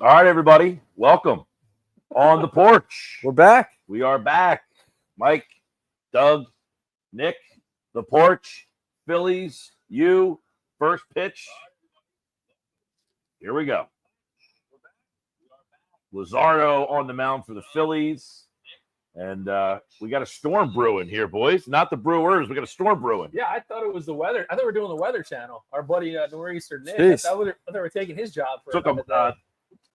All right, everybody. Welcome on the porch. We're back. We are back. Mike, Doug, Nick, the porch, Phillies, you, first pitch. Here we go. Luzardo on the mound for the Phillies. And we got a storm brewing here, boys. Not the Brewers. We got a storm brewing. Yeah, I thought it was the weather. I thought we were doing the Weather Channel. Our buddy Nor'easter Nick. Jeez. I thought they were taking his job for Took another day.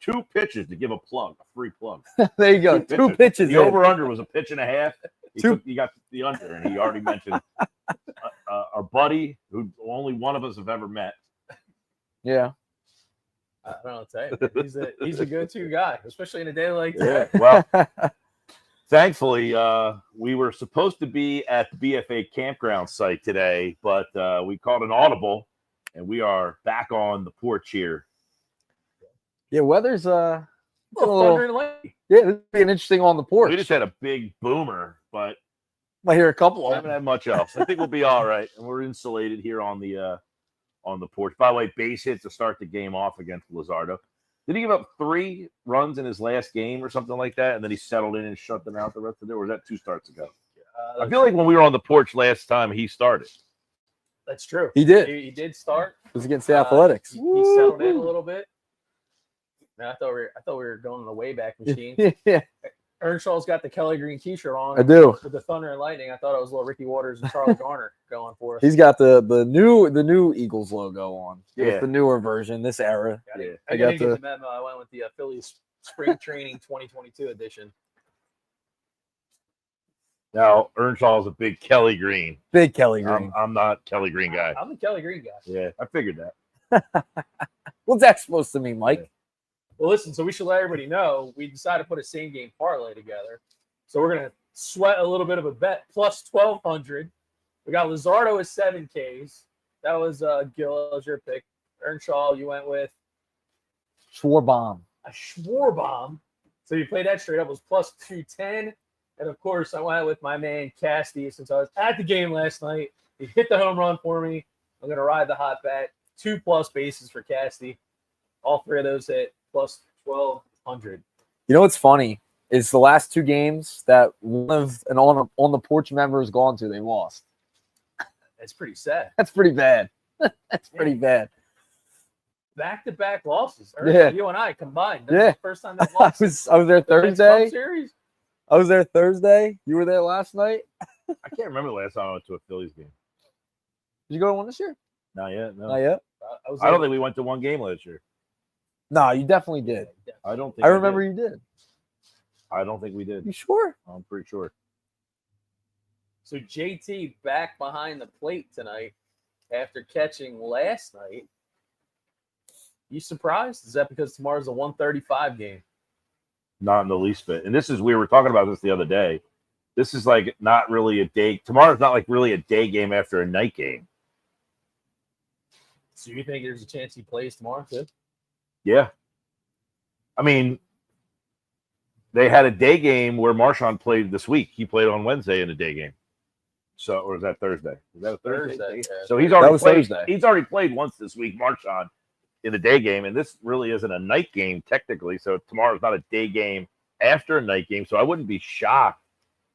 2 pitches to give a plug, a free plug. There you go. Two pitches. The over-under was a pitch and a half. He got the under, and he already mentioned our buddy, who only one of us have ever met. Yeah. I don't know what to tell you. He's a go-to guy, especially in a day like that. Yeah, well, thankfully, we were supposed to be at the BFA campground site today, but we called an audible, and we are back on the porch here. Yeah, weather's a Thunder and lightning. Yeah, this would be an interesting on the porch. We just had a big boomer, but Might hear a couple I of haven't them. had much else. I think we'll be all right, and we're insulated here on the porch. By the way, base hit to start the game off against Luzardo. Did he give up 3 runs in his last game or something like that, and then he settled in and shut them out the rest of the day? Or was that 2 starts ago? I feel like when we were on the porch last time, he started. That's true. He did. He did start. It was against the Athletics. He settled in a little bit. Man, I thought we were going on the Wayback Machine. Yeah, Earnshaw's got the Kelly Green T-shirt on. I do. With the Thunder and Lightning. I thought it was little Ricky Waters and Charlie Garner going for us. He's got the new Eagles logo on. Yeah. It's the newer version, this era. Yeah. I got didn't get the memo. I went with the Phillies Spring Training 2022 edition. Now, Earnshaw is a big Kelly Green. Big Kelly Green. I'm not Kelly Green guy. I'm the Kelly Green guy. Yeah, I figured that. What's that supposed to mean, Mike? Well, listen, so we should let everybody know we decided to put a same game parlay together. So we're going to sweat a little bit of a bet, plus 1,200. We got Luzardo with 7 Ks. That was Gill, that was your pick. Earnshaw, you went with Schwarbomb. a Schwarbomb. So you played that straight up, it was plus 210. And of course, I went with my man Casty since I was at the game last night. He hit the home run for me. I'm going to ride the hot bat. 2+ bases for Casty. All 3 of those hit, plus 1,200. You know what's funny is the last 2 games that one of an on the porch member has gone to, they lost. That's pretty sad. That's pretty bad. That's pretty bad. Back-to-back losses. Yeah. You and I combined. Yeah. That's the first time they've I lost. was there The Cup Thursday. Series. I was there Thursday. You were there last night. I can't remember the last time I went to a Phillies game. Did you go to one this year? Not yet. No. Not yet. I don't think we went to one game last year. No, you definitely did. I don't think. I we remember did. you did. I don't think we did. You sure? I'm pretty sure. So JT back behind the plate tonight after catching last night. You surprised? Is that because tomorrow's a 1:35 game? Not in the least bit. And we were talking about this the other day. This is like not really a day. Tomorrow's not like really a day game after a night game. So you think there's a chance he plays tomorrow too? Yeah. I mean, they had a day game where Marchand played this week. He played on Wednesday in a day game. So, or is that Thursday? Is that a Thursday? Thursday, yeah. So he's already was played. Thursday. He's already played once this week, Marchand, in a day game, and this really isn't a night game technically. So tomorrow's not a day game after a night game. So I wouldn't be shocked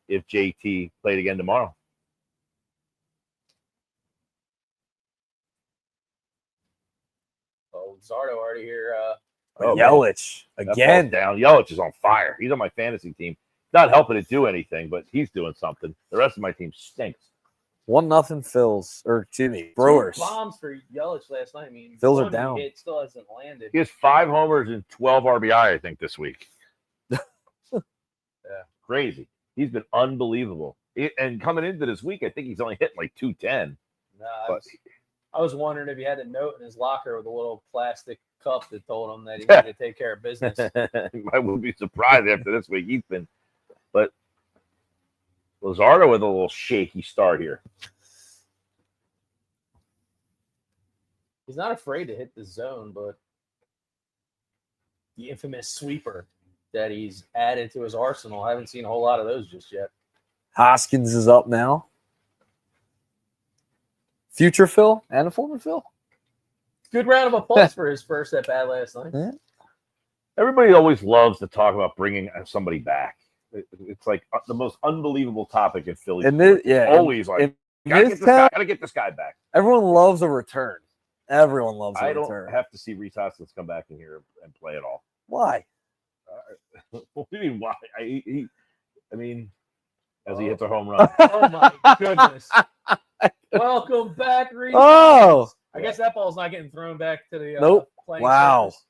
if JT played again tomorrow. Oh, Zardo already here. Yelich That again. ball's down. Yelich is on fire. He's on my fantasy team. Not helping it do anything, but he's doing something. The rest of my team stinks. 1-0 Phils, or excuse me, Brewers. 2 bombs for Yelich last night. I mean, Phils are one down. Hit still hasn't landed. He has 5 homers and 12 RBI, I think, this week. Yeah. Crazy. He's been unbelievable. And coming into this week, I think he's only hitting like 210. Nah, I was wondering if he had a note in his locker with a little plastic cup that told him that he needed to take care of business. I wouldn't be surprised after this week. He's been, but Luzardo with a little shaky start here. He's not afraid to hit the zone, but the infamous sweeper that he's added to his arsenal, I haven't seen a whole lot of those just yet. Hoskins is up now. Future Phil and a former Phil. Good round of applause for his first at bat last night. Yeah. Everybody always loves to talk about bringing somebody back. It's like the most unbelievable topic in Philly. And this, yeah, always like, gotta get this guy back. Everyone loves a return. Everyone loves a return. I don't have to see Reese Hoskins come back in here and play at all. Why? What do you mean why? I mean, as he hits a home run. Oh my goodness! Welcome back, Reese. Oh, I guess that ball's not getting thrown back to the nope. playing Wow. surface.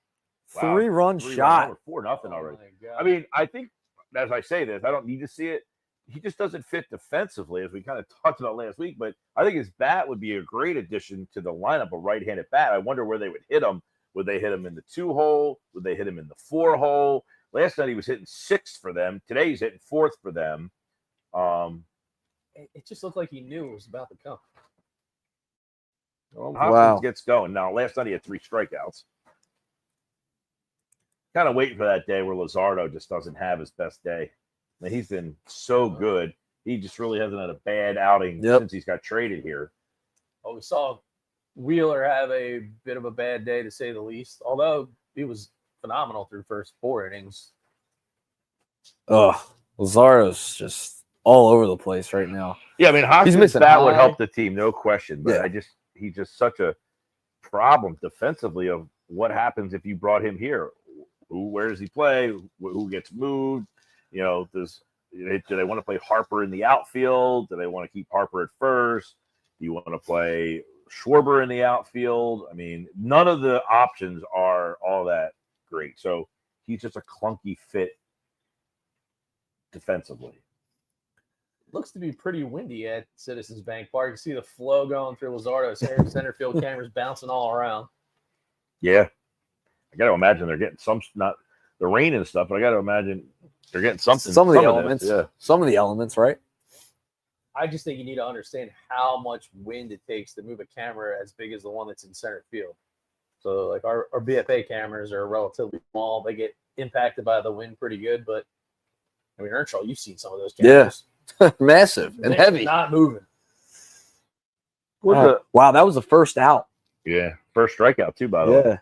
3-run shot. 4-0 already. My God. I mean, I think as I say this, I don't need to see it. He just doesn't fit defensively, as we kind of talked about last week. But I think his bat would be a great addition to the lineup, a right-handed bat. I wonder where they would hit him. Would they hit him in the 2-hole? Would they hit him in the 4-hole? Last night he was hitting 6th for them. Today he's hitting 4th for them. It just looked like he knew it was about to come. Well, Hopkins gets going. Now, last night he had 3 strikeouts. Kind of waiting for that day where Luzardo just doesn't have his best day. I mean, he's been so good. He just really hasn't had a bad outing since he's got traded here. Oh, we saw Wheeler have a bit of a bad day, to say the least, although he was phenomenal through first 4 innings. Oh, Luzardo's just all over the place right now. Yeah, I mean, Hoskins' bat would help the team, no question. But he's just such a problem defensively of what happens if you brought him here. Where does he play? Who gets moved? You know, do they want to play Harper in the outfield? Do they want to keep Harper at first? Do you want to play Schwarber in the outfield? I mean, none of the options are all that great. So he's just a clunky fit defensively. Looks to be pretty windy at Citizens Bank Park. You can see the flow going through Luzardo's center field cameras bouncing all around. Yeah. I got to imagine they're getting not the rain and stuff, but I got to imagine they're getting something. Some of the elements. Yeah. Some of the elements, right? I just think you need to understand how much wind it takes to move a camera as big as the one that's in center field. So, like our BFA cameras are relatively small. They get impacted by the wind pretty good, but I mean, Earnshaw, you've seen some of those cameras. Yeah. Massive and heavy. Not moving. Wow, that was the first out. Yeah. First strikeout, too, by the way.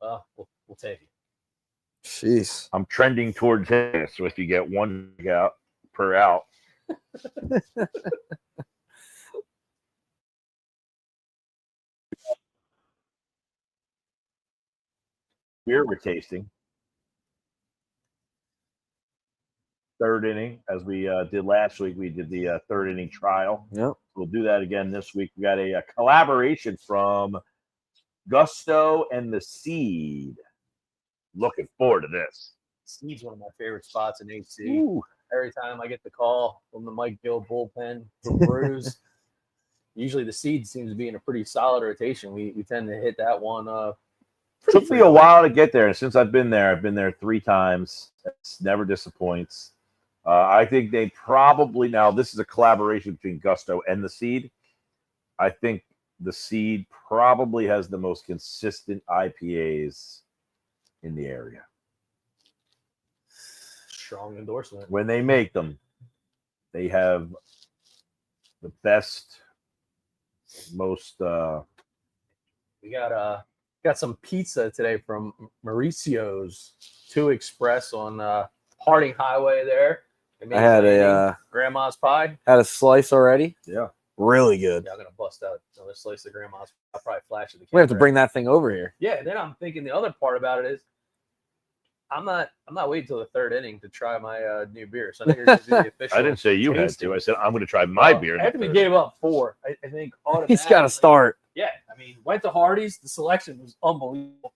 Yeah. We'll take it. Jeez. I'm trending towards this. So if you get 1 out per out. Beer we're tasting. 3rd inning, as we did last week. We did the 3rd inning trial. Yep. We'll do that again this week. We got a collaboration from Gusto and the Seed. Looking forward to this. Seed's one of my favorite spots in AC. Ooh. Every time I get the call from the Mike Gill bullpen for Brews, usually the Seed seems to be in a pretty solid rotation. We tend to hit that one. Took me a while to get there, and since I've been there 3 times. It never disappoints. I think they probably now this is a collaboration between Gusto and the Seed. I think the Seed probably has the most consistent IPAs in the area. Strong endorsement. When they make them, they have the best, most. We got some pizza today from Mauricio's 2 Express on Harding Highway there. I had a grandma's pie. Had a slice already. Yeah. Really good. Yeah, I'm gonna bust out another slice of grandma's. I'll probably flash it. We have to bring that thing over here. Yeah. Then I'm thinking the other part about it is I'm not waiting till the 3rd inning to try my new beer. So I think you're the official. I didn't say you had to. I said I'm going to try my beer. After we gave up 4, I think he's got to start. Yeah, I mean, went to Hardee's. The selection was unbelievable.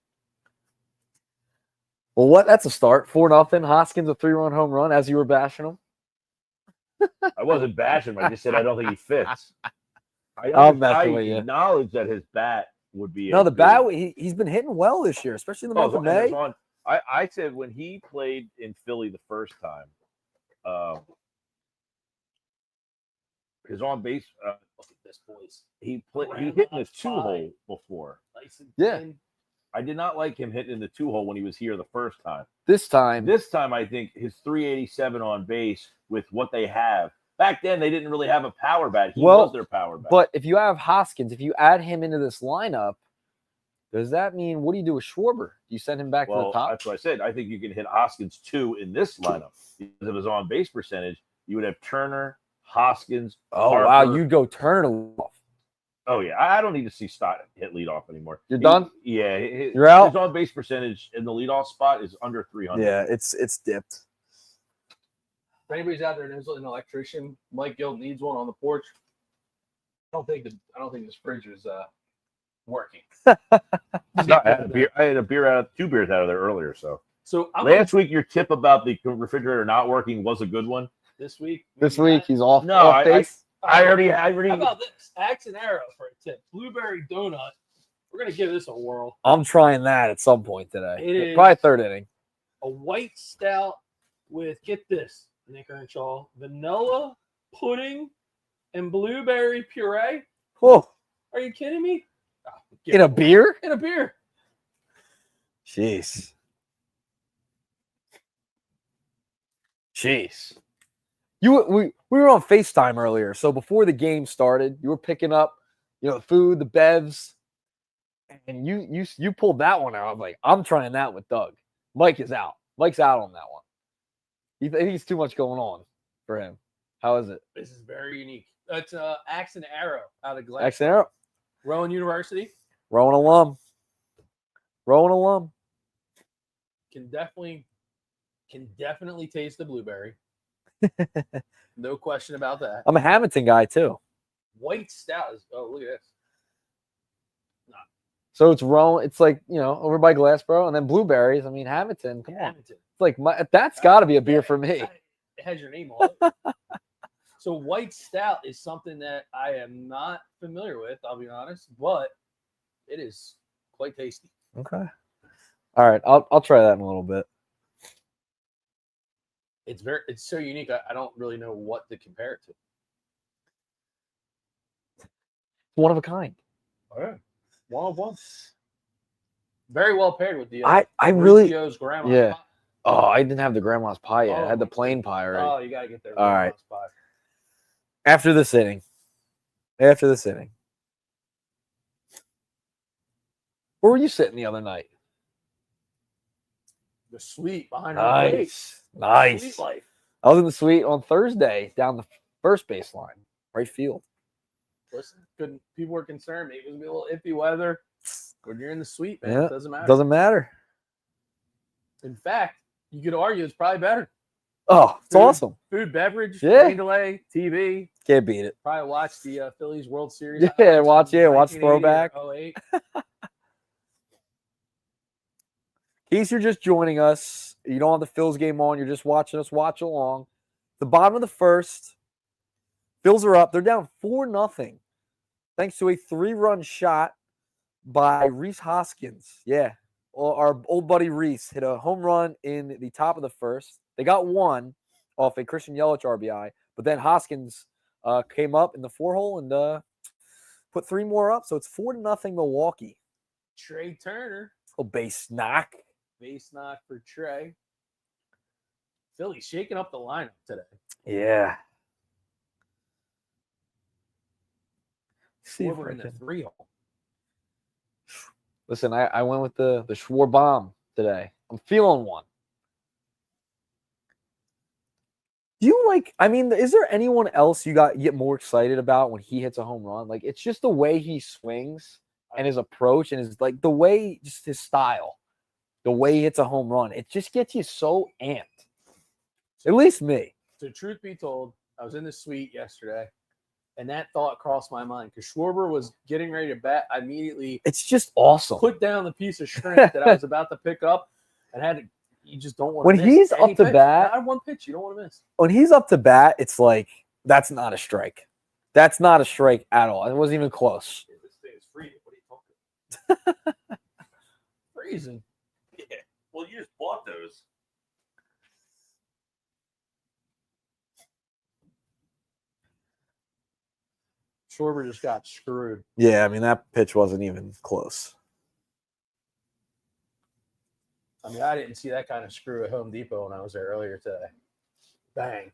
Well, that's a start. 4-0. Hoskins a 3-run home run as you were bashing him. I wasn't bashing him. I just said I don't think he fits. I acknowledge that his bat would be. No, the bat. He's been hitting well this year, especially in the month of May. I said when he played in Philly the first time, his on base. Look at this, boys. He hit in the 2-hole before. Nice and yeah. thin. I did not like him hitting in the 2-hole when he was here the first time. This time, I think his 387 on base with what they have. Back then, they didn't really have a power bat. He was their power bat. But if you have Hoskins, if you add him into this lineup, Does that mean what do you do with Schwarber? Do you send him back to the Well, top? that's what I said. I think you can hit Hoskins 2 in this lineup because of his on base percentage. You would have Turner, Hoskins. Oh Harper. wow, you'd go Turner off. Oh yeah, I don't need to see Stott hit leadoff anymore. You're done? Yeah, You're out? His on base percentage in the leadoff spot is under 300. Yeah, it's dipped. If anybody's out there and is an electrician, Mike Gill needs one on the porch. I don't think this fridge is working. I had a beer out, 2 beers out of there earlier. So I'm last week, your tip about the refrigerator not working was a good one. this week. This week he's off. No, off base. I already. How about this? Axe and arrow for a tip. Blueberry donut. We're gonna give this a whirl. I'm trying that at some point today. It is. Probably third inning. A white stout with, get this, Nick Earnshaw, vanilla pudding and blueberry puree. Whoa. Are you kidding me? In a beer? In a beer. Jeez. We were on FaceTime earlier, so before the game started, you were picking up, the food, the bevs, and you pulled that one out. I was like, I'm trying that with Doug. Mike is out. Mike's out on that one. I think he's too much going on for him. How is it? This is very unique. It's Axe and Arrow out of Glass. Axe and Arrow. Rowan University. Rowan alum. Can definitely taste the blueberry. No question about that. I'm a Hamilton guy too. White stout is, oh, look at this. So it's Rowan. It's like, over by Glassboro, and then blueberries. I mean, Hamilton. Come on. Hamilton. It's like that's got to be a beer for me. It has your name on it. So white stout is something that I am not familiar with, I'll be honest, but it is quite tasty. Okay. All right. I'll try that in a little bit. It's so unique. I don't really know what to compare it to. One of a kind. All right. One of one. Very well paired with the I really grandma's yeah. pie. Oh, I didn't have the grandma's pie yet. I had the plain pie already. Oh, you gotta get there. All right. Pie. After this inning. Where were you sitting the other night? The suite behind our place. Nice. Suite life. I was in the suite on Thursday down the first baseline, right field. Listen, people were concerned. Maybe it was gonna be a little iffy weather. When you're in the suite, man, Yeah, it doesn't matter. Doesn't matter. In fact, you could argue it's probably better. Oh, it's awesome. Food, beverage, Yeah. rain delay, TV. Can't beat it. Probably watch the Phillies World Series. Yeah, watch 1980 throwback. or 08. In case you're just joining us, you don't have the Phils game on, you're just watching us watch along. The bottom of the first, Phils are up. They're down 4-0 thanks to a 3-run shot by Rhys Hoskins. Yeah, our old buddy Rhys hit a home run in the top of the first. They got one off a Christian Yelich RBI, but then Hoskins came up in the 4-hole and put 3 more up. So it's 4-0 Milwaukee. Trey Turner. Oh, base knock. Base knock for Trey. Philly shaking up the lineup today. Yeah. See if We're I in the can... 3-hole. Listen, I went with the Schwar bomb today. I'm feeling one. Do you is there anyone else you get more excited about when he hits a home run? Like, it's just the way he swings and his approach and just his style. The way he hits a home run. It just gets you so amped. At least me. So, truth be told, I was in the suite yesterday, and that thought crossed my mind because Schwarber was getting ready to bat. I immediately it's just awesome. Put down the piece of shrimp that I was about to pick up and had to. You just don't want to miss. When he's up to bat, not one pitch you don't want to miss. When he's up to bat, it's like that's not a strike. That's not a strike at all. It wasn't even close. This thing is freezing. What are you talking about? Freezing. Yeah. Well, you just bought those. Schwarber just got screwed. Yeah, I mean, that pitch wasn't even close. I mean, I didn't see that kind of screw at Home Depot when I was there earlier today. Bang.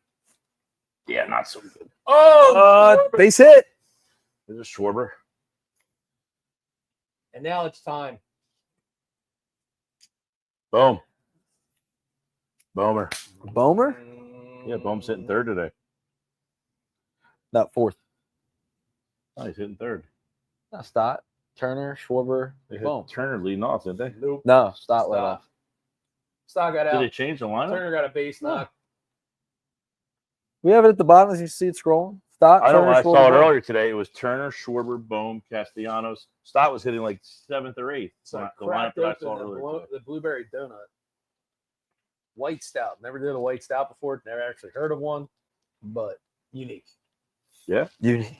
Yeah, not so good. Oh, base hit. Is it Schwarber? And now it's time Boom. Bomer. Bomer? Yeah, Bohm's hitting third today. Not fourth. Oh, he's hitting third. Not Stott. Turner, Schwarber, They had Bohm. Turner leading off, didn't they? Nope. No, Stott led off. Stott got Did out. they change the lineup? Turner got a base knock. We have it at the bottom as you see it scrolling. Stott, I know Turner, when I Schwarber, saw it Bohm. earlier today, it was Turner, Schwarber, Bohm, Castellanos. Stott was hitting like 7th or 8th. So I the cracked that I open saw earlier. the blueberry donut. White stout. Never did a white stout before. Never actually heard of one, but unique. Yeah. Unique.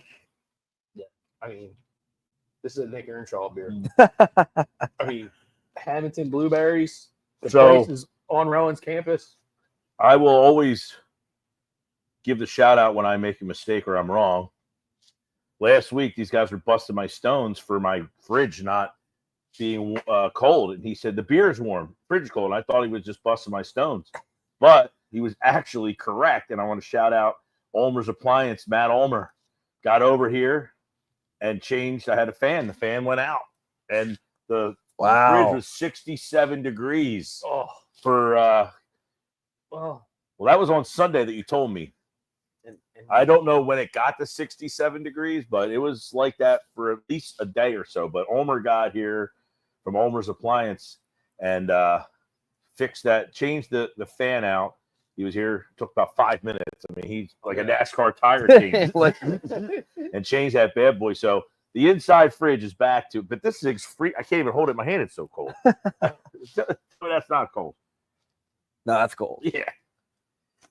I mean, this is a Nick Earnshaw beer. Mm. I mean, Hamilton blueberries. The So- place is on Rowan's campus. I will always give the shout out when I make a mistake or I'm wrong. Last week, these guys were busting my stones for my fridge not being cold. And he said, the beer is warm, fridge is cold. And I thought he was just busting my stones. But he was actually correct. And I want to shout out Ulmer's Appliance. Matt Ulmer got over here and changed. I had a fan. The fan went out. And the fridge was 67 degrees Oh, for, oh. well, that was on Sunday that you told me. And I don't know when it got to 67 degrees, but it was like that for at least a day or so. But Ulmer got here from Ulmer's Appliance and fixed that, changed the fan out. He was here, took about 5 minutes. I mean, he's like a NASCAR tire change and changed that bad boy. So the inside fridge is back to, but this thing's free. I can't even hold it in my hand. It's so cold. That's not cold. No, that's cold. Yeah.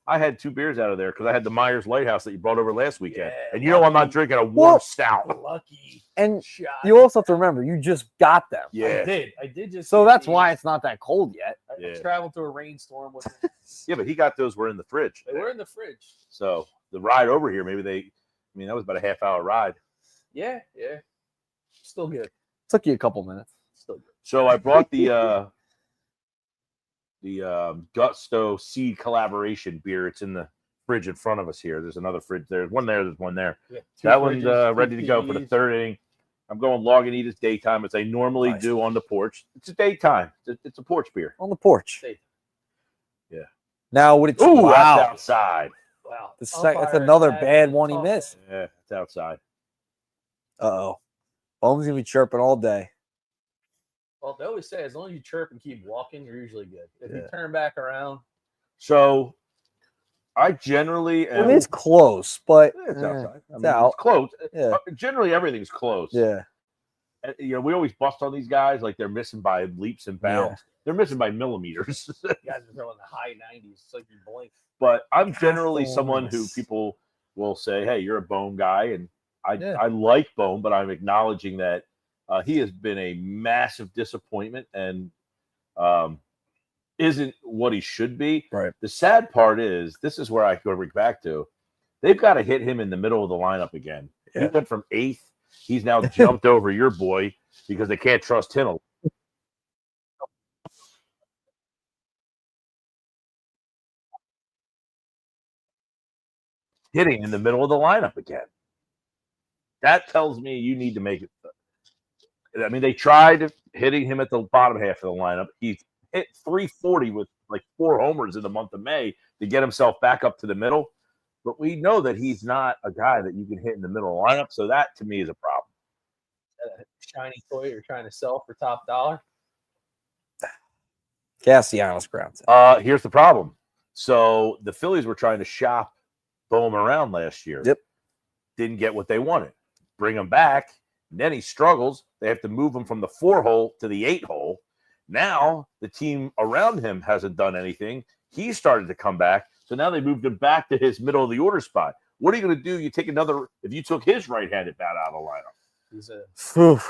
I had 2 beers out of there because I had the Myers Lighthouse that you brought over last weekend. Yeah, and you know I'm not drinking a warm stout. Lucky And shot. you also have to remember, you just got them. Yeah. I did just. So get that's these. why it's not that cold yet. I Yeah. traveled through a rainstorm with them. Yeah, but he got those were in the fridge. They were in the fridge. So the ride over here, maybe that was about a half-hour ride. Yeah. Still good. Took you a couple minutes. Still good. So I brought the Gusto Seed Collaboration beer. It's in the fridge in front of us here. There's another fridge there. There's one there. There's one there. Yeah, That one's ready to go for the PPEs. 3rd inning. I'm going Lagunitas daytime as I normally Nice. do on the porch. It's a daytime. It's a porch beer. On the porch. Safe. Now, would it? Ooh, Wow. that's outside. Wow. That's Umpire another had bad a one he tough missed. Yeah, it's outside. Uh-oh. Bohm's going to be chirping all day. Well, they always say as long as you chirp and keep walking, you're usually good. If you Yeah. turn back around, So I generally I am. mean, it's close, but It's outside. I it's mean, out. It's close. Yeah. Generally, everything's close. Yeah. And, we always bust on these guys like they're missing by leaps and bounds. They're missing by millimeters. you guys are throwing the high 90s. It's like you blink. But I'm generally someone who Gosh. people will say, "Hey, you're a Bone guy," and I Yeah. like Bone, but I'm acknowledging that he has been a massive disappointment and isn't what he should be. Right. The sad part is, this is where I go back to. They've got to hit him in the middle of the lineup again. He Yeah. went from 8th. He's now jumped over your boy because they can't trust him. Hitting in the middle of the lineup again. That tells me you need to make it. I mean, they tried hitting him at the bottom half of the lineup. He hit 340 with like 4 homers in the month of May to get himself back up to the middle. But we know that he's not a guy that you can hit in the middle of the lineup. So that to me is a problem. Shiny toy you're trying to sell for top dollar. Castellanos grounds it. Here's the problem. So the Phillies were trying to shop Bohm around last year. Yep. Didn't get what they wanted. Bring him back. Then he struggles. They have to move him from the 4-hole to the 8-hole. Now the team around him hasn't done anything. He started to come back. So now they moved him back to his middle of the order spot. What are you going to do? You take another, if you took his right-handed bat out of the lineup. He's a Phew.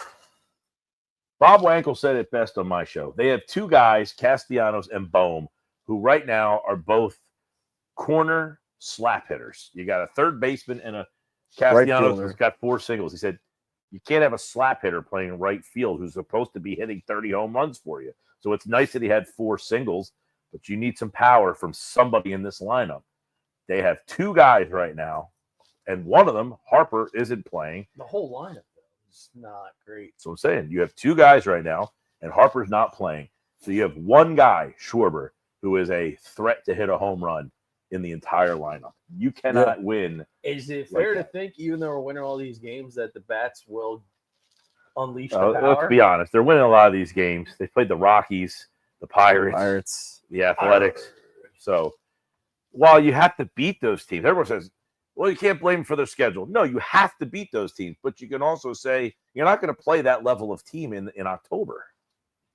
Bob Wankel said it best on my show. They have 2 guys, Castellanos and Bohm, who right now are both corner slap hitters. You got a third baseman and a Castellanos fielder. who's got 4 singles. He said, you can't have a slap hitter playing right field who's supposed to be hitting 30 home runs for you. So it's nice that he had 4 singles, but you need some power from somebody in this lineup. They have 2 guys right now, and one of them, Harper, isn't playing. the whole lineup though is not great. So I'm saying you have 2 guys right now, and Harper's not playing. So you have one guy, Schwarber, who is a threat to hit a home run in the entire lineup. You cannot win. Is it like fair to that. think, even though we're winning all these games, that the bats will unleash the power? Let's be honest. They're winning a lot of these games. They played the Rockies, the Pirates, the Athletics. So while you have to beat those teams, everyone says, well, you can't blame them for their schedule. No, you have to beat those teams. But you can also say you're not going to play that level of team in October.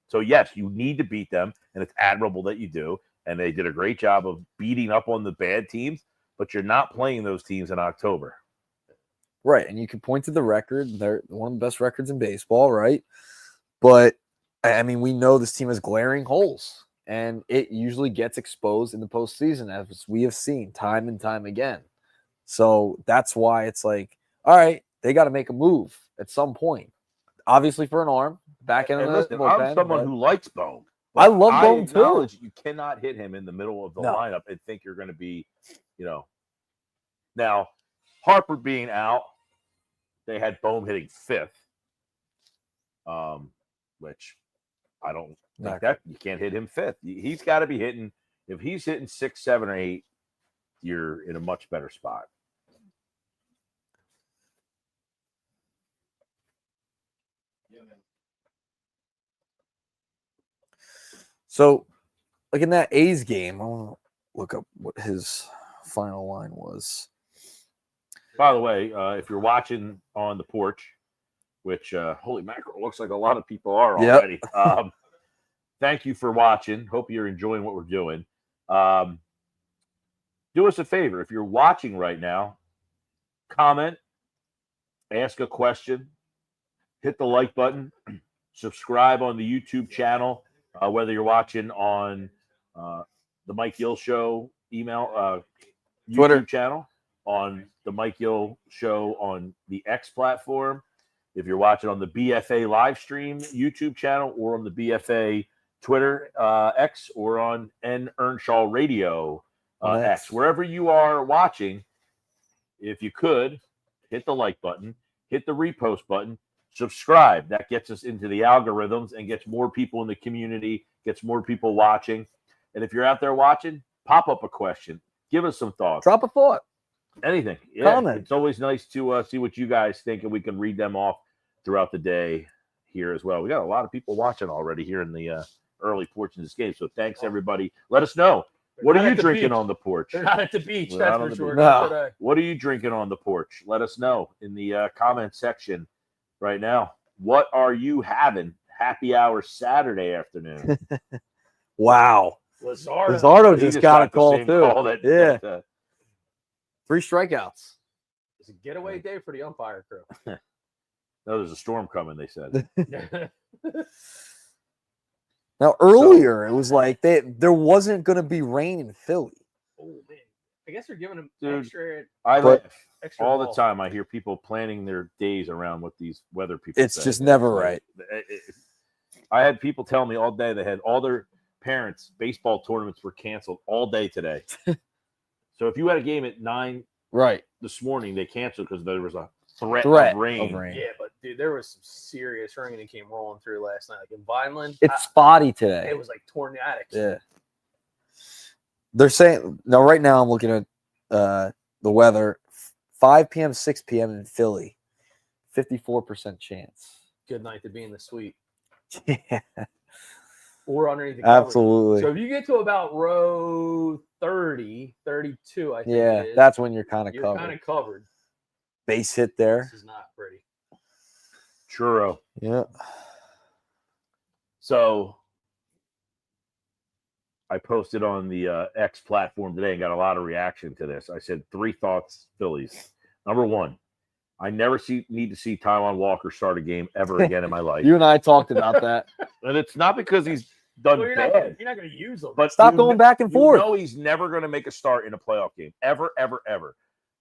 So, yes, you need to beat them, and it's admirable that you do. And they did a great job of beating up on the bad teams, but you're not playing those teams in October. Right, and you can point to the record. They're one of the best records in baseball, right? But, I mean, we know this team has glaring holes, and it usually gets exposed in the postseason, as we have seen time and time again. So that's why it's like, all right, they got to make a move at some point. Obviously for an arm, back end of the bullpen. I'm someone who likes Bohm. I love Bohm too. You cannot hit him in the middle of the lineup and think you're going to be, Now, Harper being out, they had Bohm hitting fifth, which I don't think that you can't hit him fifth. He's got to be hitting. If he's hitting 6, 7, or 8, you're in a much better spot. So, like in that A's game, I want to look up what his final line was. By the way, if you're watching on the porch, which holy mackerel, looks like a lot of people are already. Thank you for watching. Hope you're enjoying what we're doing. Do us a favor. If you're watching right now, comment, ask a question, hit the like button, subscribe on the YouTube channel, whether you're watching on the Mike Gill Show YouTube Twitter channel, on the Mike Gill Show on the X platform, if you're watching on the BFA live stream YouTube channel, or on the BFA Twitter X, or on Earnshaw Radio X, wherever you are watching, if you could, hit the like button, hit the repost button, subscribe. That gets us into the algorithms and gets more people in the community, gets more people watching. And if you're out there watching, pop up a question. Give us some thoughts. Drop a thought. Anything. Yeah, comment. It's always nice to see what you guys think, and we can read them off throughout the day here as well. We got a lot of people watching already here in the early portions of this game. So thanks, everybody. Let us know. What are you drinking on the porch? They're not at the beach, that's for sure. No. What are you drinking on the porch? Let us know in the comment section right now. What are you having? Happy hour Saturday afternoon. Wow. Luzardo just got a call too. 3 strikeouts. It's a getaway day for the umpire crew. No, there's a storm coming, they said. Now, earlier, it was like there wasn't going to be rain in Philly. Oh, man. I guess they're giving them extra extra all ball. the time. I hear people planning their days around what these weather people It's say. just never right. I had people tell me all day they had all their parents' baseball tournaments were canceled all day today. So if you had a game at 9 this morning, they canceled because there was a threat of rain. Yeah, but dude, there was some serious rain that came rolling through last night. Like in Vineland, it's spotty today. It was like tornadic. Yeah. They're saying now. Right now, I'm looking at the weather. 5 p.m., 6 p.m. in Philly, 54% chance. Good night to be in the suite. Yeah. Or underneath the covers. Absolutely. So if you get to about row 30, 32, I think it is, that's when you're kind of covered. Base hit there. This is not pretty. Churro. Yeah. So I posted on the X platform today and got a lot of reaction to this. I said 3 thoughts, Phillies. Number 1, I never need to see Taijuan Walker start a game ever again in my life. You and I talked about that. And it's not because he's done bad. You're not going to use him. But stop going back and forth. You know he's never going to make a start in a playoff game. Ever, ever, ever.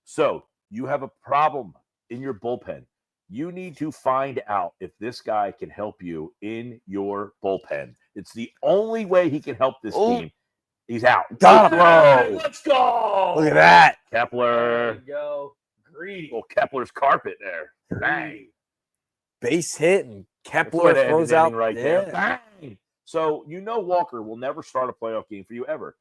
So you have a problem in your bullpen. You need to find out if this guy can help you in your bullpen. It's the only way he can help this team. He's out. Got him. Hey, let's go. Look at that. Kepler. There you go. Greedy. Well, Kepler's carpet there. Bang. Base hit and Kepler throws out right there. Bang. So Walker will never start a playoff game for you ever.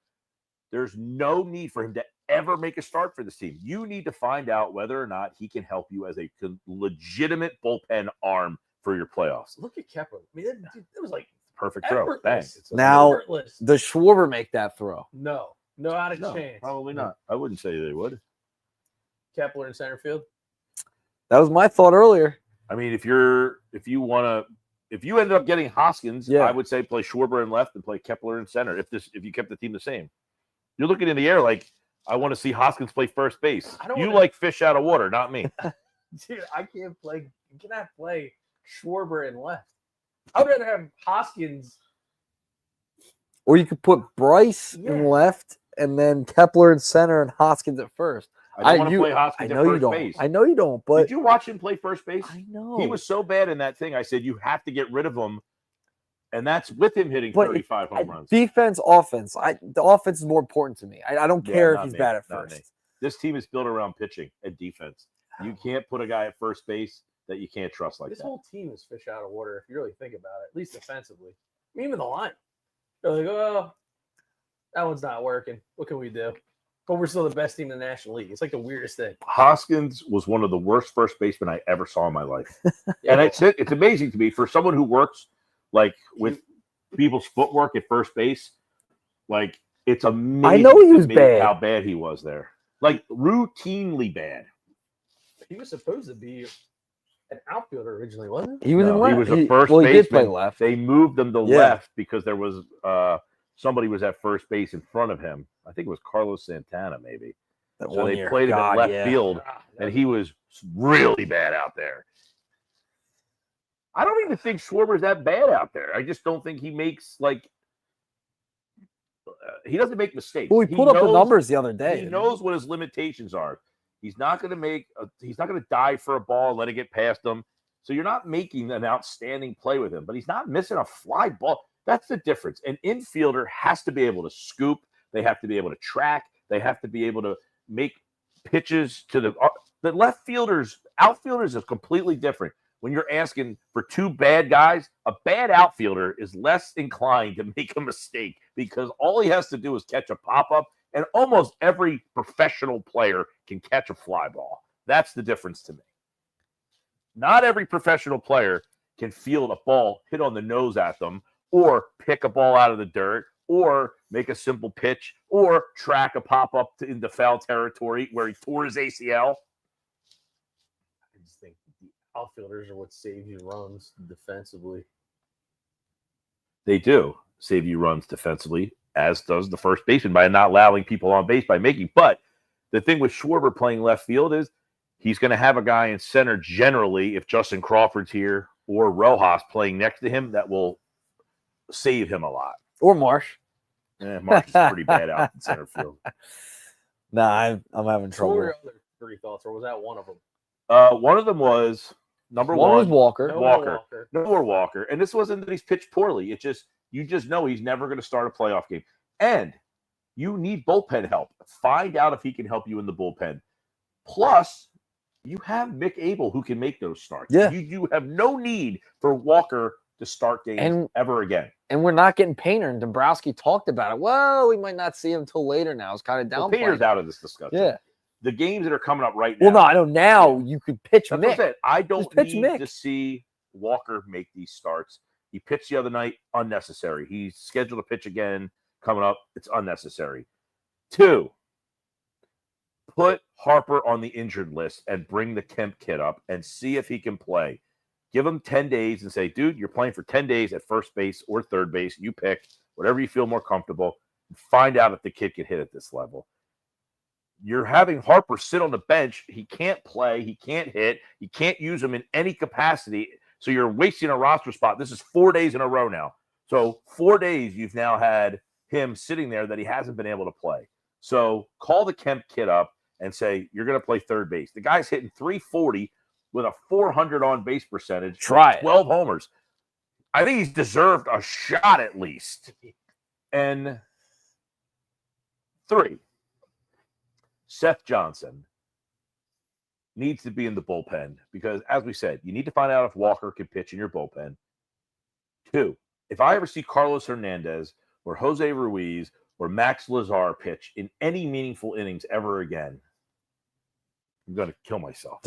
There's no need for him to ever make a start for this team. You need to find out whether or not he can help you as a legitimate bullpen arm for your playoffs. Look at Kepler. I mean, it was like Perfect throw. Bang. Now, effortless. does Schwarber make that throw? No, not a No, chance. probably not. I wouldn't say they would. Kepler in center field. That was my thought earlier. I mean, if you ended up getting Hoskins, Yeah. I would say play Schwarber in left and play Kepler in center. If you kept the team the same, you're looking in the air like I want to see Hoskins play first base. Like fish out of water, not me. Dude, I can't play. You cannot play Schwarber in left. I'd rather have Hoskins. Or you could put Bryce Yeah. in left and then Kepler in center and Hoskins at first. I don't want to play Hoskins I at know you first don't. base. I know you don't, but Did you watch him play first base? I know. He was so bad in that thing. I said, you have to get rid of him. And that's with him hitting But 35 home runs. Defense, offense. The offense is more important to me. I don't care if not he's me, bad at not me. first. This team is built around pitching and defense. You can't put a guy at first base that you can't trust like This that. whole team is fish out of water if you really think about it, at least defensively. Even the line. They're like, oh, that one's not working. What can we do? But we're still the best team in the National League. It's like the weirdest thing. Hoskins was one of the worst first basemen I ever saw in my life. And it's amazing to me for someone who works like with people's footwork at first base. Like it's amazing. I know he was to me bad. How bad he was there. Like routinely bad. He was supposed to be an outfielder originally, wasn't He was in left. He was a first Well, he did play baseman. left. They moved him to Yeah. left because there was somebody was at first base in front of him. I think it was Carlos Santana, maybe. That So one they year. played him God, in left yeah. field, and he was really bad out there. I don't even think Schwarber's that bad out there. I just don't think he makes he doesn't make mistakes. Well, he put up the numbers the other day. He knows what his limitations are. He's not going to he's not going to dive for a ball and let it get past him. So you're not making an outstanding play with him, but he's not missing a fly ball. That's the difference. An infielder has to be able to scoop. They have to be able to track. They have to be able to make pitches to the left fielders. Outfielders is completely different. When you're asking for two bad guys, a bad outfielder is less inclined to make a mistake because all he has to do is catch a pop-up, and almost every professional player can catch a fly ball. That's the difference to me. Not every professional player can field a ball, hit on the nose at them, or pick a ball out of the dirt, or make a simple pitch, or track a pop-up into foul territory where he tore his ACL. I just think the outfielders are what save you runs defensively. They do save you runs defensively, as does the first baseman by not allowing people on base by making. But the thing with Schwarber playing left field is he's going to have a guy in center generally if Justin Crawford's here or Rojas playing next to him that will save him a lot. Or Marsh. Marsh is pretty bad out in center field. Nah, I'm having So what were trouble. your other three thoughts, or was that one of them? One of them was number One was Walker. No Walker. No more Walker. And this wasn't that he's pitched poorly. It's just you just know he's never going to start a playoff game. And you need bullpen help. Find out if he can help you in the bullpen. Plus, you have Mick Abel who can make those starts. Yeah. You have no need for Walker to start games ever again. And we're not getting Painter. And Dombrowski talked about it. Well, we might not see him until later now. It's kind of down. Painter's out of this discussion. Yeah. The games that are coming up right now. Well, no, I know now you could pitch That's what I Mick. said. I don't Just pitch need Mick. to see Walker make these starts. He pitched the other night, unnecessary. He's scheduled to pitch again coming up. It's unnecessary. 2, put Harper on the injured list and bring the Kemp kid up and see if he can play. Give him 10 days and say, dude, you're playing for 10 days at first base or third base. You pick whatever you feel more comfortable. Find out if the kid can hit at this level. You're having Harper sit on the bench. He can't play. He can't hit. You can't use him in any capacity. So you're wasting a roster spot. This is 4 days in a row now. So 4 days you've now had him sitting there that he hasn't been able to play. So call the Kemp kid up and say, you're going to play third base. The guy's hitting 340 with a 400 on base percentage. Try it. 12 homers. I think he's deserved a shot at least. And 3, Seth Johnson needs to be in the bullpen because, as we said, you need to find out if Walker can pitch in your bullpen. 2, if I ever see Carlos Hernandez or Jose Ruiz or Max Lazar pitch in any meaningful innings ever again, I'm going to kill myself.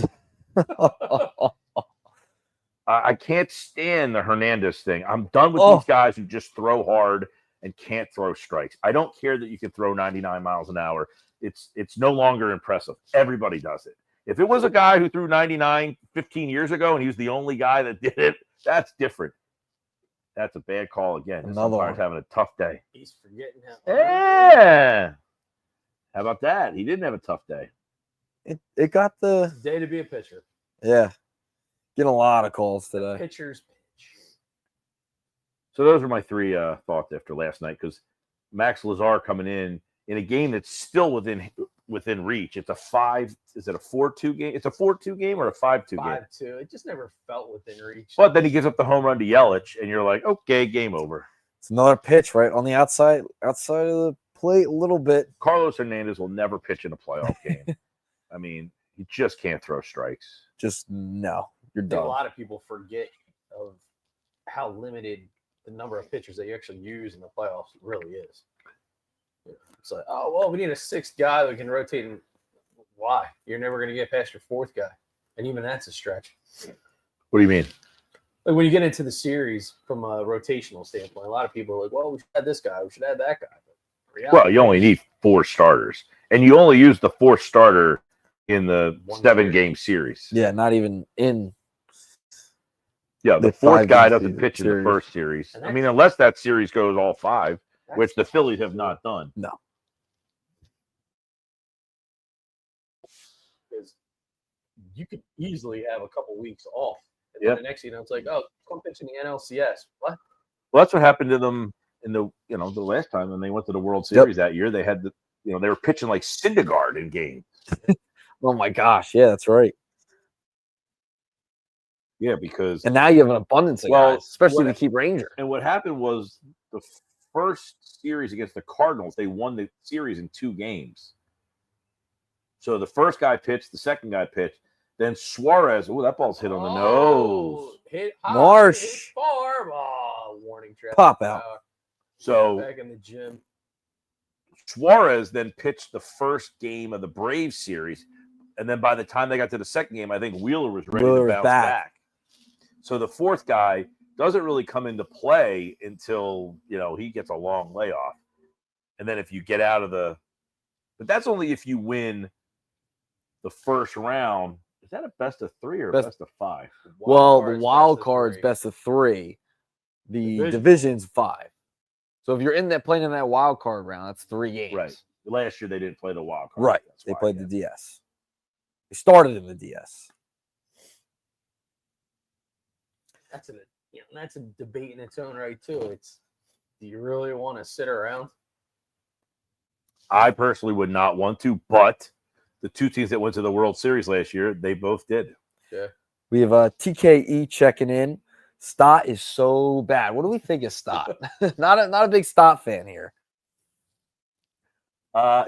I can't stand the Hernandez thing. I'm done with these guys who just throw hard and can't throw strikes. I don't care that you can throw 99 miles an hour. It's no longer impressive. Everybody does it. If it was a guy who threw 99 15 years ago and he was the only guy that did it, that's different. That's a bad call again. Another umpire's having a tough day. He's forgetting how. Yeah. How about that? He didn't have a tough day. It got the Day to be a pitcher. yeah. Getting a lot of calls today. Pitcher's pitch. So those are my three thoughts after last night, because Max Lazar coming in a game that's still within reach. It's a 5. Is it a 4-2 game? It's a 4-2 game or a 5-2 game? 5-2. It just never felt within reach. But then he gives up the home run to Yelich, and you're like, okay, game over. It's another pitch right on the outside of the plate a little bit. Carlos Hernandez will never pitch in a playoff game. I mean, he just can't throw strikes. Just no. You're I think done. a lot of people forget of how limited the number of pitchers that you actually use in the playoffs really is. It's like, oh, well, we need a 6th guy that can rotate. And why? You're never going to get past your 4th guy. And even that's a stretch. What do you mean? Like when you get into the series from a rotational standpoint, a lot of people are like, well, we should add this guy. We should add that guy. But Well, you only need 4 starters. And you only use the 4th starter in the 7-game series. Yeah, not even in. Yeah, the 4th guy doesn't pitch in the first series. And I mean, unless that series goes all 5, which the Phillies have not done. No. Because you could easily have a couple weeks off. And Yeah. then the next, it's like, oh, come pitch in the NLCS. What? Well, that's what happened to them in the last time when they went to the World Series that year. They had they were pitching like Syndergaard in games. Oh my gosh, yeah, that's right. Yeah, because And now you have an abundance of guys, especially what- to keep Ranger. and what happened was the first series against the Cardinals, they won the series in 2 games. So the first guy pitched, the second guy pitched, then Suarez. Oh, that ball's hit on the nose. Hit high, Marsh. hit far. Oh, warning track. Pop out. So Back in the gym. Suarez then pitched the first game of the Braves series, and then by the time they got to the second game, I think Wheeler was ready Wheeler to was bounce back. back. So the 4th guy doesn't really come into play until he gets a long layoff, and then if you get out of but that's only if you win the first round. Is that a best of 3 or Best- best of 5? Well, the card's wild best of card's 3. best of 3. The Division. division's 5. So if you're playing in that wild card round, that's 3 games. Right. Last year they didn't play the wild card. Right. That's They why, played yeah. the DS. They started in the DS. That's a debate in its own right too. It's, do you really want to sit around? I personally would not want to, but the 2 teams that went to the World Series last year, they both did. Yeah. We have TKE checking in. Stott is so bad. What do we think of Stott? not a big Stott fan here.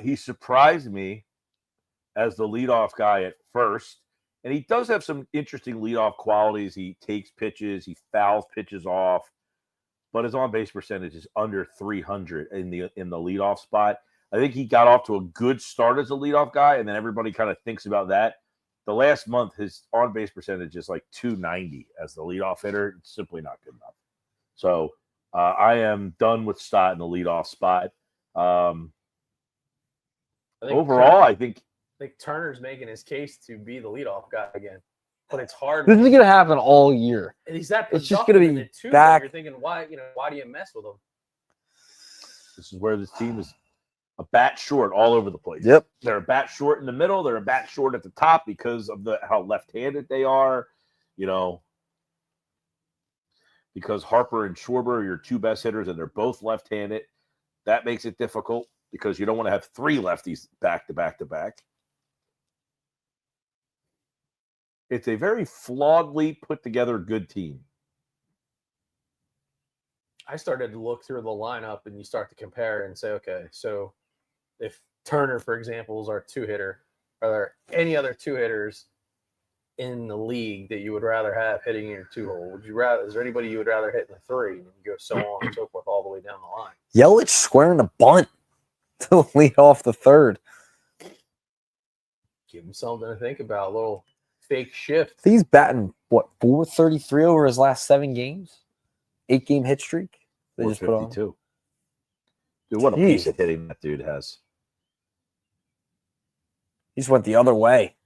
He surprised me as the leadoff guy at first, and he does have some interesting leadoff qualities. He takes pitches, he fouls pitches off, but his on-base percentage is under 300 in the leadoff spot. I think he got off to a good start as a leadoff guy, and then everybody kind of thinks about that. The last month, his on-base percentage is like 290 as the leadoff hitter. It's simply not good enough. So I am done with Stott in the leadoff spot. Overall, I think Turner's making his case to be the leadoff guy again, but it's hard. This is going to happen all year. And he's that It's just gonna productive be in it, too, back- You're thinking, why do you mess with him? this is where this team is a bat short all over the place. Yep. They're a bat short in the middle. They're a bat short at the top because of how left-handed they are. Because Harper and Schwarber are your 2 best hitters, and they're both left-handed. That makes it difficult because you don't want to have 3 lefties back to back to back. It's a very flawedly put together good team. I started to look through the lineup and you start to compare and say, okay, so if Turner, for example, is our 2-hitter, are there any other 2 hitters in the league that you would rather have hitting your 2-hole? Would you rather? Is there anybody you would rather hit in the 3? And you go so on and so forth all the way down the line. Yelich squaring a bunt to lead off the 3rd. Give him something to think about. A little fake shift. He's batting, what, 433 over his last 7 games? 8-game hit streak. They just put on. 452. Dude, what a Jeez. piece of hitting that dude has. He just went the other way.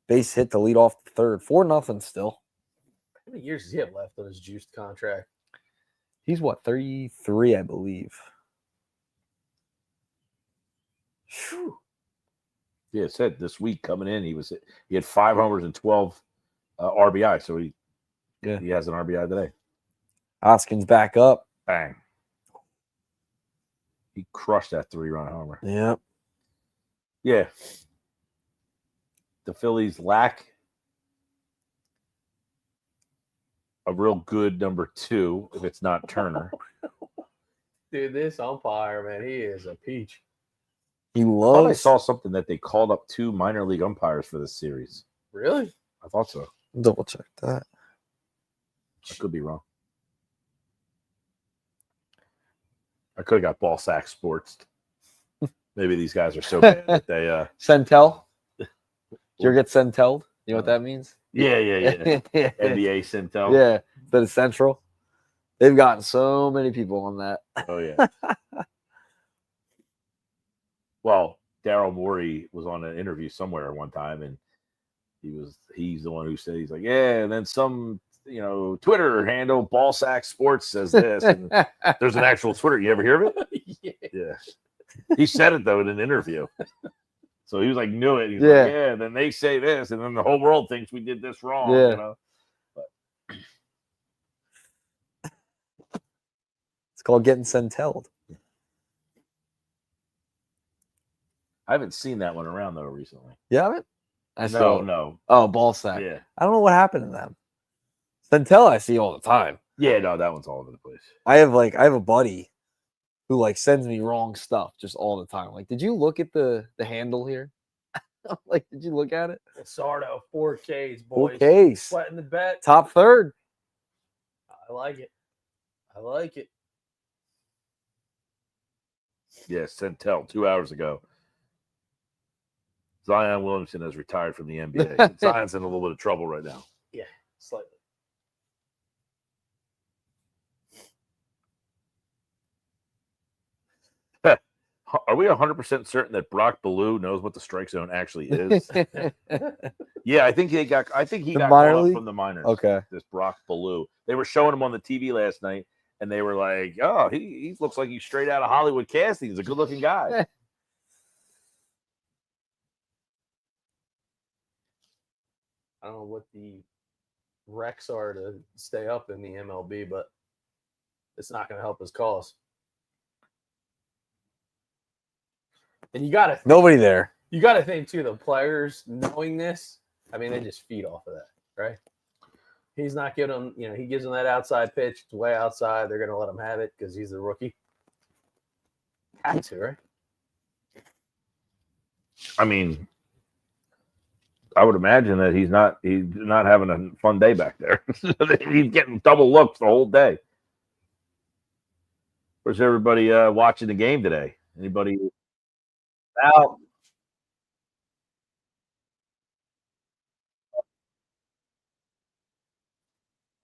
Base hit to lead off the 3rd. 4-0 still. How many years does he have left on his juiced contract? He's what, 33, I believe. Whew. Yeah, it said this week coming in, he had 5 homers and 12 RBI. So he has an RBI today. Hoskins back up. Bang. He crushed that 3-run homer. Yep. Yeah. The Phillies lack a real good number 2 if it's not Turner. Dude, this umpire, man, he is a peach. He I thought I loves. saw something that they called up 2 minor league umpires for this series. Really? I thought so. Double check that. I could be wrong. I could have got ball sack sports. Maybe these guys are so bad that they Centel. Did you ever get Centelled? You know what that means? yeah. yeah. NBA Sintel. Yeah. Instead of Central. They've gotten so many people on that. Oh yeah. Well, Daryl Morey was on an interview somewhere one time, and he's the one who said, he's like, yeah, and then some Twitter handle Ballsack Sports says this, and there's an actual Twitter. You ever hear of it? Yeah. He said it though in an interview. So he was like, knew it. He's like, yeah, then they say this, and then the whole world thinks we did this wrong. Yeah. It's called getting Centelled. I haven't seen that one around though recently. You haven't? No. Oh, ball sack. Yeah. I don't know what happened to them. Centel I see all the time. Yeah, no, that one's all over the place. I have a buddy who sends me wrong stuff just all the time. Like, did you look at the handle here? Did you look at it? Sardo, 4Ks, boys. 4Ks. Sweating the bet. Top 3rd. I like it. Yeah, Centel 2 hours ago. Zion Williamson has retired from the NBA. Zion's in a little bit of trouble right now. Yeah, slightly. Are we 100% certain that Brock Ballou knows what the strike zone actually is? Yeah, I think he got called up from the minors. Okay. This Brock Ballou. They were showing him on the TV last night, and they were like, oh, he looks like he's straight out of Hollywood casting. He's a good-looking guy. I don't know what the recs are to stay up in the MLB, but it's not going to help his cause. And you got to Nobody there. You got to think too, the players knowing this, I mean, they just feed off of that, right? He's not giving them, he gives them that outside pitch. It's way outside. They're going to let him have it because he's the rookie. Had to, right? I mean, I would imagine that he's not having a fun day back there. He's getting double looks the whole day. Where's everybody watching the game today? Anybody out?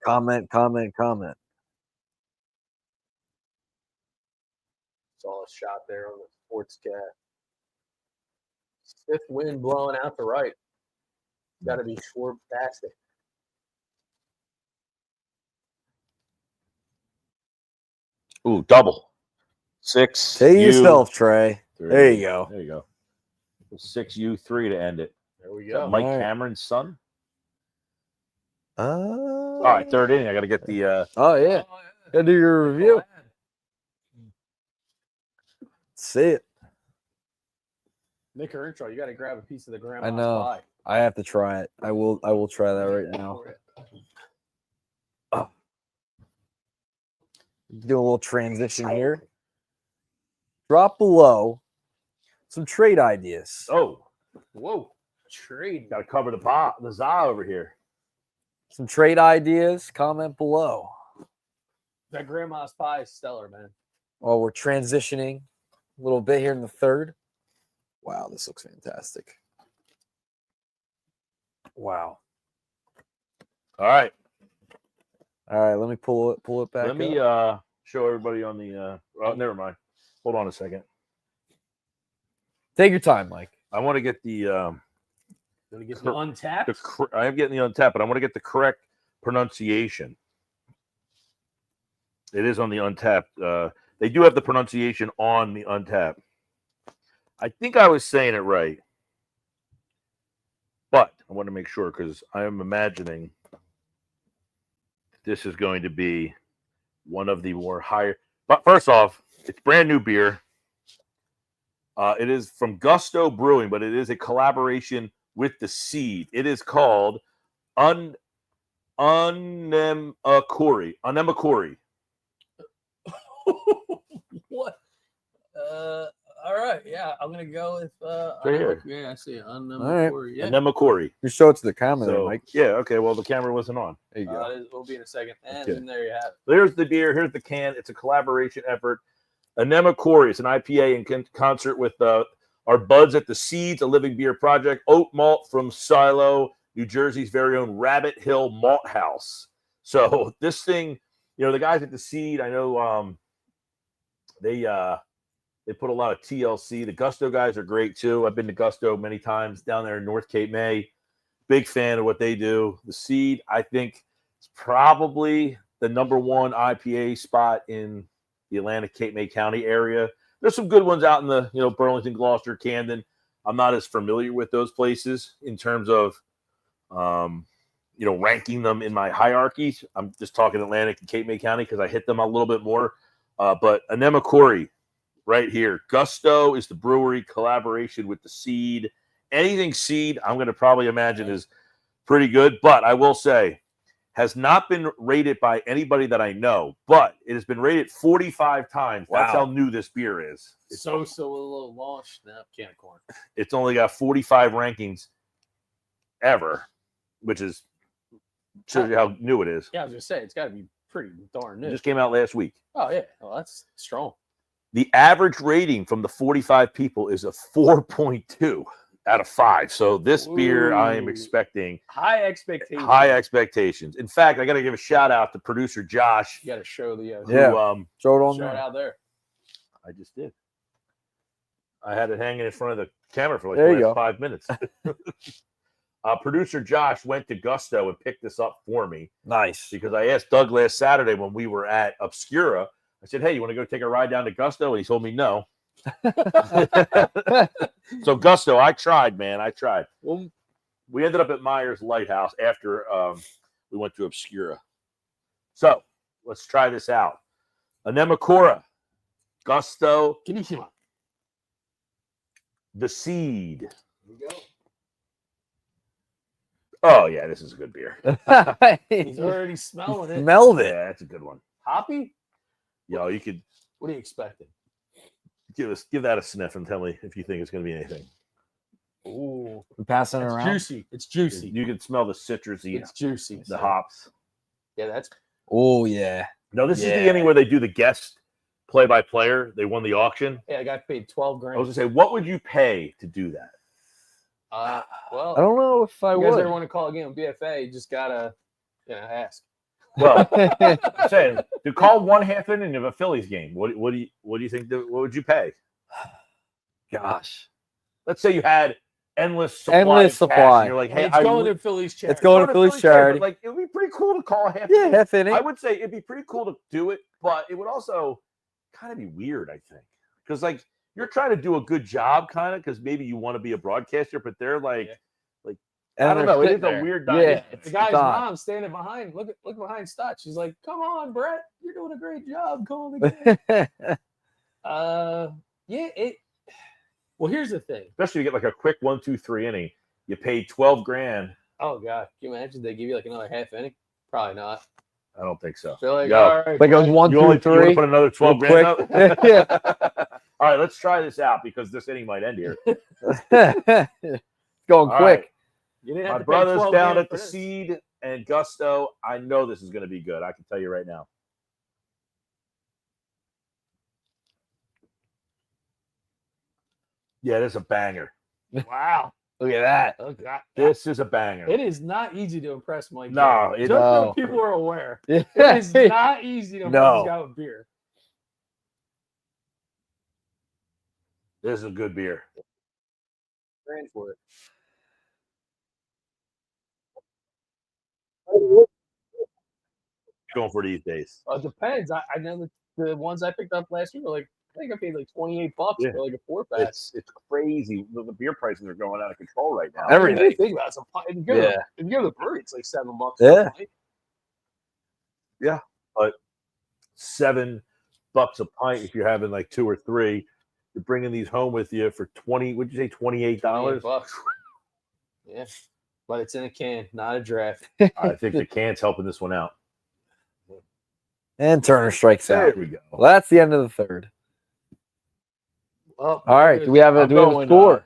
Comment. Saw a shot there on the sports cat. Stiff wind blowing out to right. Got to be Schwarb-tastic. Ooh, double. 6. Say yourself, Trey. 3. There you go. There you go. 6U3 to end it. There we Is that go. Mike All right. Cameron's son? All All right, 3rd inning. I got to get the. Oh, yeah. Gotta do your review. See it. Nick Earnshaw, you got to grab a piece of the grandma's I know. pie. I have to try it. I will try that right now. Oh. Do a little transition here. Drop below some trade ideas. Oh, Whoa. trade. Got to cover the za over here. Some trade ideas, comment below. That grandma's pie is stellar, man. Well, we're transitioning a little bit here in the third. Wow, this looks fantastic. Wow. All right. All right, let me pull it back. Let me up. show everybody on the. Oh, never mind. Hold on a second. Take your time, Mike. I want to get the. Gonna get the untapped. I am getting the untapped, but I want to get the correct pronunciation. It is on the untapped. They do have the pronunciation on the untapped. I think I was saying it right, but I want to make sure because I am imagining this is going to be one of the more higher. But first off, it's brand new beer. It is from Gusto Brewing, but it is a collaboration with the Seed. It is called Anemakori. What? All right. Yeah, I'm gonna go with. Right here. Yeah, I see it. right. Yeah. Anemakori. You show it to the camera, there, So, Mike. yeah, okay. Well, the camera wasn't on. There you go. It will be in a second. And Okay. there you have it. There's the beer. Here's the can. It's a collaboration effort. Anemakori. It's an IPA in concert with our buds at the Seeds, a living beer project. Oat malt from Silo, New Jersey's very own Rabbit Hill Malt House. So this thing, the guys at the Seed, I know they put a lot of TLC. The Gusto guys are great too. I've been to Gusto many times down there in North Cape May. Big fan of what they do. The Seed, I think, is probably the #1 IPA spot in the Atlantic Cape May County area. There's some good ones out in the Burlington, Gloucester, Camden. I'm not as familiar with those places in terms of ranking them in my hierarchies. I'm just talking Atlantic and Cape May County because I hit them a little bit more. But Anemakori right here. Gusto is the brewery collaboration with the Seed. Anything Seed, I'm going to probably imagine is pretty good. But I will say, has not been rated by anybody that I know, but it has been rated 45 times. Wow. That's how new this beer is. It's so a little launched now. Can of corn. It's only got 45 rankings ever, which is shows you how new it is. Yeah, I was gonna say it's got to be pretty darn new. It just came out last week. Oh yeah, well that's strong. The average rating from the 45 people is a 4.2 out of 5. So this beer, I am Ooh. expecting High expectations. high expectations. In fact, I got to give a shout out to producer Josh. You got to show the Who, Yeah. Show it on show it there. out there. I just did. I had it hanging in front of the camera for like There the you last go. 5 minutes. Producer Josh went to Gusto and picked this up for me Nice. because I asked Doug last Saturday when we were at Obscura. I said, "Hey, you want to go take a ride down to Gusto?" And he told me no. So Gusto, I tried, man. I tried. Well, We ended up at Myers Lighthouse after we went to Obscura. So let's try this out. Anemakora, Gusto, Kinishima. the Seed. Here we go. Oh yeah, this is a good beer. He's already smelling it. Smelled it. Yeah, that's a good one. Hoppy? Yo, you could What are you expecting? give that a sniff and tell me if you think it's going to be anything. Ooh, We're passing it it's around. juicy. It's juicy. You can smell the citrusy, It's juicy. the hops. Yeah, that's Oh yeah. No, this is the Yeah. inning where they do the guest play-by-player. They won the auction. yeah. I got paid 12 I grand. was going to say, what would you pay to do that? Well, I don't know if I you guys would. ever want to call a game on BFA? You just gotta, ask. Well, I'm saying to call 1/2 inning of a Phillies game. What do you think? What would you pay? Gosh. Let's say you had endless supply. Endless of cash, supply. and you're like, Hey, hey, it's I going would- to Phillies charity. It's going to Phillies Phillies charity. Like it would be pretty cool to call a half. Yeah, inning. half inning. I would say it'd be pretty cool to do it, but it would also kind of be weird, I think, because like you're trying to do a good job, kind of, because maybe you want to be a broadcaster, but they're like, Yeah. And I don't they're know. It is sitting a there. weird Yeah. dynamic. It's The guy's odd. mom standing behind. Look behind Stutz. She's like, "Come on, Brett, you're doing a great job calling the game." Yeah. Well, here's the thing. Especially if you get like a quick 1, 2, 3 inning. You pay 12 grand. Oh God, can you imagine they give you like another half inning? Probably not. I don't think so. They're like, Go. all right, Like it was Brett, 1, You 2, only you want 3. to put another 12 Real grand up? quick. All right, let's try this out because this inning might end here. going All quick. right. You didn't have My to pay brother's 12 down grand at the for this. Seed and Gusto. I know this is going to be good. I can tell you right now. Yeah, this is a banger. Wow. Look at that. Oh, God. This is a banger. It is not easy to impress Mike. No, Gill. it- Just so No. people are aware. Yeah. It is not easy to impress No. this guy with beer. This is a good beer. Grand for it. Going for these days. It depends. I know the ones I picked up last year were like, I think I paid like $28 Yeah. for like a 4-pack. It's crazy. The beer prices are going out of control right now. Everything. What do you think about it? If you go Yeah. if you go to the brewery, it's like $7. Yeah. Yeah, but $7 a pint if you're having like 2 or 3. You're bringing these home with you for 20. Would you say $28? $28. Yeah, but it's in a can, not a draft. I think the can's helping this one out. And Turner strikes There out. we go. Well, that's the end of the third. Well, All right. Do we have a going, score?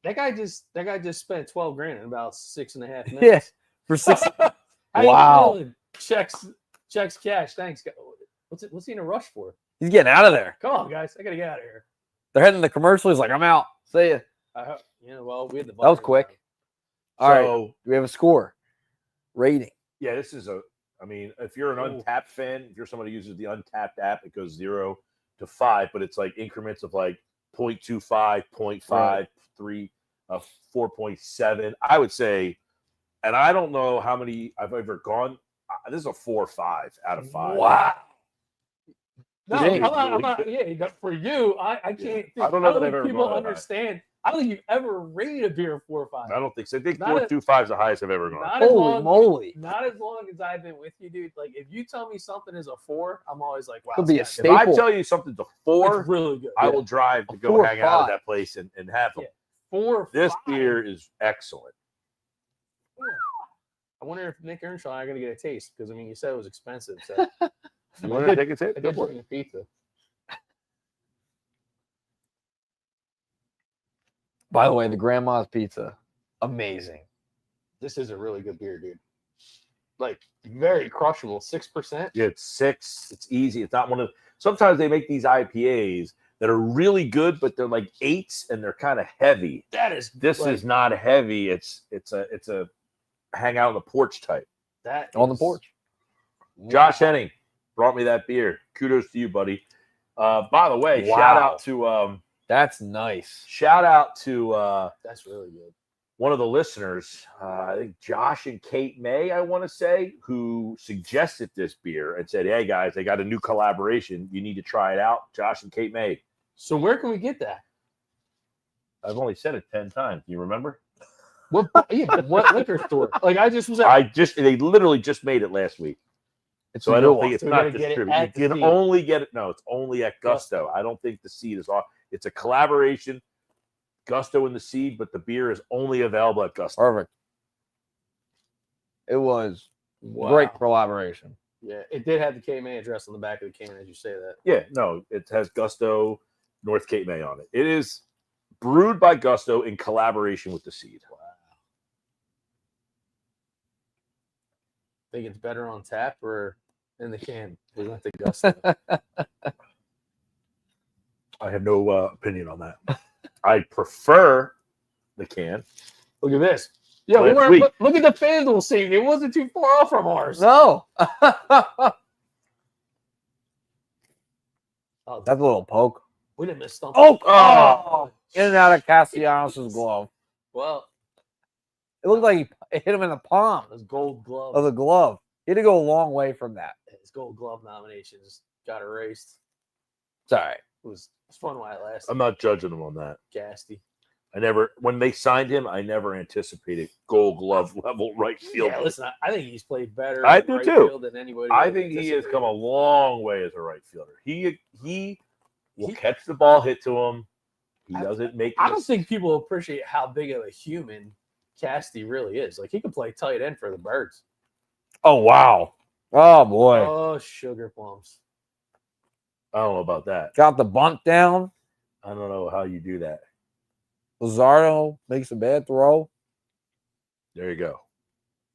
That guy just spent 12 grand in about 6.5 minutes. Yeah. For 6. How Wow. you feeling? Checks cash. Thanks. What's he in a rush for? He's getting out of there. Come on, guys. I gotta get out of here. They're heading to the commercial. He's like, I'm out. See ya. Well, we had the That was quick. All right. So, Do we have a score? Rating. yeah, this is I mean, if you're an Untapped fan, if you're somebody who uses the Untapped app, it goes 0 to 5, but it's like increments of like 0.25, 0.5, Right. 3, 4.7. I would say, and I don't know how many I've ever gone. This is a 4 or 5 out of 5. Wow. No, Today I'm not. Yeah, for you, I can't. Think, I don't know that think I've ever people gone that high. understand. I don't think you've ever rated a beer 4 or 5. I don't think so. I think Not 4.25 is the highest I've ever gone. Not as Holy long. moly. Not as long as I've been with you, dude. Like, if you tell me something is a 4, I'm always like, wow. Could be a this guy's If I staple. tell you something's a 4, It's really good. I Yeah. will drive to A go 4 or hang out at 5. that place and have them. Yeah. 4 or 5. This beer is excellent. I wonder if Nick Earnshaw and I are gonna get a taste because I mean you said it was expensive. So You want to take a I tip? did bring a pizza. By the way, the grandma's pizza, amazing. This is a really good beer, dude. Like very crushable, 6%. Yeah, it's 6. It's easy. It's not one of. Sometimes they make these IPAs that are really good, but they're like 8s and they're kind of heavy. That is This like, is not heavy. It's a hang out on the porch type. that On the is- porch. Josh Henning brought me that beer. Kudos to you, buddy. By the way, Wow. That's nice. shout out to That's really good. one of the listeners, I think Josh and Kate May, I want to say, who suggested this beer and said, "Hey guys, they got a new collaboration. You need to try it out." Josh and Kate May. So where can we get that? I've only said it 10 times. Do you remember? What liquor store? Like I just was at. They literally just made it last week. It's So a I new don't one. think it's So we not gotta get it distributed. at You the can Seed. only get it. No, it's only at Gusto. I don't think the Seed is off. It's a collaboration, Gusto and the Seed, but the beer is only available at Gusto. Perfect. It was Wow. great collaboration. Yeah, it did have the K-Man address on the back of the can as you say that. Yeah, no, it has Gusto, North Cape May on it. It is brewed by Gusto in collaboration with the Seed. Wow. Think it's better on tap or in the can? We went to Gusto. I have no opinion on that. I prefer the can. Look at this. Yeah, Last we're, week. look at the FanDuel scene. It wasn't too far off from ours. No. Oh, That's a little poke. we didn't miss something. Oh! In and out of Castellanos' glove. Well, It looked like it hit him in the palm his gold glove. of the glove. He had to go a long way from that. His gold glove nominations got erased. It's all right. It was fun while it lasted. I'm not judging them on that. Gasty. When they signed him, I never anticipated Gold Glove level right field. Yeah, listen, I think he's played better I in do right too. field than anybody. I would think he has anticipate. come a long way as a right fielder. He will catch the ball hit to him. He doesn't make. I don't think people appreciate how big of a human Casty really is. Like he could play tight end for the Birds. Oh, wow. Oh, boy. Oh, sugar plums. I don't know about that. Got the bunt down. I don't know how you do that. Luzardo makes a bad throw. There you go.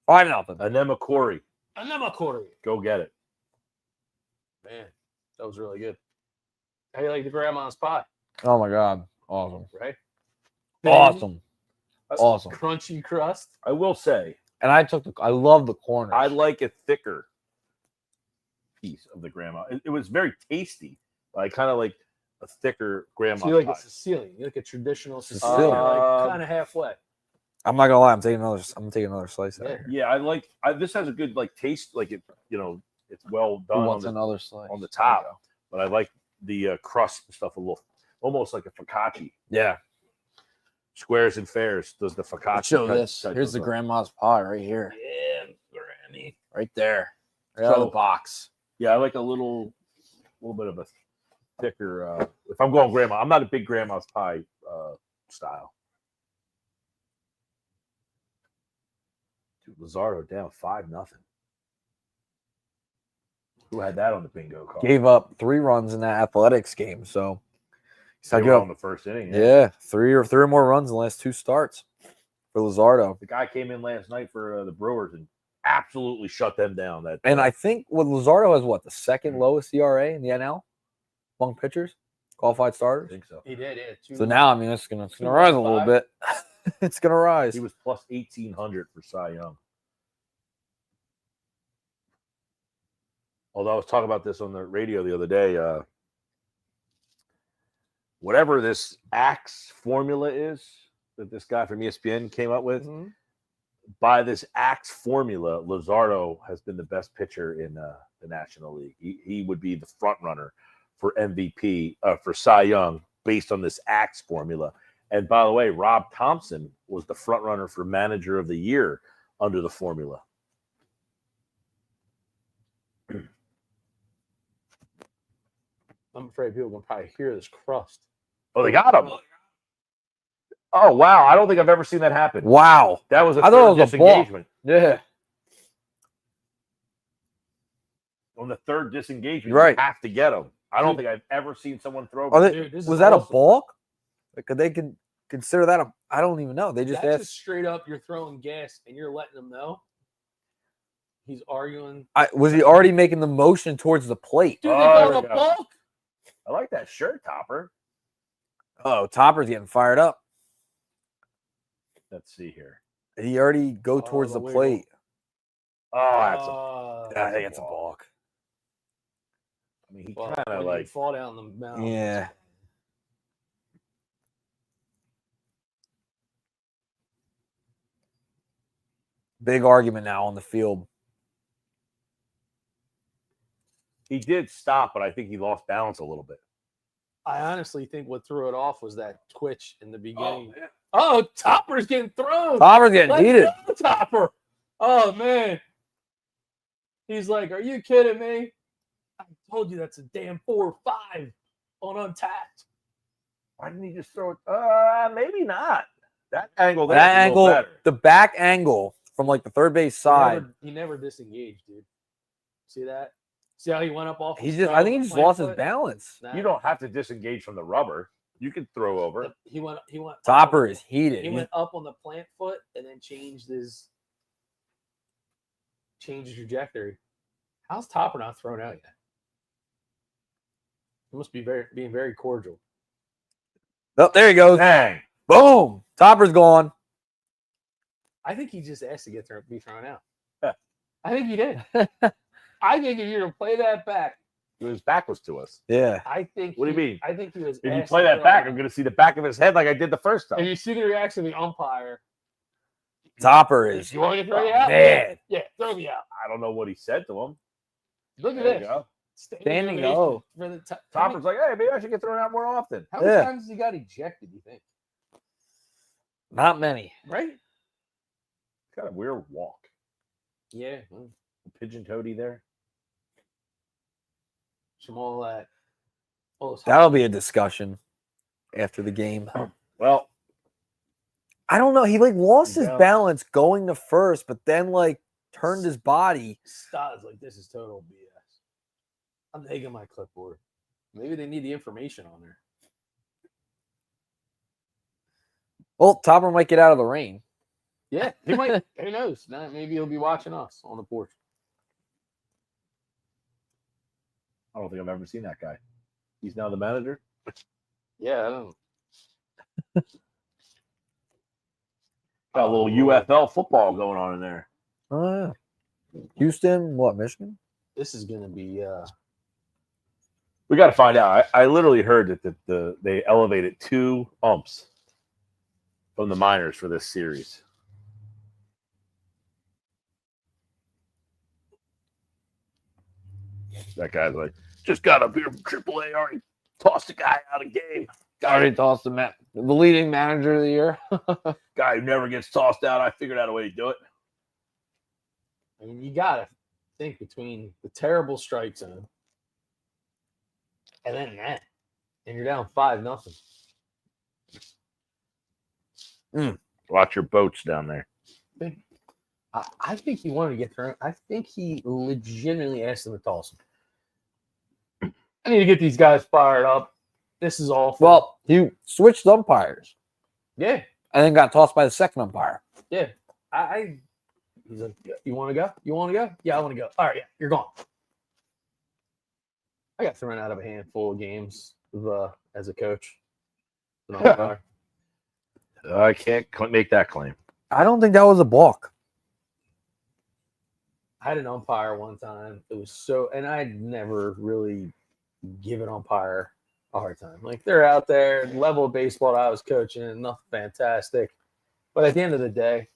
5-0. Anema Corey. Anema Corey. Go get it. Man, that was really good. How you like the grandma's pie? Oh my God. Awesome. Right? Awesome. Thin, Awesome. Crunchy crust. I will say, And I love the corners. I like a thicker piece of the grandma. It was very tasty. I kind of like a thicker grandma. So you like pie. a Sicilian. You like a traditional Sicilian. Sicilian. Like kind of halfway. I'm not gonna lie. I'm taking another slice out Yeah. here. Yeah, I like. This has a good like taste. Like it, it's well Who done wants on another slice? the There top. you go. But I like the crust and stuff a little, almost like a focaccia. Yeah. Squares and Fairs does the focaccia. Let's show type- this. type Here's of the stuff. grandma's pie right here. Yeah, Granny. Right there. Right out of So- the box. Yeah, I like a little bit of a thicker. If I'm going grandma, I'm not a big grandma's pie style. Dude, Luzardo down 5-0. Who had that on the bingo card? Gave up 3 runs in that athletics game. So They he's were got on the first inning. yeah, three or more runs in the last 2 starts for Luzardo. The guy came in last night for the Brewers and absolutely shut them down. And I think Luzardo has the second lowest ERA in the NL among pitchers, qualified I starters. think so. He did, yeah. So now, I mean, it's gonna rise a little 2.5. bit. It's gonna rise. He was plus 1,800 for Cy Young. Although I was talking about this on the radio the other day, whatever this Axe formula is that this guy from ESPN came up with, Mhm. by this Axe formula, Luzardo has been the best pitcher in the National League. He would be the front runner for MVP for Cy Young based on this Axe formula. And by the way, Rob Thompson was the front runner for Manager of the Year under the formula. I'm afraid people can probably hear this crust. Oh, they got him. Oh, wow. I don't think I've ever seen that happen. Wow. That was a I thought third it was a ball. disengagement. Yeah. On the third disengagement, You're right. you have to get him. I don't think I've ever seen someone throw. Are they, Dude, this is was that awesome. a balk? Like, could they consider that I don't even know. They just That's asked. just straight up. You're throwing gas and you're letting them know. He's arguing. Was he already making the motion towards the plate? Dude, Oh, they call there him we a go. balk. I like that shirt, Topper. Oh, Topper's getting fired up. Let's see here. Did he already go Oh, towards the the wiggle. plate? Oh, that's I think it's a balk. I mean, he Well, kind when of you like. fall down the mountain. Yeah. Big argument now on the field. He did stop, but I think he lost balance a little bit. I honestly think what threw it off was that twitch in the beginning. man. Oh, Topper's getting thrown. Topper's getting Let's heated. go, Topper. Oh, man. He's like, are you kidding me? I told you that's a damn 4-5 on untapped. Why didn't he just throw it? Maybe not. That angle. That there's a little angle, better. the back angle from like the third base side. He never disengaged, dude. See that? See how he went up off? He his just, I stride think he with just plant lost his foot? balance. Nah. You don't have to disengage from the rubber. You can throw over. He went. Topper is heated. He went up on the plant foot and then changed his trajectory. How's Topper not thrown out yet? He must be being very cordial. Oh, there he goes. Dang. Boom. Topper's gone. I think he just asked to be thrown out. Yeah. I think he did. I think if you were to play that back, His back was to us. Yeah. I think. What do you mean? I think he was. If you asked play to that throw back, out. I'm going to see the back of his head like I did the first If time. you see the reaction of the umpire, Topper is you want me to throw you out? mad. Yeah, throw me out. I don't know what he said to him. Look at There you this. go. Standing ovation O. for the Topper's like, hey, maybe I should get thrown out more often. How many Yeah. times has he got ejected? You think? Not many. Right? He's got a weird walk. Yeah. Pigeon toady there. From all that. All those That'll be a discussion after the game. Well, I don't know. He like lost his Yeah. balance going to first, but then like turned his body. Stod's like, this is total BS. I'm taking my clipboard. Maybe they need the information on there. Well, Topper might get out of the rain. Yeah, he might. Who knows? Now, maybe he'll be watching us on the porch. I don't think I've ever seen that guy. He's now the manager. Yeah, I don't. Got a little UFL football going on in there. Oh, yeah. Houston, what, Michigan? This is gonna be. We got to find out. I literally heard that they elevated 2 umps from the minors for this series. That guy's like, just got up here from AAA, already tossed a guy out of game. Already tossed the leading manager of the year. Guy who never gets tossed out. I figured out a way to do it. I mean, you gotta think between the terrible strike zone and then that, and you're down 5-0. Watch your boats down there. I think he wanted to get thrown. I think he legitimately asked him to toss him. I need to get these guys fired up. This is awful. Well, he switched umpires yeah, and then got tossed by the second umpire. yeah. He's like, you want to go? You want to go? Yeah, I want to go. All right, yeah, you're gone. I got thrown out of a handful of games as a coach. I I can't make that claim. I don't think that was a balk. had an umpire one time. It was so, and I'd never really given umpire a hard time. Like they're out there, level of baseball that I was coaching, nothing fantastic. But at the end of the day,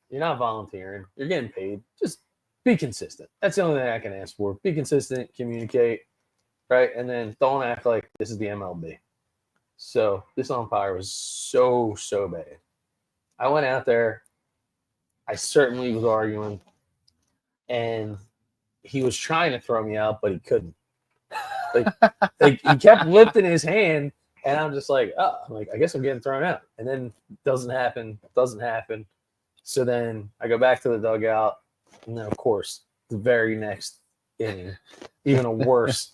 you're not volunteering. You're getting paid. Just be consistent. That's the only thing I can ask for. Be consistent, communicate, right? And then don't act like this is the MLB. So this umpire was so bad. I went out there. I certainly was arguing. And he was trying to throw me out, but he couldn't. Like he kept lifting his hand, and I'm just like, oh, I guess I'm getting thrown out. And then doesn't happen. So then I go back to the dugout, and then of course the very next inning, even a worse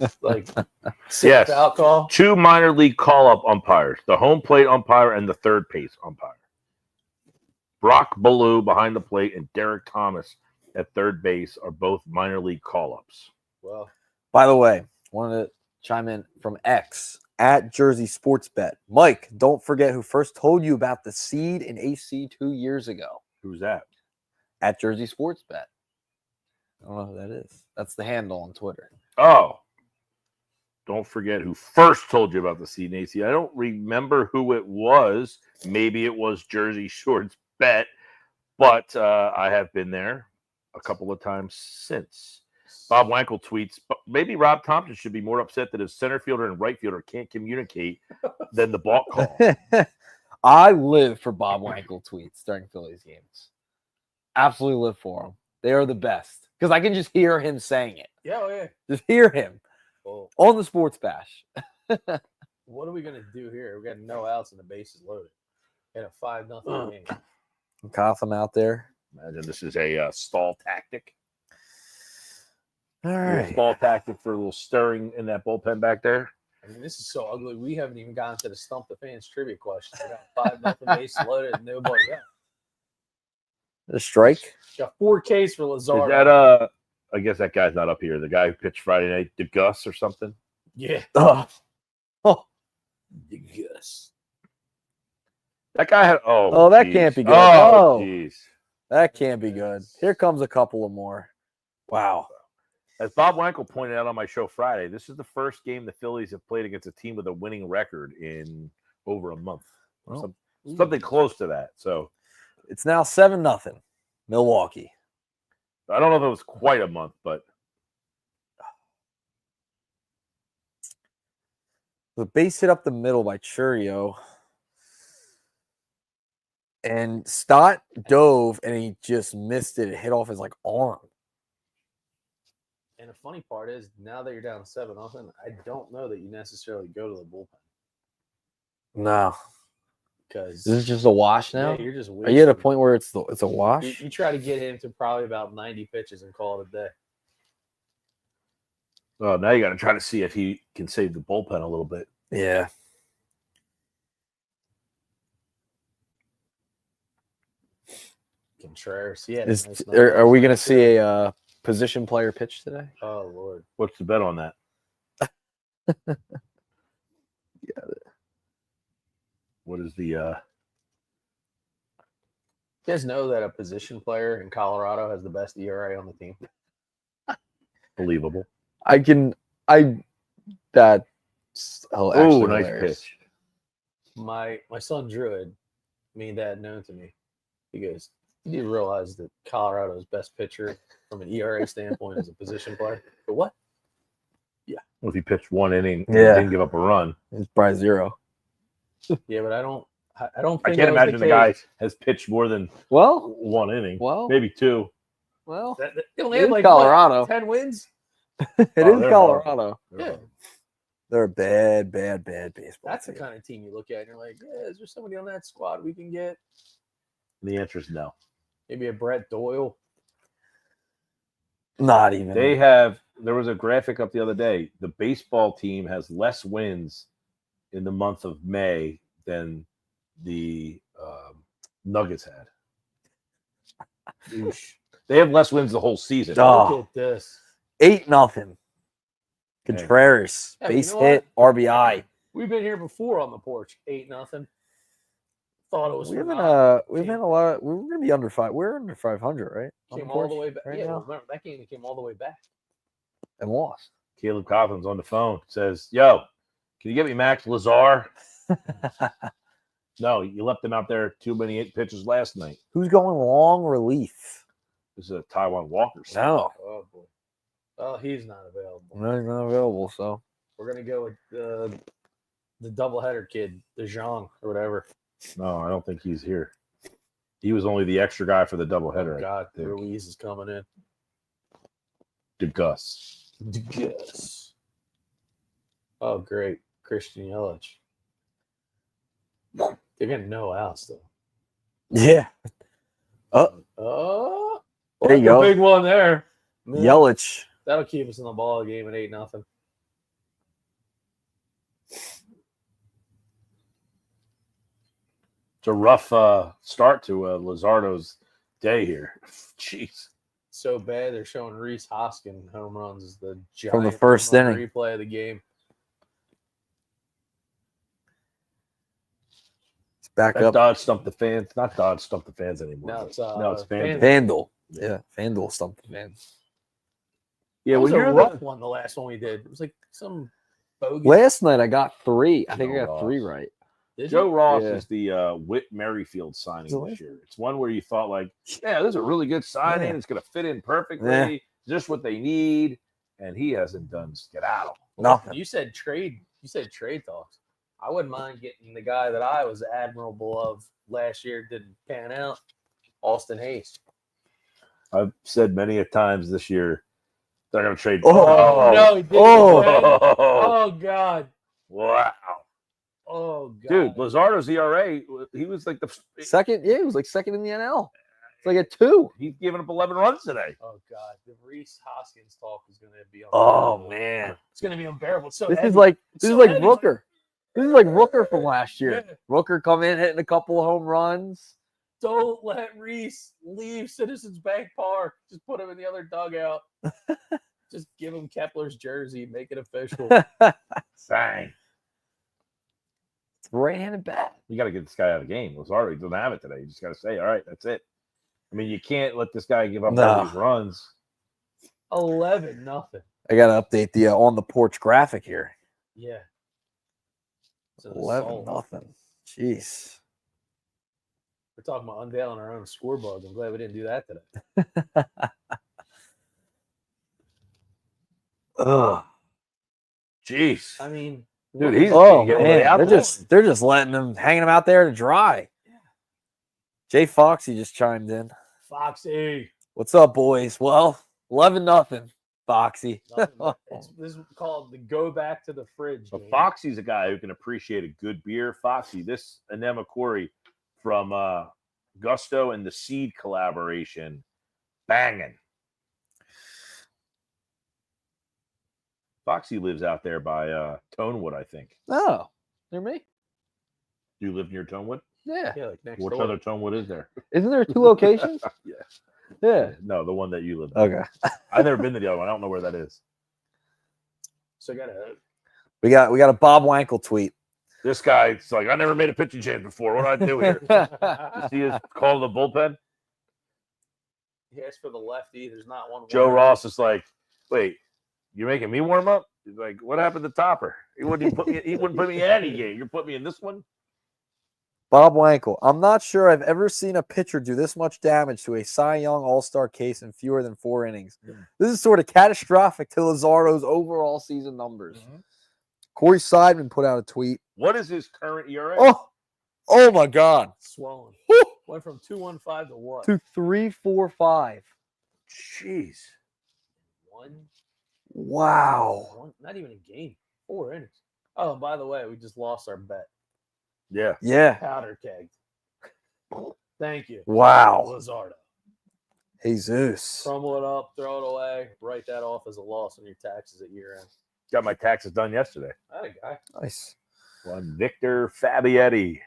Yes. foul call. 2 minor league call-up umpires, the home plate umpire and the third base umpire. Brock Ballou behind the plate and Derek Thomas at third base are both minor league call-ups. Well, By the way, wanted to chime in from X at Jersey Sports Bet. Mike, don't forget who first told you about the seed in AC 2 years ago. Who's that? At Jersey Sports Bet. I don't know who that is. That's the handle on Twitter. Oh, don't forget who first told you about the seed in AC. I don't remember who it was. Maybe it was Jersey Shorts Bet, but I have been there a couple of times since. Bob Wankel tweets, maybe Rob Thompson should be more upset that his center fielder and right fielder can't communicate than the balk call. I live for Bob Wankel tweets during Phillies games. Absolutely live for them. They are the best because I can just hear him saying it. yeah, oh, yeah. Just hear him Well, on the Sports Bash. what are we gonna do here? We got no outs and the bases loaded in a 5-0 game. Gotham out there. Imagine this is a stall tactic. All A little stall tactic for a little stirring in that bullpen back there. I mean, this is so ugly. We haven't even gotten to the Stump the Fans trivia question. We got 5-0 bases loaded and nobody out. The strike. Got 4 Ks for Lazard. Is that I guess that guy's not up here. The guy who pitched Friday night, DeGus or something. Yeah. Oh, Yes. That guy had that geez. can't be good. Oh, jeez. that can't be good. Here comes a couple of more. Wow. As Bob Wankel pointed out on my show Friday, this is the first game the Phillies have played against a team with a winning record in over a month. Well, Something close to that. So it's now 7-0. Milwaukee. I don't know if it was quite a month, but The base hit up the middle by Churio. And Stott dove and he just missed it. It hit off his arm. And the funny part is, now that you're down 7-0, I don't know that you necessarily go to the bullpen No. because This is just a wash now? you're just Are you at a wasting- point where it's a wash? You try to get him to probably about 90 pitches and call it a day. now you got to try to see if he can save the bullpen a little bit. Yeah. Contreras. Yeah. Are we going to see a position player pitch today? Oh Lord. What's the bet on that? What is the You guys know that a position player in Colorado has the best ERA on the team? believable? That's Oh, actually nice hilarious. pitch. My son Druid made that known to me. He goes, "You do realize that Colorado's best pitcher from an ERA standpoint is a position player?" But what? Well, if he pitched 1 inning and Yeah. didn't give up a run, It's probably 0. Yeah, but I don't I think can't that was imagine the case. guy has pitched more than Well, 1 inning. well, Maybe 2. well. They only It had is like Colorado. 10 wins. It Oh, is they're Colorado. They're Yeah. horrible. They're a bad baseball That's the team. kind of team you look at and you're like, yeah, is there somebody on that squad we can get? The answer is no. Maybe a Brett Doyle. Not even. There was a graphic up the other day. The baseball team has less wins in the month of May than the Nuggets had. They have less wins the whole season. Oh. Look at this. 8-0. Contreras, Hey, you base know hit, RBI. We've been here before on the porch. 8-0. Thought it was. We've phenomenal. been a lot. We're gonna be under 5. We're under 500, right? On Came the all the Porch way back. right Yeah, now? remember that game? It came all the way back. And lost. Caleb Coughlin's on the phone. Says, "Yo, can you get me Max Lazar?" No, you left him out there too many pitches last night. Who's going long relief? This is a Taiwan Walker. No, Oh boy. Oh, he's not available. no, he's not available. So We're gonna go with the doubleheader kid, the Zhang or whatever. No, I don't think he's here. He was only the extra guy for the doubleheader. Oh, God, think. Ruiz is coming in. DeGus. Yes. Oh, great, Christian Yelich. They're gonna no outs though. yeah. Oh, There you that's a go. big one there. Man, Yelich. that'll keep us in the ball game at 8-0. It's a rough start to Luzardo's day here. Jeez. So bad they're showing Reese Hoskin home runs as the giant From the first home run inning. replay of the game. It's back That up. Dodge stumped the fans. Not Dodge stumped the fans anymore. Now it's FanDuel. FanDuel. Yeah, FanDuel stumped the fans. Yeah, It was when a you're rough one. The last one we did. It was like some bogus. Last night I got 3. I think I Joe got 3 Ross. right. Did Joe you? Ross Yeah. is the Whit Merrifield signing Is it this year. It's one where you thought like, yeah, this is a really good signing. Yeah. It's going to fit in perfectly. Yeah. Just what they need. And he hasn't done skedaddle. Nothing. You said trade. You said trade talks. I wouldn't mind getting the guy that I was admirable of last year. Didn't pan out. Austin Hayes. I've said many a times this year they're going to trade. Oh, no, he didn't. Oh. Oh God. Wow. Oh God. Dude, Luzardo's ERA, he was like Second, yeah, it was like second in the NL. It's like a 2. he's given up 11 runs today. Oh God. The Reese Hoskins talk is going to be. Oh unbearable. man, It's going to be unbearable. So this heavy. is like So heavy. Rooker. This is like Rooker from last year. Yeah. Rooker come in hitting a couple of home runs. Don't let Reese leave Citizens Bank Park. Just put him in the other dugout. Just give him Kepler's jersey. Make it official. Bang. Right-handed bat. You got to get this guy out of the game. Luzardo doesn't have it today. You just got to say, all right, that's it. I mean, you can't let this guy give up No. all these runs. 11-0. I got to update the on the porch graphic here. Yeah. It's an 11 assault. nothing. Jeez. We're talking about unveiling our own scoreboard. I'm glad we didn't do that today. Ugh. Jeez. I mean, Dude, he's Oh getting man, out they're just letting them hanging them out there to dry. Yeah. Jay Foxy just chimed in. Foxy. What's up, boys? Well, 11-0. Foxy. This is called the go back to the fridge. But game. Foxy's a guy who can appreciate a good beer. Foxy, this Anema Corey from Gusto and the Seed collaboration, banging. Foxy lives out there by Tonewood, I think. Oh, near me. Do you live near Tonewood? Yeah. Yeah, like next Which door. other Tonewood is there? Isn't there 2 locations? Yeah. Yeah. No, the one that you live in. Okay. I've never been to the other one. I don't know where that is. So I got a We got a Bob Wankel tweet. This guy's like, I never made a pitching change before. What do I do here? You see his call to the bullpen? He asked for the lefty. There's not one. Joe winner. Ross is like, wait, you're making me warm up? He's like, what happened to Topper? He wouldn't put me. He wouldn't put me in any game. You're putting me in this one. Bob Wankel. I'm not sure I've ever seen a pitcher do this much damage to a Cy Young All-Star case in fewer than 4 innings. Yeah. This is sort of catastrophic to Luzardo's overall season numbers. Corey Seidman put out a tweet. What is his current ERA? Oh my God. Swollen. Went from 2.15 to what? To 3.45. Jeez. One. Wow. Not even a game. 4 innings. Oh, and by the way, we just lost our bet. Yeah. Yeah. Powder kegged. Thank you. Wow. Luzardo. Jesus. Crumble it up, throw it away, write that off as a loss on your taxes at year end. Got my taxes done yesterday. That a guy. Nice. One Victor Fabietti.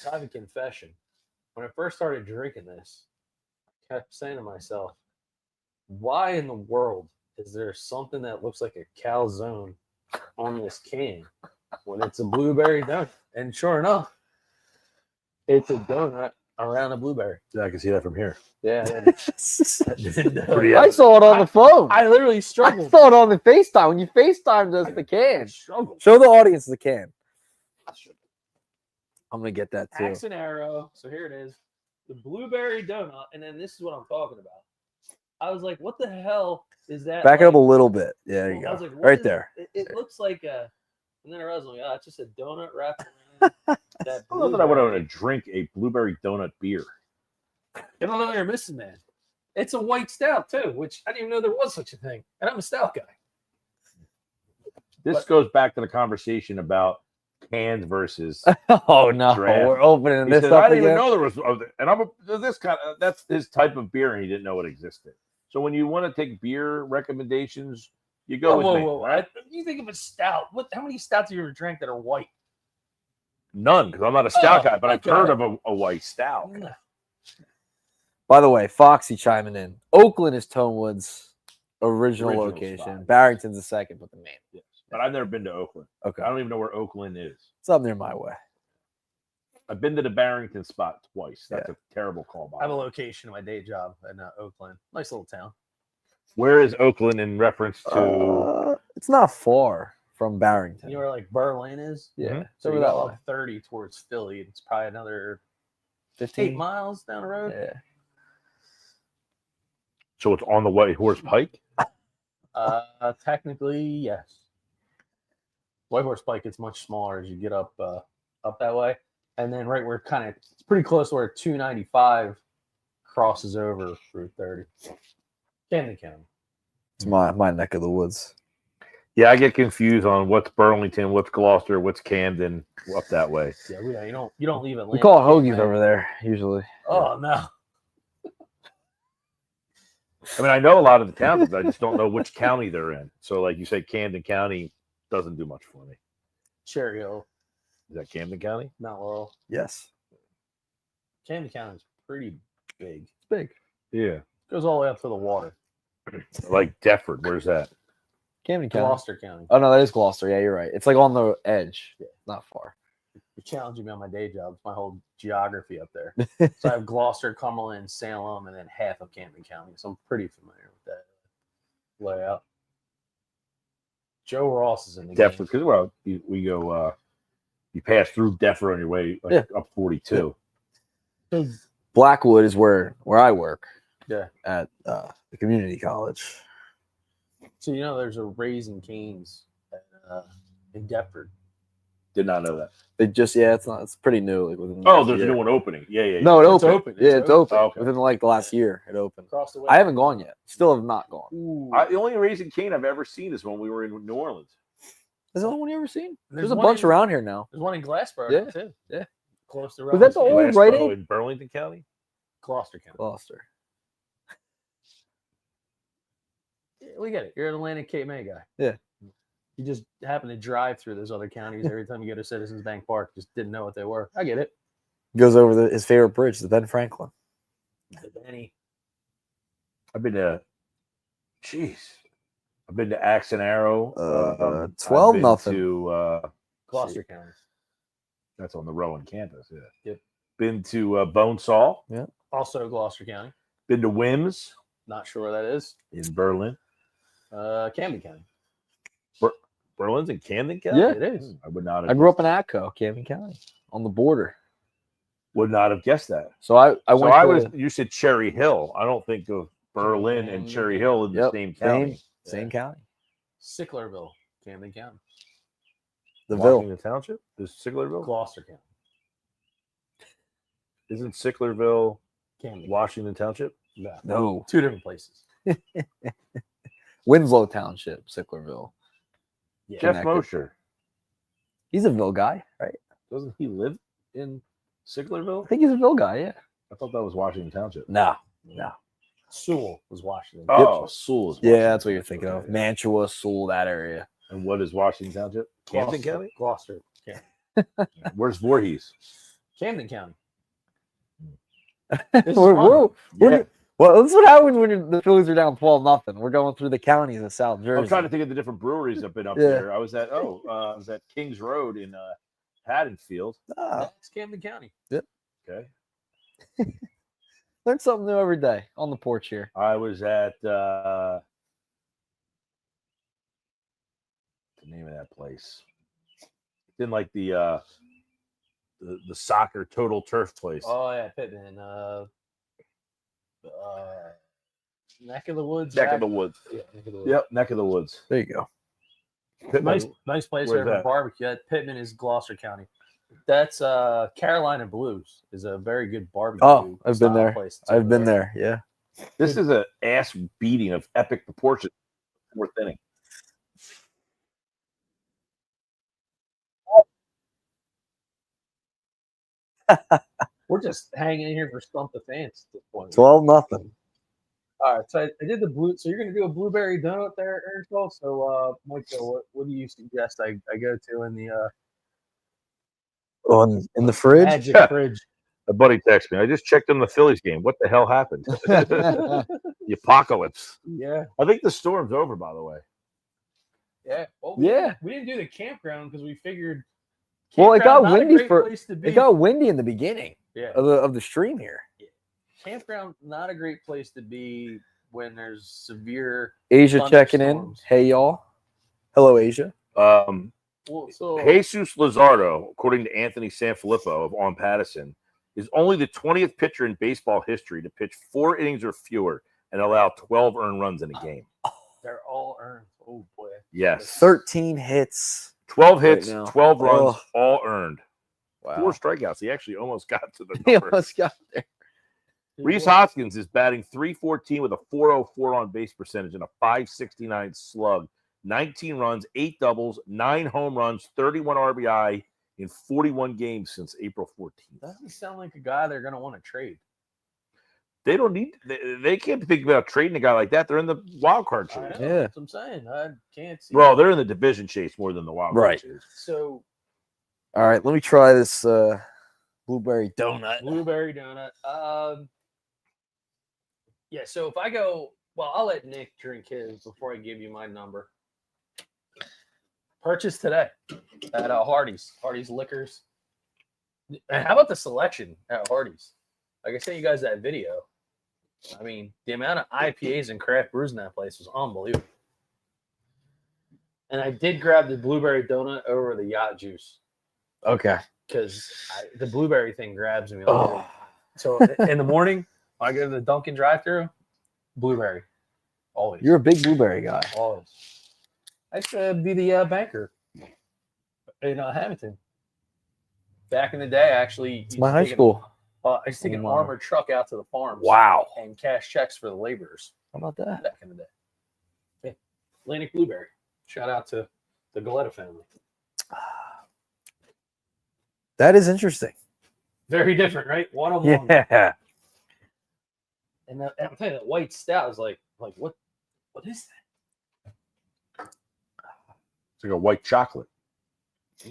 So I have a confession. When I first started drinking this, I kept saying to myself, why in the world is there something that looks like a calzone on this can when it's a blueberry donut? And sure enough, it's a donut around a blueberry. Yeah, I can see that from here. Yeah. Pretty I saw it on the phone. I literally I struggled. saw it on the FaceTime. When you FaceTimed us the can. Struggled. Show the audience the can. I'm going to get that too. Axe and arrow. So here it is. The blueberry donut. And then this is what I'm talking about. I was like, what the hell is that? Back it up a like? little bit. Yeah, there you I was go. like, what Right is- there. It looks like a. And then I was like, oh, it's just a donut wrapped around that I don't know that I would blueberry. want to drink a blueberry donut beer. You don't know what you're missing, man. It's a white stout too, which I didn't even know there was such a thing. And I'm a stout guy. This But- goes back to the conversation about cans versus. Oh, no. Draft. We're opening He this says, up I didn't even again. know there was. And I'm this kind of that's his type of beer, and he didn't know it existed. So when you want to take beer recommendations, you go with me. Right? You think of a stout. How many stouts have you ever drank that are white? None, because I'm not a stout Oh, guy, but okay. I've heard of a white stout. No. By the way, Foxy chiming in. Oakland is Tonewood's original location. spot. Barrington's the second, but the main. Yes. But I've never been to Oakland. Okay. I don't even know where Oakland is. It's up near my way. I've been to the Barrington spot twice. That's a terrible call. I have a location in my day job in Oakland. Nice little town. Where is Oakland in reference to? It's not far from Barrington. You know where like Berlin is? Yeah. Mhm. It's So over you that go way. up 30 towards Philly. It's probably another 8 15 miles down the road. Yeah. So it's on the White Horse Pike. Technically, yes. White Horse Pike gets much smaller as you get up that way, and then right where it's pretty close to where 295 crosses over Route 30. Camden County. It's my neck of the woods. Yeah, I get confused on what's Burlington, what's Gloucester, what's Camden, up that way. Yeah, you don't leave Atlanta. We call it hoagies man. over there usually. Oh no. I mean, I know a lot of the towns, but I just don't know which county they're in. So, like you say, Camden County doesn't do much for me. Cherry Hill, Is that Camden County? Mount Laurel. Yes. Camden County is pretty big. It's big. Yeah. Goes all the way up to the water. Like Deptford, where's that? Camden County. Gloucester County. Oh no, that is Gloucester. Yeah, you're right. It's like on the edge. Yeah. Not far. You're challenging me on my day job. It's my whole geography up there. So I have Gloucester, Cumberland, Salem, and then half of Camden County. So I'm pretty familiar with that layout. Joe Ross is in the Deptford, because we go. You pass through Deptford on your way up 42. game. Blackwood is where I work. Yeah. At the community college. So you know there's a Raising Cane's in Deptford. Did not know that. They just it's pretty new. Like within the Oh, last there's a year. new one opening. Yeah. No, it It's opened. open. Yeah, It's it's open. Oh, okay. Within like the last year, it opened. Across the way. I haven't gone yet. Still have not gone. Ooh. The only Raising Cane I've ever seen is when we were in New Orleans. Is that the only one you ever seen? There's a one bunch in- around here now. There's one in Glassboro Yeah, too. yeah. Close to Was that the Rollins. old Last Rite photo Aid? in Burlington County? Gloucester County? Gloucester. Yeah, we get it. You're an Atlantic Cape May guy. Yeah. You just happen to drive through those other counties every time you go to Citizens Bank Park. Just didn't know what they were. I get it. Goes over his favorite bridge, the Ben Franklin. The Benny. I've been to Axe and Arrow. 12-0. To Gloucester County. that's on the Rowan campus. Yeah. Yep. Been to Bonesaw. Also Gloucester County. Been to Wims Not sure where that is. in Berlin. Camden County. Berlin's in Camden County. Yeah. It is. I would not. Have I grew up in Atco, Camden County, on the border. Would not have guessed that. So I went to You said Cherry Hill. I don't think of Berlin and Cherry Hill in the same county. Same county. Sicklerville, Camden County. The Ville. Washington Township is Sicklerville. Gloucester County. Isn't Sicklerville Camden. Washington Township? No. Two different places. Winslow Township, Sicklerville. Yeah. Jeff Connected. Mosher. He's a Ville guy, right? Doesn't he live in Sicklerville? I think he's a Ville guy, yeah. I thought that was Washington Township. No. Sewell was Washington. Oh, Sewell is Yeah, Washington that's what you're thinking of. Okay. Mantua, Sewell, that area. And what is Washington Township? Camden Gloucester. County? Gloucester. Yeah. Where's Voorhees? Camden County. We're- This is fun. we're- Yeah. Well, that's what happens when the Phillies are down 12-0. We're going through the counties of South Jersey. I'm trying to think of the different breweries that have been up Yeah. there. I was at Kings Road in Haddonfield. Ah, That's Camden County. Okay. learn something new every day on the porch here. I was at the name of that place. Didn't like the soccer total turf place. Oh yeah, Pittman. Neck of the Woods. Neck right? of the Woods. Yeah, Neck of the Woods. Yep, Neck of the Woods. There you go. Pittman. Nice place Where's there for that? barbecue. That Pittman is Gloucester County. That's Carolina Blues is a very good barbecue. Oh, I've been style there. place. It's I've over been there. Yeah. This is an ass beating of epic proportions. Fourth inning. We're just hanging in here for Stump the Fans at this point. 12-0. All right, so I did the blue. So you're going to do a blueberry donut there, Earnshaw. So, Michael, what do you suggest I go to in the In the fridge. magic Yeah. fridge? A buddy texted me. I just checked on the Phillies game. What the hell happened? The apocalypse. Yeah, I think the storm's over, by the way. yeah, well, Yeah. We didn't do the campground because we figured. Well, it got campground, not a windy great for- place to be. It got windy in the beginning yeah. of the stream here. Campground, not a great place to be when there's severe. Asia checking in. Thunderstorms. Hey, y'all. Hello, Asia. Well, so Jesus Luzardo, according to Anthony Sanfilippo of On Pattison, is only the 20th pitcher in baseball history to pitch 4 innings or fewer and allow 12 earned runs in a game. they're all earned. Oh boy. Yes. 13 hits. 12 hits, Right now. 12 runs, Oh. all earned. Wow. 4 strikeouts. He actually almost got to the He number. almost got there. Reese Hoskins is batting .314 with a .404 on base percentage and a .569 slug. 19 runs, 8 doubles, 9 home runs, 31 RBI in 41 games since April 14th. Doesn't sound like a guy they're going to want to trade. They don't need. They can't think about trading a guy like that. They're in the wild card I know, chase. Yeah. That's what I'm saying. I can't see. Well, they're in the division chase more than the wild Right. card chase. So All right, let me try this blueberry donut. blueberry donut. Yeah. So if I go, well, I'll let Nick drink his before I give you my number. Purchase today at Hardee's. Hardee's Liquors. And how about the selection at Hardee's? Like I sent you guys that video. I mean, the amount of IPAs and craft brews in that place was unbelievable. And I did grab the blueberry donut over the yacht juice Okay. because the blueberry thing grabs me. Oh, So in the morning, when I go to the Dunkin' drive-thru, blueberry, always. you're a big blueberry guy. always. I used to be the banker in Hamilton. Back in the day, I actually It's my high school. I used to take an Wow. armored truck out to the farms. Wow. And cash checks for the laborers How about that? back in the day. Yeah. Atlantic Blueberry. Shout out to the Galetta family. That is interesting. Very different, right? One on one. Yeah. And I'm telling you, that white stout is like what is that? It's like a white chocolate.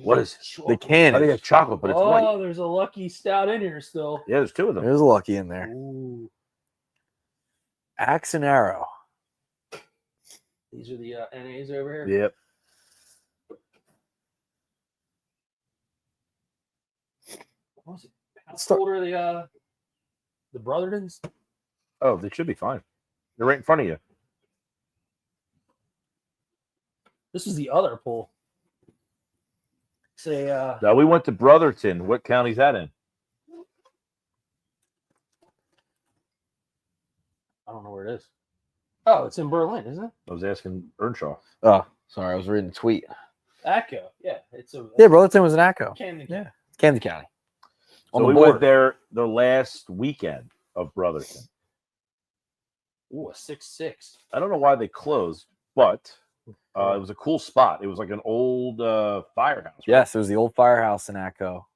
What is it? The can. I think it's chocolate, but it's white. Oh, there's a lucky stout in here still. Yeah, there's two of them. There's a lucky in there. Ooh. Axe and arrow. These are the NAs over here. Yep. What was it? How Start- old are the Brothertons? Oh, they should be fine. They're right in front of you. This is the other pool. Say, Now, we went to Brotherton. What county's that in? I don't know where it is. Oh, it's in Berlin, isn't it? I was asking Earnshaw. Oh, sorry. I was reading the tweet. Echo. Yeah, it's a Yeah, Brotherton was an Echo. Camden. Yeah. Camden County. On So the we border. went there the last weekend of Brotherton. Ooh, a 6-6. I don't know why they closed, but it was a cool spot. It was like an old firehouse. right? Yes, it was the old firehouse in Echo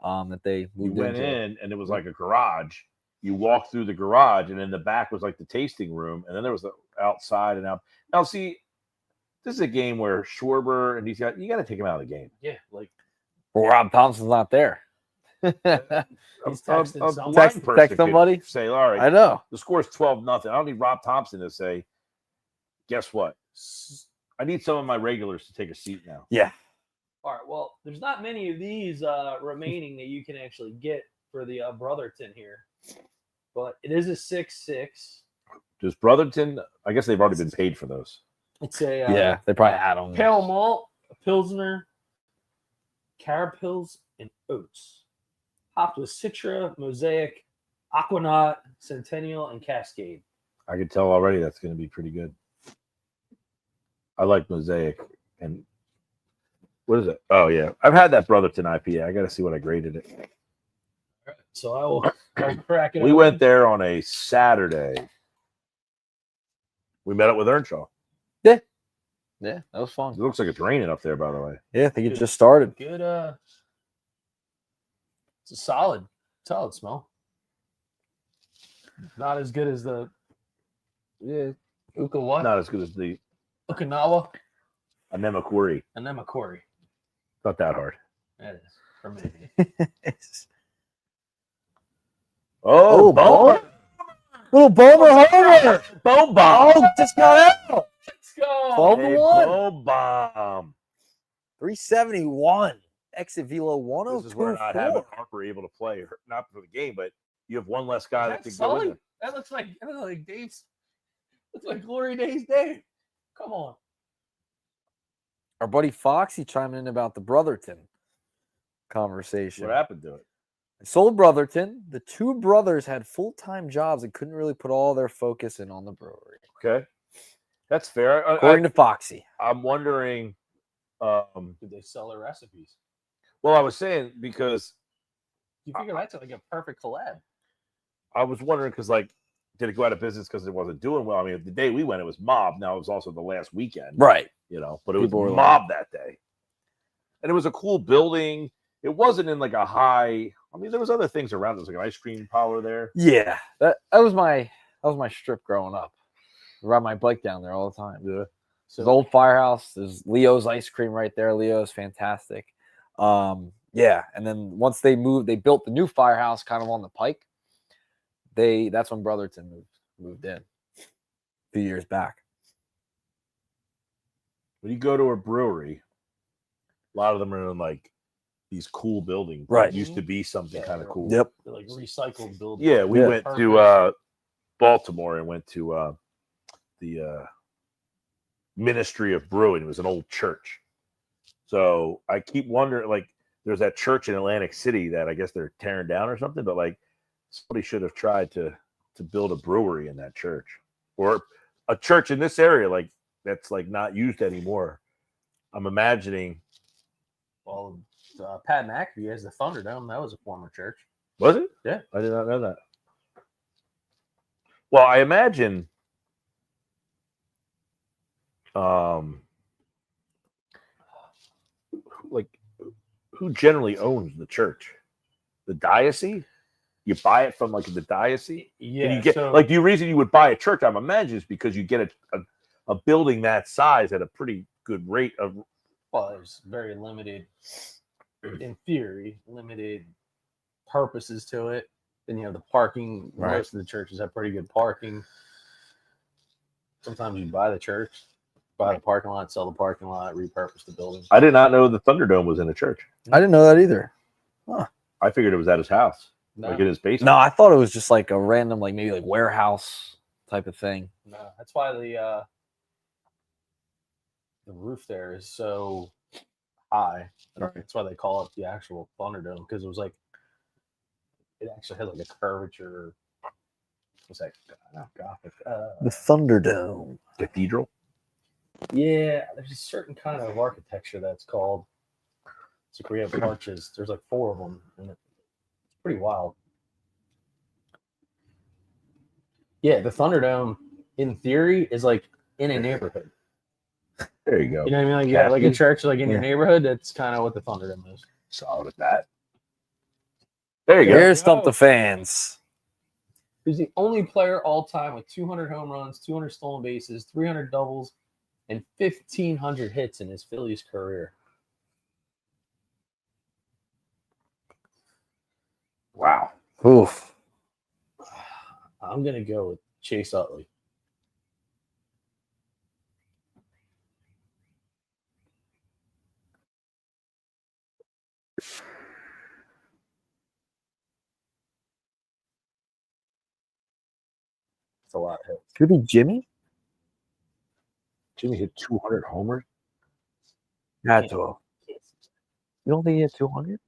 that they You moved went into. in, and it was like a garage. You walked through the garage, and in the back was like the tasting room, and then there was the outside and out. Now, see, this is a game where Schwarber and these guys, you got to take them out of the game. Yeah, like Well, Rob Thompson's not there. he's texting A someone. blind Text person could somebody? Say, all right, I know. the score's 12-0. I don't need Rob Thompson to say, guess what? I need some of my regulars to take a seat now. Yeah. All right, well, there's not many of these remaining that you can actually get for the Brotherton here. But it is a 6-6. Does Brotherton, I guess they've already been paid for those. It's a Yeah, they probably had them. pale malt, a Pilsner, Carapils, and oats. Hopped with Citra, Mosaic, Aquanaut, Centennial, and Cascade. I can tell already that's going to be pretty good. I like Mosaic. And what is it? Oh, yeah. I've had that Brotherton IPA. I got to see what I graded it. So I'll crack it. We open. went there on a Saturday. We met up with Earnshaw. Yeah, that was fun. It looks like it's raining up there, by the way. Yeah, I think it just started. Good. It's a solid smell. Not as good as the Uka what? Not as good as the Okinawa Anemakuri. and then Macquarie. Not that hard. That is for me. Oh, Boba. Little Boba Homer. Boba. Oh, just got out. Let's go. 12 Hey, to 1. Bomb. 371. Exit velo 102. This is where not having Harper able to play, not for the game, but you have one less guy that That's can go in Sully? there. That looks like Dave's. Looks like Glory Days Dave. Come on. Our buddy Foxy chimed in about the Brotherton conversation. What happened to it? I sold Brotherton. The two brothers had full-time jobs and couldn't really put all their focus in on the brewery. Okay. That's fair. According to Foxy. I'm wondering. Did they sell their recipes? Well, I was saying because You figure that's like a perfect collab. I was wondering because, like, did it go out of business because it wasn't doing well? I mean, the day we went, it was mob. Now it was also the last weekend, Right. you know, but it was People were mob that day. And it was a cool building. It wasn't in like a high. I mean, there was other things around. There was like an ice cream parlor there. Yeah. That was my strip growing up. I ride my bike down there all the time. Yeah. So the old firehouse. There's Leo's ice cream right there. Leo's fantastic. Yeah, and then once they moved, they built the new firehouse kind of on the pike. That's when Brotherton moved in a few years back. When you go to a brewery, a lot of them are in like these cool buildings. Right. It used to be something kind of cool. Yep. They're like recycled buildings. Yeah, we Yeah. went to Baltimore and went to the Ministry of Brewing. It was an old church. So I keep wondering, like, there's that church in Atlantic City that I guess they're tearing down or something, but like somebody should have tried to build a brewery in that church or a church in this area, like that's like not used anymore. I'm imagining. Well, Pat McAfee has the Thunderdome. That was a former church. Was it? Yeah. I did not know that. Well, I imagine like who generally owns the church? The diocese? You buy it from like the diocese? Yeah. And you get so, like the reason you would buy a church, I'm imagining, is because you get a building that size at a pretty good rate of Well, there's very limited, in theory, limited purposes to it. Then you have the parking. Right. Most of the churches have pretty good parking. Sometimes you buy the church, buy the parking lot, sell the parking lot, repurpose the building. I did not know the Thunderdome was in a church. I didn't know that either. I figured it was at his house, No, like in his basement. No, I thought it was just like a random, like maybe like warehouse type of thing. no, that's why the roof there is so high. Right. That's why they call it the actual Thunderdome, because it was like it actually had like a curvature. What's that? Not Gothic. The Thunderdome. Cathedral. Yeah, there's a certain kind of architecture that's called. It's like we have arches. There's like 4 of them, and it's pretty wild. Yeah, the Thunderdome, in theory, is like in a neighborhood. There you go. You know what I mean? Like you got like a Casting? church like in your Yeah. neighborhood. That's kind of what the Thunderdome is. Solid with that. There you go. Here's Stump the Fans. He's the only player all time with 200 home runs, 200 stolen bases, 300 doubles, and 1,500 hits in his Phillies career. Wow. Oof. I'm gonna go with Chase Utley. It's a lot of hits. Could it be Jimmy? Jimmy hit 200 homers. Had to. You don't think he had 200?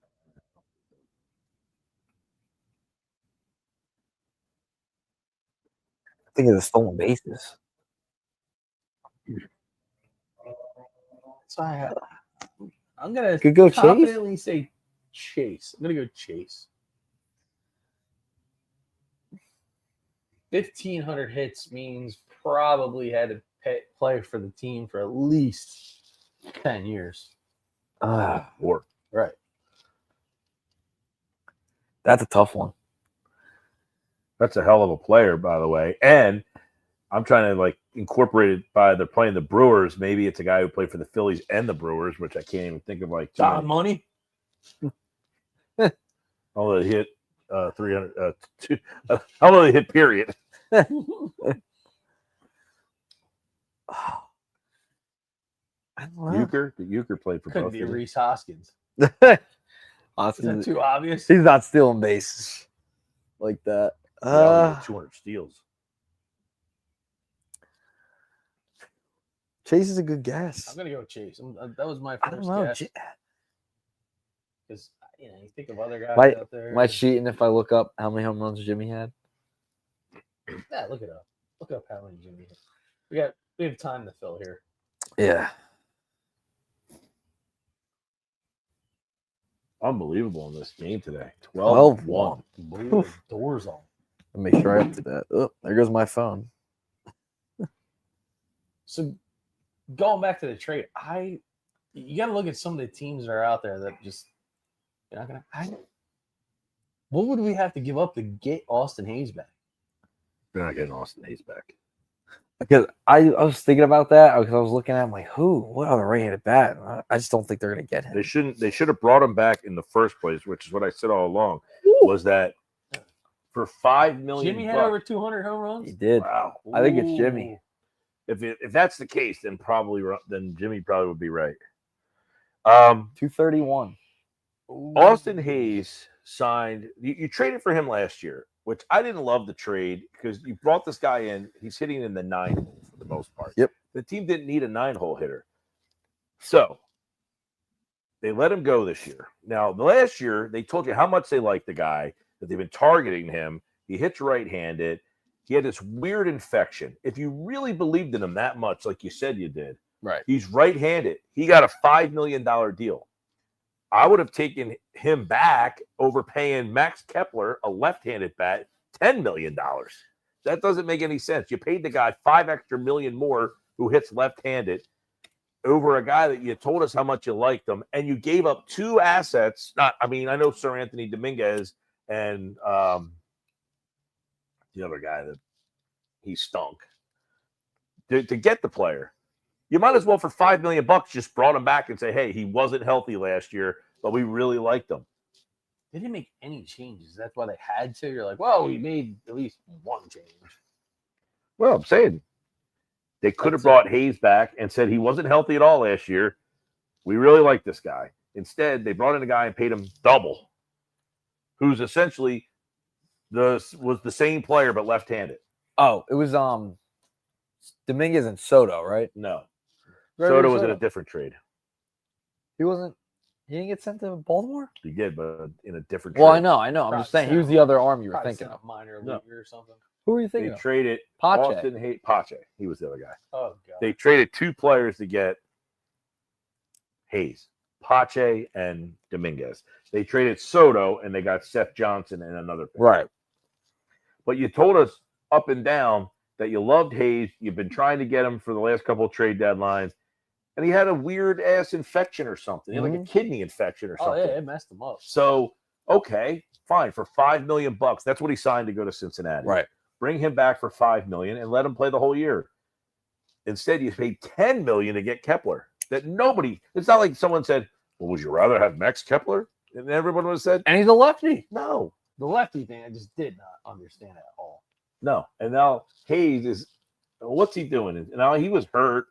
I think of the stolen bases. So I'm gonna Could go Chase? confidently say Chase. I'm gonna go Chase. 1,500 hits means probably had to play for the team for at least 10 years. Or Right. That's a tough one. that's a hell of a player, by the way. And I'm trying to like incorporate it by they're playing the Brewers. Maybe it's a guy who played for the Phillies and the Brewers, which I can't even think of. Like John Money. although he hit 300. Although he hit period. I don't know. Euchre played for Couldn't both. be didn't he? Reese Hoskins. Is Hoskins, that too obvious? he's not stealing bases like that. He only hit 200 steals. Chase is a good I'm guess. gonna go with Chase. That was my I don't first know. guess. Because you think of other guys Might- out there. Am I cheating if I look up how many home runs Jimmy had? Yeah, look it up. Look up how many Jimmy hit. We have time to fill here. Yeah. Unbelievable in this game today. 12-1. Blew the doors off. Let me make sure I up to that. Oh, there goes my phone. So going back to the trade, you got to look at some of the teams that are out there that just you're not gonna. What would we have to give up to get Austin Hayes back? They're not getting Austin Hayes back. Because I was thinking about that because I was looking at him like, what other right-handed bat? I just don't think they're going to get him. They should have brought him back in the first place, which is what I said all along. Was that for $5 million? Jimmy had over 200 home runs. He did. Wow. I think it's Jimmy. If that's the case, then Jimmy probably would be right. 231. Austin Hayes signed. You traded for him last year, which I didn't love the trade because you brought this guy in. He's hitting in the 9 hole for the most part. Yep. The team didn't need a 9-hole hitter, so they let him go this year. Now, the last year they told you how much they liked the guy, that they've been targeting him. He hits right-handed. He had this weird infection. If you really believed in him that much, like you said you did, Right. he's right-handed. He got a $5 million deal. I would have taken him back over paying Max Kepler, a left-handed bat, $10 million. That doesn't make any sense. You paid the guy $5 extra million more who hits left-handed over a guy that you told us how much you liked him, and you gave up 2 assets. I know Sir Anthony Dominguez and the other guy that he stunk to get the player. You might as well for $5 million just brought him back and say, hey, he wasn't healthy last year, but we really liked him. They didn't make any changes. That's why they had to. You're like, well, we made at least one change. Well, I'm saying they could have brought Hayes back and said he wasn't healthy at all last year. We really like this guy. Instead, they brought in a guy and paid him double, who's essentially was the same player but left-handed. Oh, it was Dominguez and Soto, right? No. Gregory Soto was in a different trade. He didn't get sent to Baltimore? He did, but in a different Well, trade. I know. I'm just saying he was the other arm you were thinking of. Minor No. leaguer or something. Who were you They thinking of? traded Pache. Austin Hayes. Pache. He was the other guy. Oh, God. They traded 2 players to get Hayes, Pache and Dominguez. They traded Soto and they got Seth Johnson and another pitcher. Right. But you told us up and down that you loved Hayes. You've been trying to get him for the last couple of trade deadlines. And he had a weird ass infection or something. He had like a kidney infection or something. Oh, yeah, it messed him up. So, okay, fine. For $5 million, that's what he signed to go to Cincinnati. Right. Bring him back for $5 million and let him play the whole year. Instead, you paid $10 million to get Kepler. That nobody. It's not like someone said, "Well, would you rather have Max Kepler?" And everyone would have said, And he's a lefty. "No, The lefty thing, I just did not understand at all. no." And now Hayes is. What's he doing? And now he was hurt,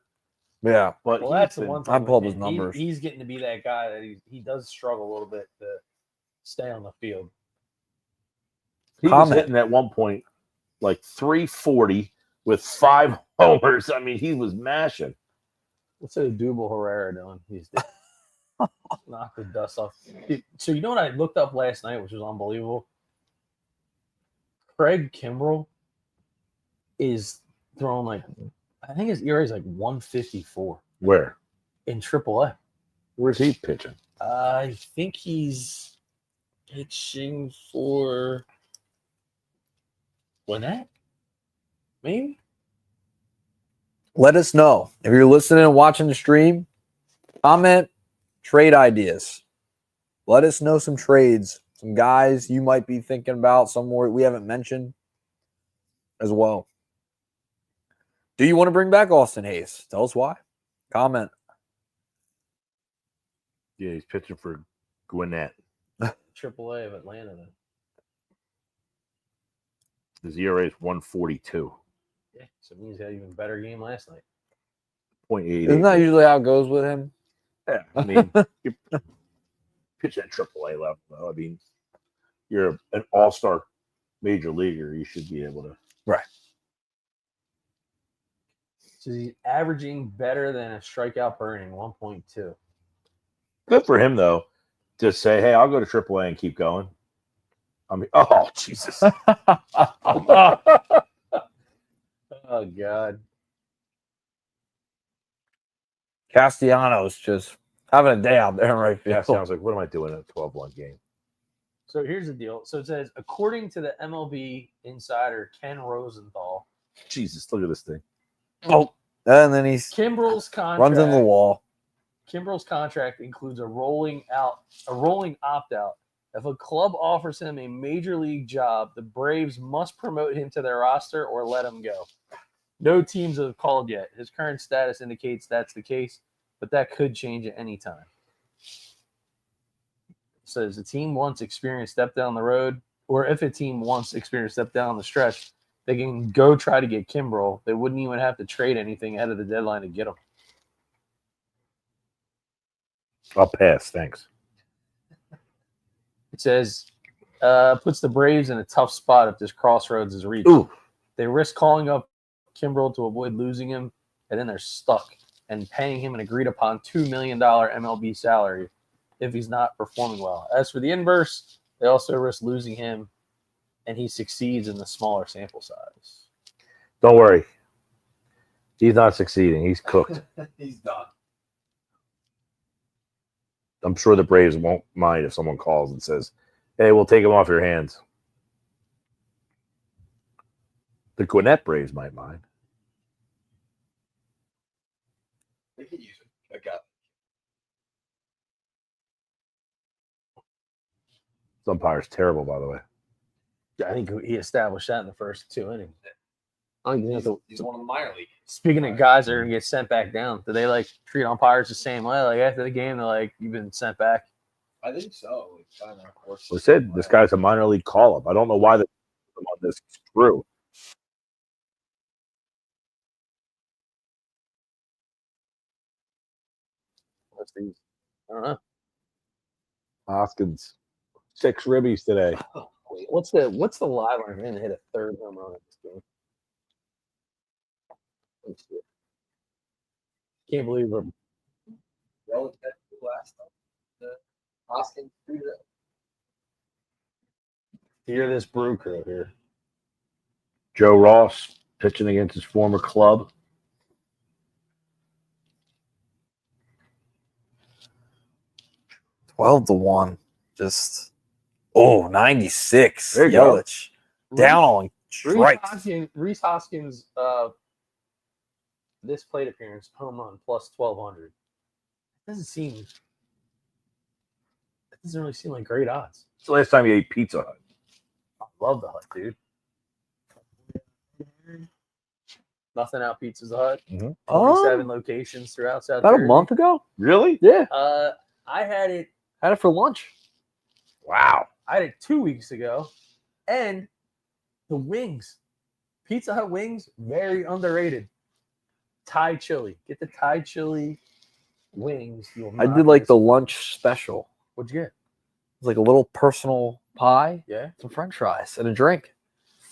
Yeah. but Well, he's that's the been- one thing. I pulled with his him. numbers. He's getting to be that guy that he does struggle a little bit to stay on the field. He was Comment. hitting at one point like 340 with 5 homers. I mean, he was mashing. What's a Double Herrera doing? He's knock the dust off. Dude, so you know what I looked up last night, which was unbelievable? Craig Kimbrell is throwing like, I think his ERA is like 154 Where? in AAA. Where's he pitching? I think he's pitching for Gwinnett, maybe. Let us know. If you're listening and watching the stream, comment trade ideas. Let us know some trades, some guys you might be thinking about, some more we haven't mentioned as well. Do you want to bring back Austin Hayes? Tell us why. Comment. Yeah, he's pitching for Gwinnett. AAA of Atlanta. Then. His ERA is 142. Yeah, so it means he had an even better game last night. 0.88. Isn't that usually how it goes with him? Yeah, I mean, you pitch at AAA level. Though. I mean, you're an all-star major leaguer. You should be able to. Right. So he's averaging better than a strikeout per inning, 1.2. Good for him though, to say, "Hey, I'll go to AAA and keep going." I mean, oh Jesus! Oh God. Castellanos just having a day out there in right field. Yeah, sounds like, what am I doing in a 12-1 game? So here's the deal. So it says, according to the MLB insider Ken Rosenthal, Jesus, look at this thing. Oh, and then he's Kimbrell's contract runs into the wall. Kimbrell's contract includes a rolling opt-out. If a club offers him a major league job, the Braves must promote him to their roster or let him go. No teams have called yet. His current status indicates that's the case, but that could change at any time. It says the team wants experience step down the road, or if a team wants experience step down the stretch, they can go try to get Kimbrell. They wouldn't even have to trade anything ahead of the deadline to get him. I'll pass. Thanks. It says, puts the Braves in a tough spot if this crossroads is reached. Ooh, They risk calling up Kimbrell to avoid losing him, and then they're stuck and paying him an agreed upon $2 million MLB salary if he's not performing well. As for the inverse, they also risk losing him, and he succeeds in the smaller sample size. don't worry. He's not succeeding. He's cooked. He's done. I'm sure the Braves won't mind if someone calls and says, "Hey, we'll take him off your hands." The Gwinnett Braves might mind. They could use it. I got This umpire's terrible, by the way. I think he established that in the first 2 innings. Oh, you have to, He's one of the minor league. speaking of guys that are gonna get sent back down, do they like treat umpires the same way? Like after the game, they're like, "You've been sent back." I think so. Like, I don't know, of course. I said this guy's a minor league call-up. I don't know why they put him on this crew. What's these? I don't know. Hoskins, 6 ribbies today. Wait, what's the live line? Man, they hit a third home run in this game. Let's see. Can't believe we're Well, that's the last time. The Hoskins threw that. hear this brew crew here. Joe Ross pitching against his former club. $12 to 1. Just 96. There you go. Yelich down on strikes. Reese Hoskins, this plate appearance, home run plus 1,200. It doesn't really seem like great odds. It's the last time you ate Pizza Hut. I love the Hut, dude. Nothing out Pizza Hut. Mhm. 27 locations throughout South About a Jersey. month ago. Really? Yeah, I had it for lunch. Wow. 2 weeks ago, and the wings, Pizza Hut wings, very underrated. Thai chili, get the Thai chili wings. I did like the lunch special. What'd you get? It was like a little personal pie, Yeah, some French fries, and a drink.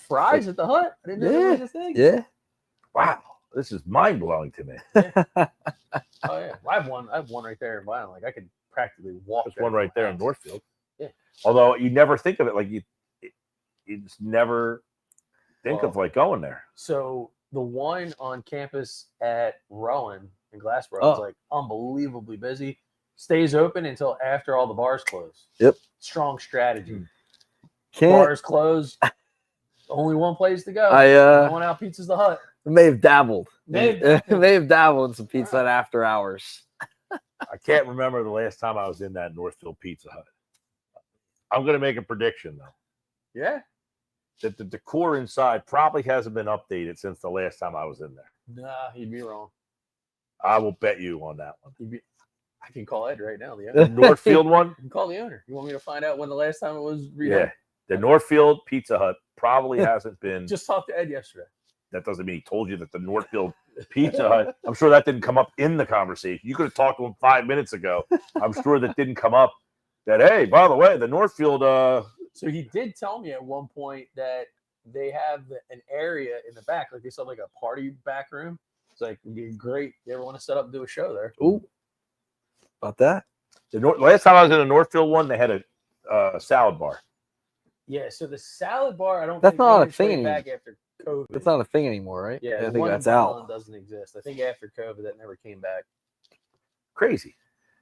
fries at the Hut. I didn't know that was a thing. Yeah. Wow. This is mind-blowing to me. Oh yeah, I have one right there in Violent. Like I could practically walk. There's one right there in Northfield. Yeah. Although you never think of it like you just never think of like going there. So the one on campus at Rowan in Glassboro is like unbelievably busy. Stays open until after all the bars close. Yep. Strong strategy. Can't. Bars close. Only one place to go. I Going out Pizza's the Hut. may have dabbled. May May have dabbled in some pizza Hut after hours. I can't remember the last time I was in that Northfield Pizza Hut. I'm going to make a prediction, though, Yeah. that the decor inside probably hasn't been updated since the last time I was in there. Nah, you'd be wrong. I will bet you on that one. I can call Ed right now. The The owner. Northfield one? You can call the owner. You want me to find out when the last time it was redone? Yeah. The Northfield Pizza Hut probably hasn't been. Just talked to Ed yesterday. That doesn't mean he told you that the Northfield Pizza Hut. I'm sure that didn't come up in the conversation. You could have talked to him 5 minutes ago. I'm sure that didn't come up. That hey, by the way, the Northfield. So he did tell me at one point that they have an area in the back, like they said, like a party back room. It's like it'd be great. You ever want to set up and do a show there? Ooh, about that? Last time I was in the Northfield one, they had a salad bar. Yeah. So the salad bar, I don't. That's think not a really played thing back after COVID. That's not a thing anymore, right? Yeah, I the think one in that's out. Vineland doesn't exist. I think after COVID, that never came back. Crazy.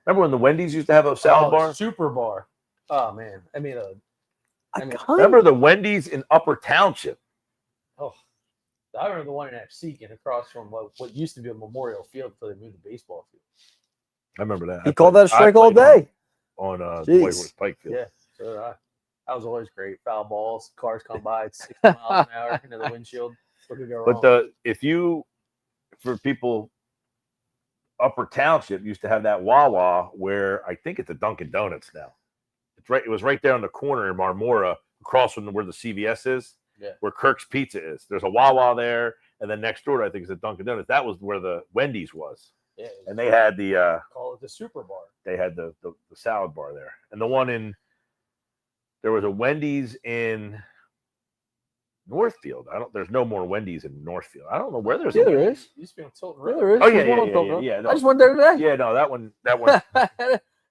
Remember when the Wendy's used to have a salad bar? Super bar. Oh man, Remember the Wendy's in Upper Township? Oh, I remember the one in Absecon across from what used to be a Memorial Field before they moved the baseball field. I remember that. He called that a strike all day. On Jeez. Whitewood Pike Field. Yeah, so did I. That was always great. Foul balls, cars come by at 60 miles an hour into the windshield. What could go wrong? But for people, Upper Township used to have that Wawa where I think it's a Dunkin' Donuts now. It's right. It was right there on the corner in Marmora, across from where the CVS is, where Kirk's Pizza is. There's a Wawa there, and then next door, I think, is a Dunkin' Donuts. That was where the Wendy's was. Yeah, and they had the call it the Super Bar. They had the salad bar there, and the one there was a Wendy's in Northfield. There's no more Wendy's in Northfield. I don't know where there's. Yeah, there is. Used to be on Tilton Yeah, Road. there is. Oh There's one on Tilton Road. yeah. No. I just went there today. Yeah, no, that one.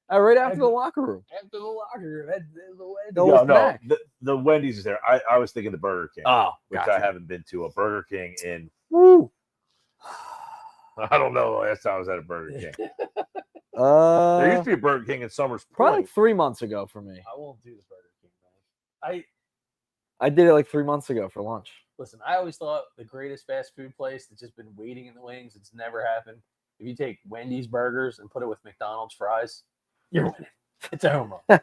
Right after the locker room. After the locker room, No, the Wendy's is there. I was thinking the Burger King, which gotcha. I haven't been to a Burger King in. Woo. I don't know the last time I was at a Burger King. There There used to be a Burger King in Summers Point. probably like 3 months ago for me. I won't do the Burger King, man. I did it like 3 months ago for lunch. Listen, I always thought the greatest fast food place that's just been waiting in the wings. It's never happened. If you take Wendy's burgers and put it with McDonald's fries, you're winning. It's a home run.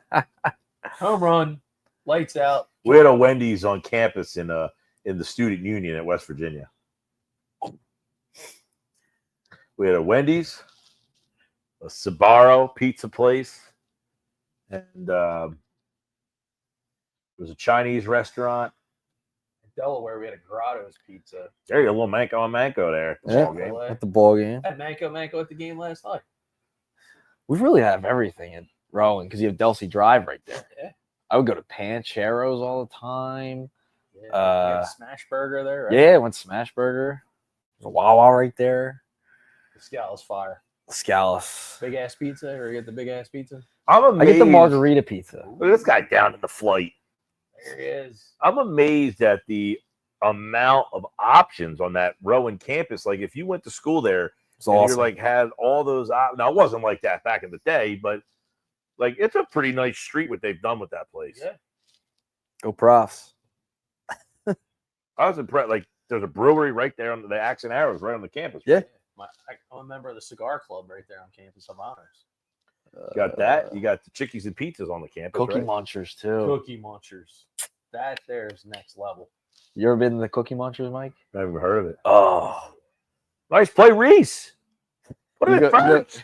Home run, lights out. We had a Wendy's on campus in the student union at West Virginia. We had a Wendy's, a Sbarro pizza place, and there was a Chinese restaurant. In Delaware, we had a Grotto's Pizza. There you go, a little Manco on Manco there. The Yeah. ball game. At the ball game. I had Manco at the game last night. We really have everything at Rowan because you have Delsey Drive right there. Yeah. I would go to Pancheros all the time. Yeah, we had Smash Burger there. Right? Yeah, went to Smash Burger. There's a Wawa right there. The Scala's fire. Scalus. Big ass pizza, or you get the big ass pizza? I'm amazed. I get the margarita pizza. Look at this guy down in the flight. There he is. I'm amazed at the amount of options on that Rowan campus. Like if you went to school there, It's and awesome. you're like had all those now it wasn't like that back in the day, but like it's a pretty nice street what they've done with that place. Yeah. Go Profs. I was impressed. Like there's a brewery right there on the Axe and Arrows right on the campus. Yeah. I'm a member of the cigar club right there on campus of honors. You got that. You got the Chickies and Pizzas on the campus. Cookie right? Munchers too. Cookie Munchers. That there's next level. You ever been to the Cookie Munchers, Mike? I haven't heard of it. Oh, Nice play, Reese. Put You it in go- you go- first.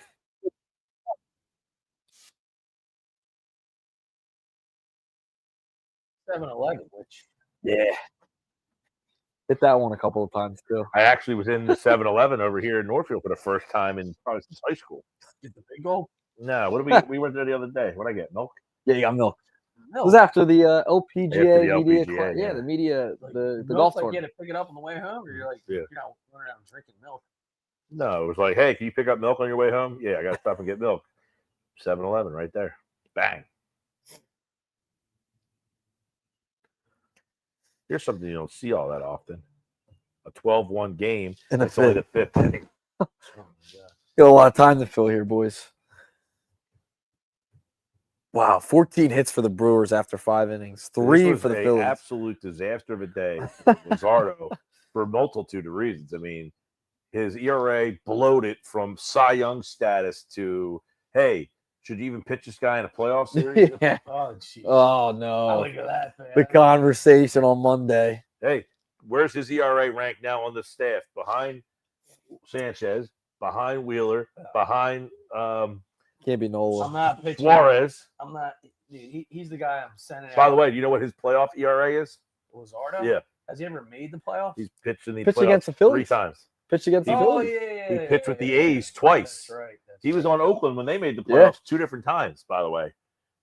7-Eleven, which yeah. Hit that one a couple of times too. I actually was in the 7-Eleven over here in Northfield for the first time in probably since high school. get the big goal. No, what did we went there the other day? What I get? Milk? Yeah, you got milk. It No, was after the LPGA After the media. LPGA, Yeah, yeah. the media, like, the milk, golf like, you tournament. had to pick it up on the way home, or you're like, Yeah. you're not running out and drinking milk. No, it was like, hey, can you pick up milk on your way home? Yeah, I got to stop and get milk. 7-Eleven right there. Bang. Here's something you don't see all that often. A 12-1 game. In the It's only fifth. the fifth inning. Oh my god. Got a lot of time to fill here, boys. Wow, 14 hits for the Brewers after 5 innings. This 3 was for the a Phillies. absolute disaster of a day for Luzardo for a multitude of reasons. I mean, his ERA bloated from Cy Young status to, hey, should you even pitch this guy in a playoff series? Yeah. Oh jeez. Oh I no. look at that, man. The conversation on Monday. Hey, where's his ERA rank now on the staff? Behind Sanchez, behind Wheeler, behind Can't be I'm Nola. not pitching. Suarez. I'm not. Dude, he's the guy I'm sending. By out. the way, do you know what his playoff ERA is? Luzardo. Yeah. Has he ever made the playoffs? He's pitched in the Pitched playoffs against the 3 Phillies. times. Pitched against the He- Phillies. yeah. He pitched with the A's twice. That's right. That's He was right. on Oakland when they made the Yeah. playoffs 2 different times, by the way.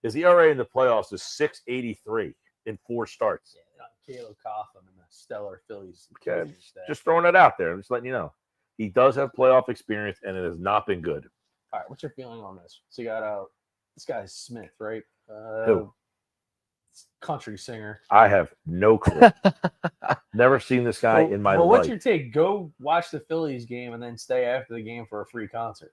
His ERA in the playoffs is 6.83 in 4 starts. Yeah, Caleb Cotham and the stellar Phillies. Okay, coaching staff. Just throwing it out there. I'm just letting you know. He does have playoff experience, and it has not been good. All right, what's your feeling on this? So you got this guy's Smith, right? Who? Country singer. I have no clue. Never seen this guy in my life. What's your take? Go watch the Phillies game and then stay after the game for a free concert.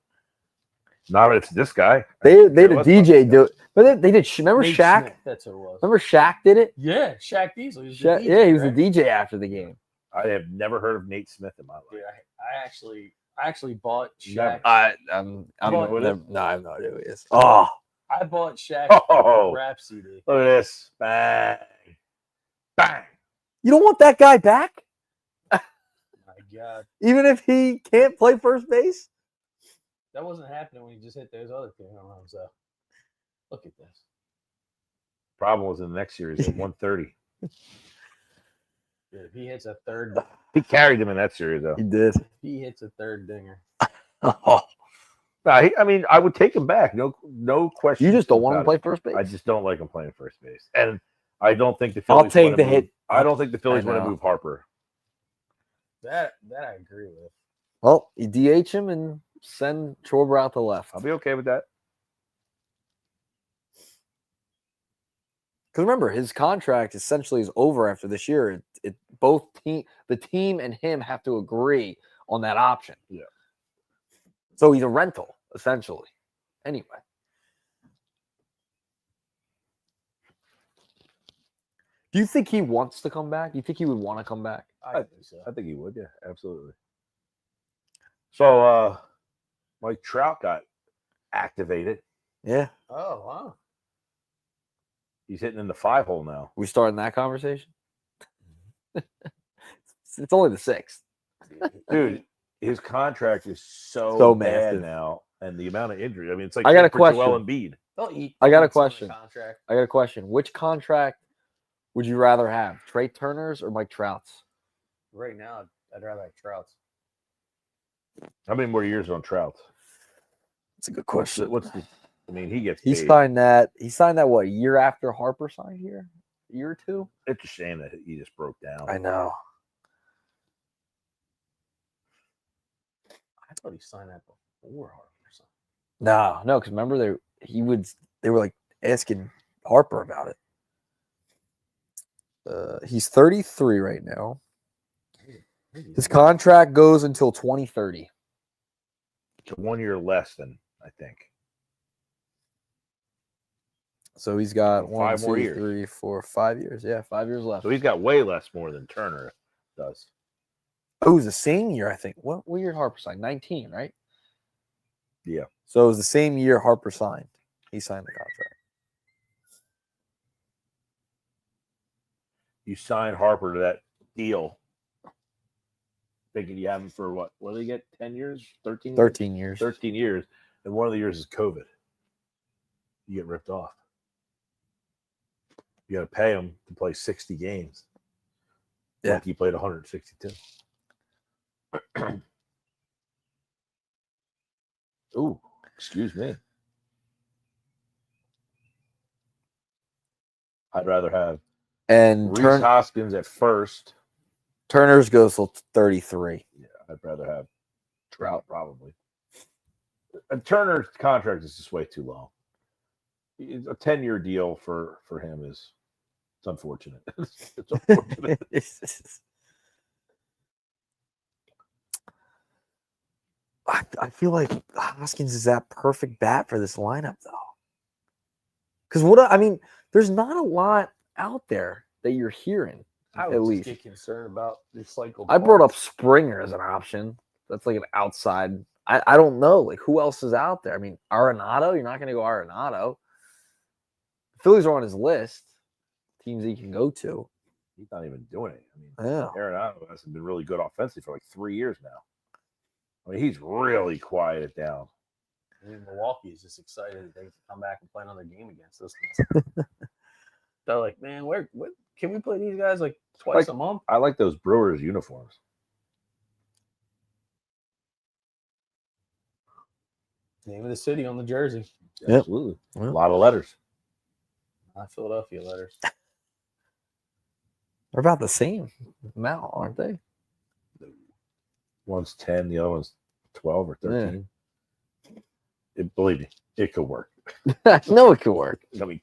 Not if it's this guy. They had a Let's DJ do it. But they did. Remember Nate Shaq? Smith, that's who it was. Remember Shaq did it? Yeah, Shaq Diesel. He was the Shaq, DJ, yeah, he was right? the DJ after the game. I have never heard of Nate Smith in my life. Dude, I actually bought Never. Shaq. I'm Well, no, I have no idea who he is. Oh, I bought Shaq Oh. rap CD. Look at this. Bang. Bang. you don't want that guy back, My God, even if he can't play first base. that wasn't happening when he just hit those other 2 home runs. Though, look at this. Problem was in the next series at 130. Dude, if he hits a third, He carried them in that series, though. He did. if he hits a third dinger. Oh, Nah, I mean, I would take him back. No question. you just don't want him to about play it. first base. I just don't like him playing first base. And I don't think the I'll Phillies take wanna the move- hit. I don't think the Phillies want know. to move Harper. That I agree with. Well, you DH him and send Schwarber out to left. I'll be okay with that. Because remember, his contract essentially is over after this year. The team and him have to agree on that option. Yeah. So he's a rental essentially. Anyway, do you think he wants to come back? Do you think he would want to come back? I think so. I think he would. Yeah, absolutely. So, Mike Trout got activated. Yeah, Oh wow. He's hitting in the 5-hole now. we starting that conversation. It's only the 6th. Dude, his contract is so, So bad massive. now, and the amount of injury. I mean, it's like I got a for Joel question. Embiid. I got a Don't eat some of the question. Contract. I got a question. Which contract would you rather have, Trey Turner's or Mike Trout's? Right now, I'd rather have Trout's. How many more years on Trout? That's a good What's question. the? I mean, he gets He paid. signed that. He signed that what, a year after Harper signed here? A year or two? It's a shame that he just broke down. I know. I thought he signed that before Harper. No, because remember they were like asking Harper about it. He's 33 right now. His contract goes until 2030. It's 1 year less than I think. So he's got 5 more years. 3, 4, 5 years. Yeah, 5 years left. So he's got way less more than Turner does. Oh, it was the same year, I think. What year did Harper sign? 19, right? Yeah. So it was the same year Harper signed. He signed the contract. You sign Harper to that deal, thinking you have him for what? What do they get? 10 years? 13 years? 13 years. 13 years. And one of the years is COVID. You get ripped off. You got to pay him to play 60 games. Yeah. Like he played 162. Ooh, excuse me. I'd rather have And Reese Hoskins at first. Turner's goes till 33. Yeah, I'd rather have Trout probably. And Turner's contract is just way too long. It's a 10-year deal for him is it's unfortunate. It's unfortunate. I feel like Hoskins is that perfect bat for this lineup, though. Because there's not a lot out there that you're hearing. I At would least. just get concerned about recycled. I brought up parts. Springer as an option. That's like an outside. I don't know. Like, who else is out there? I mean, Arenado, you're not going to go Arenado. The Phillies are on his list. Teams he can go to. He's not even doing it. I mean, Yeah. Arenado hasn't been really good offensively for like 3 years now. I mean, he's really quieted down. I mean, Milwaukee is just excited that they can come back and play another game against us. They're like, man, where can we play these guys like twice a month? I like those Brewers uniforms. Name of the city on the jersey. Yep. Absolutely. Yep. A lot of letters. Not Philadelphia letters. They're about the same amount, aren't they? One's 10, the other one's 12 or 13. Believe me, it could work. I know it could work. I mean,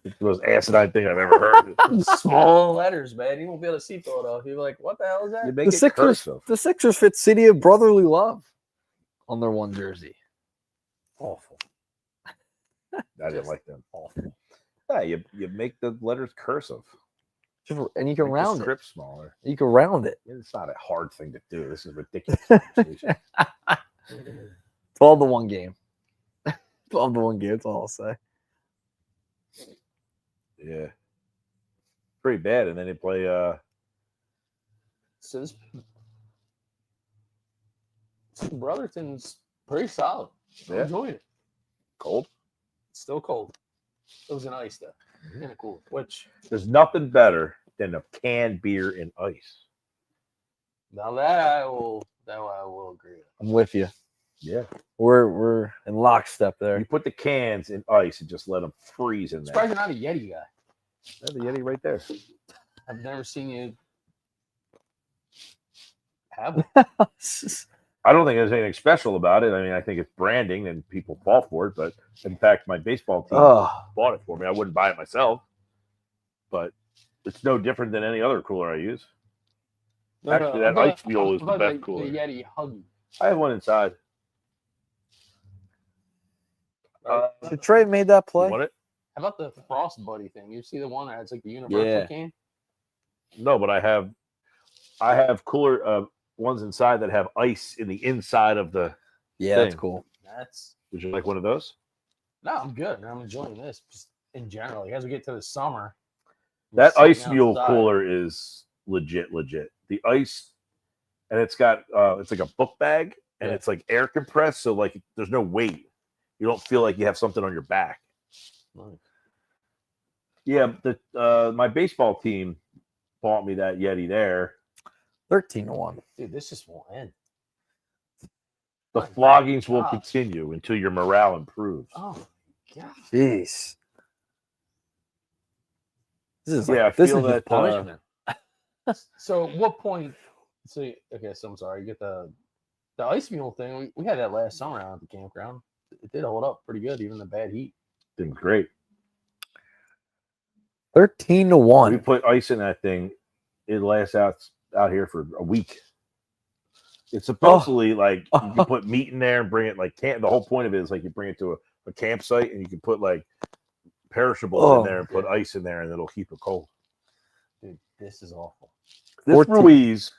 it's the most asinine thing I've ever heard. Small letters, man. You won't be able to see Philadelphia. You're like, what the hell is You that? make it cursive. The Sixers fit City of Brotherly Love on their one jersey. Awful. I didn't like them. Awful. Yeah, you make the letters cursive. And you can Make round the it. script smaller. You can round it. It's not a hard thing to do. This is ridiculous. Conversation. 12 to 1 game. 12 to 1 game, that's all I'll say. Yeah. Pretty bad. And then they play So this Brotherton's pretty solid. I'm Yeah. enjoying it. cold. It's still cold. It was an ice though. Kind of cool. Which There's nothing better than a canned beer in ice. now that I will agree with. I'm with you. Yeah. We're in lockstep there. You put the cans in ice and just let them freeze in there. Surprised you're not a Yeti guy. There's the Yeti right there. I've never seen you have one. I don't think there's anything special about it. I mean, I think it's branding and people fall for it. But in fact, my baseball team bought it for me. I wouldn't buy it myself. But it's no different than any other cooler I use. Actually, that ice mule is the best cooler. The Yeti Huggy. I have one inside. Did Trey made that You play? want it? How about the Frost Buddy thing? You see the one that has like the universal Yeah. can? No, but I have cooler ones inside that have ice in the inside of the. Yeah, that's thing. cool. That's Would you like one of those? no, I'm good. I'm enjoying this just in general. As we get to the summer, That sitting ice mule outside. cooler is legit. The ice and it's got it's like a book bag, and it's like air compressed, so like there's no weight. You don't feel like you have something on your back. Nice. Yeah, my baseball team bought me that Yeti there. 13-1. Dude, this just won't end. The My floggings will God. continue until your morale improves. Oh my God. Jeez. This is Yeah, I this feel is just that, punishment. So at what point? So okay, so I'm sorry. You get the ice mule thing. We had that last summer out at the campground. It did hold up pretty good, even in the bad heat. Thing's great. 13-1. We put ice in that thing. It lasts out here for a week. It's supposedly like you can put meat in there and bring it like the whole point of it is like you bring it to a campsite and you can put like perishables in there and put ice in there and it'll keep it cold. Dude, this is awful. This 14. Ruiz,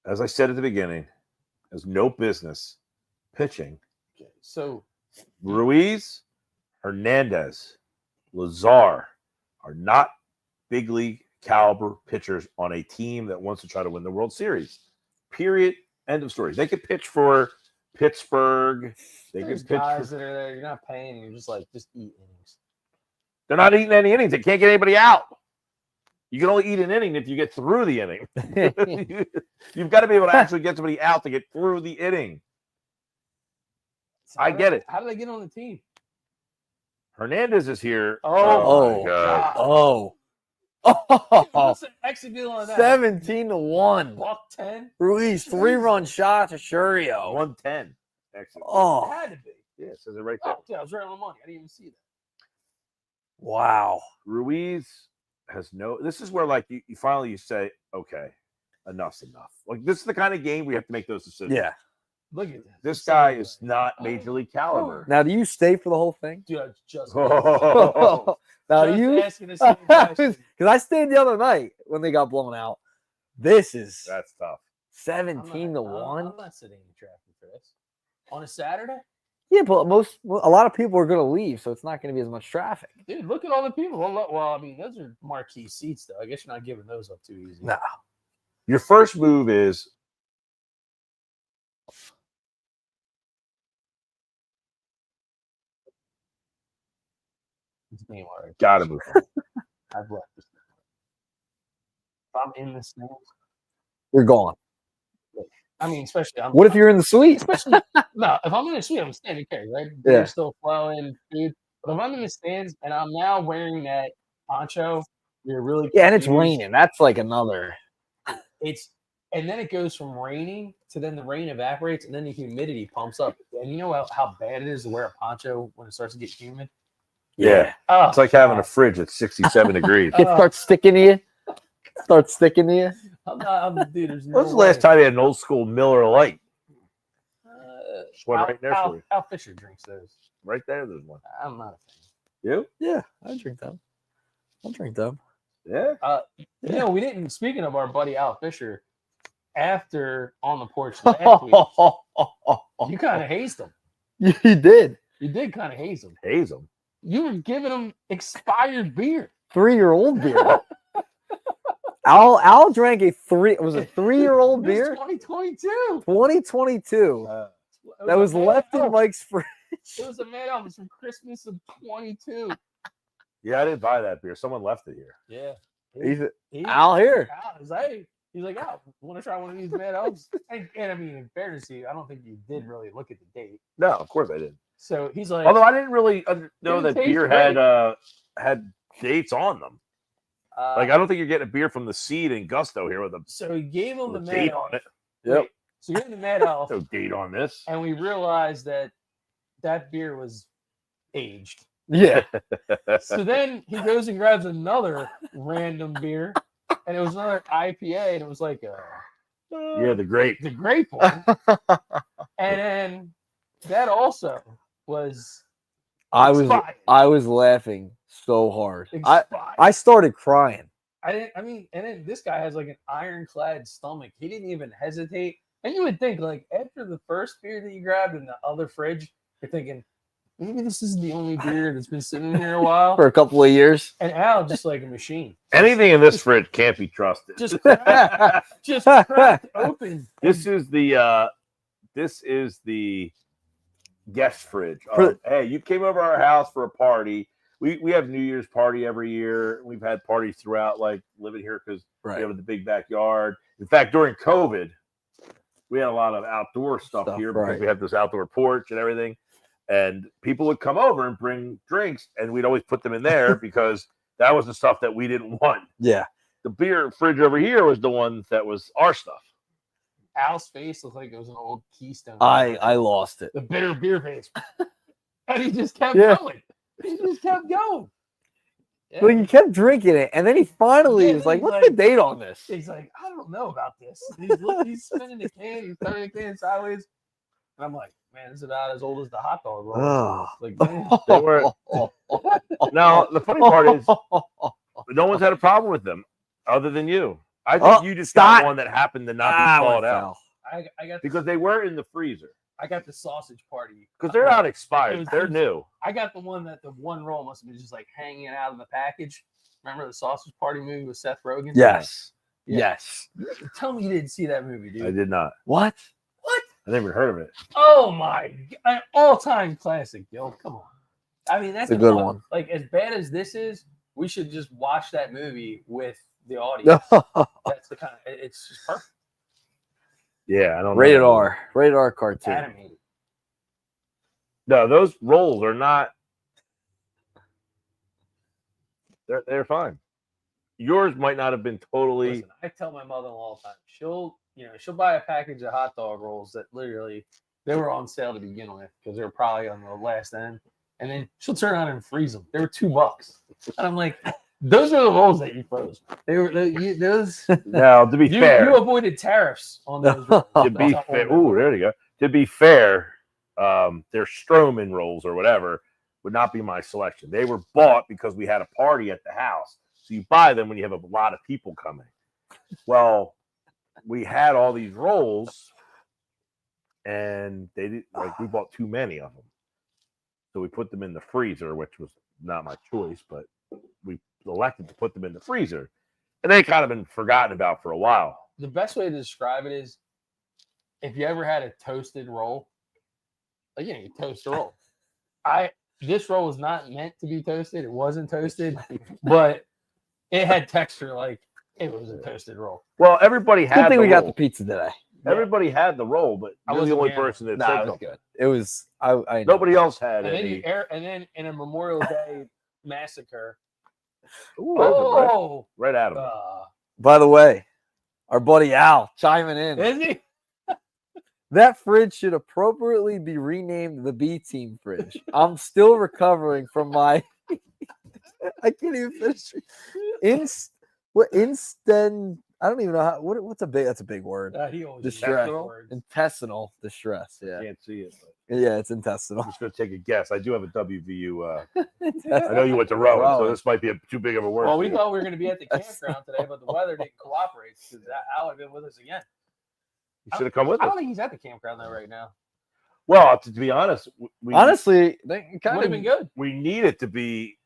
as I said at the beginning, has no business pitching. Okay, so Ruiz, Hernandez, Lazar are not big league caliber pitchers on a team that wants to try to win the World Series. Period. End of story. They could pitch for Pittsburgh. They there's could pitch guys for. that are there. You're not paying. You're just like just eat innings. They're not eating any innings. They can't get anybody out. You can only eat an inning if you get through the inning. You've got to be able to actually get somebody out to get through the inning. So I get it. How do they get on the team? Hernandez is here. Oh, my God. Oh. What's the exit deal on that? 17-1. $110. Ruiz, 3-run shot to Shurio. 110. Excellent. Oh, It had to be. Yeah, it says it right there. Oh, yeah, I was right on the money. I didn't even see that. wow. Ruiz has no. This is where like you finally say, okay, enough's enough. Like this is the kind of game we have to make those decisions. Yeah. Look at this. This guy is not major league caliber. Now, do you stay for the whole thing? Dude, I was just Oh. Now, just do you? asking the same question. Because I stayed the other night when they got blown out. This is That's tough. 17-1. I'm not sitting in traffic for this. On a Saturday? Yeah, but a lot of people are going to leave, so it's not going to be as much traffic. Dude, look at all the people. Well, I mean, those are marquee seats, though. I guess you're not giving those up too easy. No. Your first move is It's game already. gotta move on. I've left this. If I'm in the stands, You're gone. I mean, especially What if you're in the suite? especially no, if I'm in the suite, I'm standing carry, right? Yeah. Beer's still flowing, dude. But if I'm in the stands and I'm now wearing that poncho, you're really Yeah, and it's confused. raining. That's like another. And then it goes from raining to then the rain evaporates and then the humidity pumps up. And you know how bad it is to wear a poncho when it starts to get humid? Yeah. Oh, It's like having a fridge at 67 degrees. It starts sticking to you. Starts sticking to you. Dude, there's no When's the last way. time you had an old school Miller Lite? Just one right there for you. Al Fisher drinks those. Right there, there's one. I'm not a fan. You? Yeah, I drink them. I'll drink them. Yeah. You know, we didn't. Speaking of our buddy Al Fisher, after on the porch last week, you kind of hazed him. You did. You did kind of haze him. Haze them. You were giving him expired beer. 3-year-old beer. Al drank a 3-year-old It was beer. 2022. 2022. That was left in Mike's fridge. It was a Mad Elvis from Christmas of 22. Yeah, I didn't buy that beer. Someone left it here. Yeah. Al here. He's like, Al, want to try one of these Mad Elves? And I mean, in fairness to you, I don't think you did really look at the date. No, of course I didn't. So he's like, Although I didn't really know Didn't that taste beer great. had dates on them. Like I don't think you're getting a beer from the Seed and Gusto here with a so he gave him the Mad date Elf. on it. Yep. So you're in the Mad Elf, No date on this. and we realized that beer was aged. Yeah. So then he goes and grabs another random beer, and it was another IPA, and it was like Yeah, the grape. the grape one. And then that also was expired. I was laughing so hard. Expired. I started crying. And then this guy has like an ironclad stomach. He didn't even hesitate. And you would think, like, after the first beer that you grabbed in the other fridge, you're thinking, maybe this is the only beer that's been sitting here a while. For a couple of years. And Al, just like a machine, Anything in this fridge can't be trusted. just cracked open. This is the guest fridge. Hey, you came over our house for a party. We have New Year's party every year. We've had parties throughout, like living here because we have the big backyard. In fact, during COVID, we had a lot of outdoor stuff here because we had this outdoor porch and everything. And people would come over and bring drinks, and we'd always put them in there because that was the stuff that we didn't want. Yeah. The beer fridge over here was the one that was our stuff. Al's face looked like it was an old Keystone. I lost it. The bitter beer face. And he just kept going. He just kept going. Yeah. Well, you kept drinking it, and then he finally was like, "What's the date on this?" He's like, "I don't know about this." He's spinning the can. He's turning the can sideways, and I'm like, "Man, this is about as old as the hot dog roll." Oh. Like, man. They were. Now the funny part is, no one's had a problem with them, other than you. I think you just got one that happened to not be thawed out I got because they were in the freezer. I got the sausage party Because they're not expired. They're new. I got the one that the one roll must have been just like hanging out of the package. Remember the sausage party movie with Seth Rogen? Yes. Yeah. Yes. Tell me you didn't see that movie, dude. I did not. What? What? I never even heard of it. Oh my! All-time classic, Gill. Come on. I mean, that's a good one. Like as bad as this is, we should just watch that movie with the audience. That's the kind of. It's just perfect. Yeah, I don't. Rated know. R cartoon. Animated. No, those rolls are not. They're fine. Yours might not have been totally. Listen, I tell my mother-in-law all the time. She'll buy a package of hot dog rolls that literally they were on sale to begin with because they were probably on the last end, and then she'll turn around and freeze them. They were $2, and I'm like, those are the rolls that you froze. They were those. Now, to be fair, you avoided tariffs on those rolls. to be fair, ooh, there you go. To be fair, their Stroman rolls or whatever would not be my selection. They were bought because we had a party at the house. So you buy them when you have a lot of people coming. Well, we had all these rolls, and they did we bought too many of them. So we put them in the freezer, which was not my choice, but we elected to put them in the freezer. And they kind of been forgotten about for a while. The best way to describe it is if you ever had a toasted roll, like you toast a roll. This roll was not meant to be toasted. It wasn't toasted, but it had texture like it was a toasted roll. Well, everybody had. Good thing we got the roll. pizza today. Everybody had the roll, but I was the only person that said it was something. good. It was. I Nobody else had And any. and then in a Memorial Day massacre. Ooh, right at him. By the way, our buddy Al chiming in. Is he? That fridge should appropriately be renamed the B Team fridge. I'm still recovering from my. I can't even finish. Instant. I don't even know how. What's a big? That's a big word. He always Distress. uses words. Intestinal distress. I Yeah. can't see it. But Yeah, it's intestinal. I'm just going to take a guess. I do have a WVU. I know you went to rowing, so this might be too big of a word. Well, for we you. thought we were going to be at the campground today, but the weather didn't cooperate because Al had been with us again. You should have come with I us. don't think he's at the campground though right now. Well, to be honest, Honestly, they kind Would have of been good. we need it to be.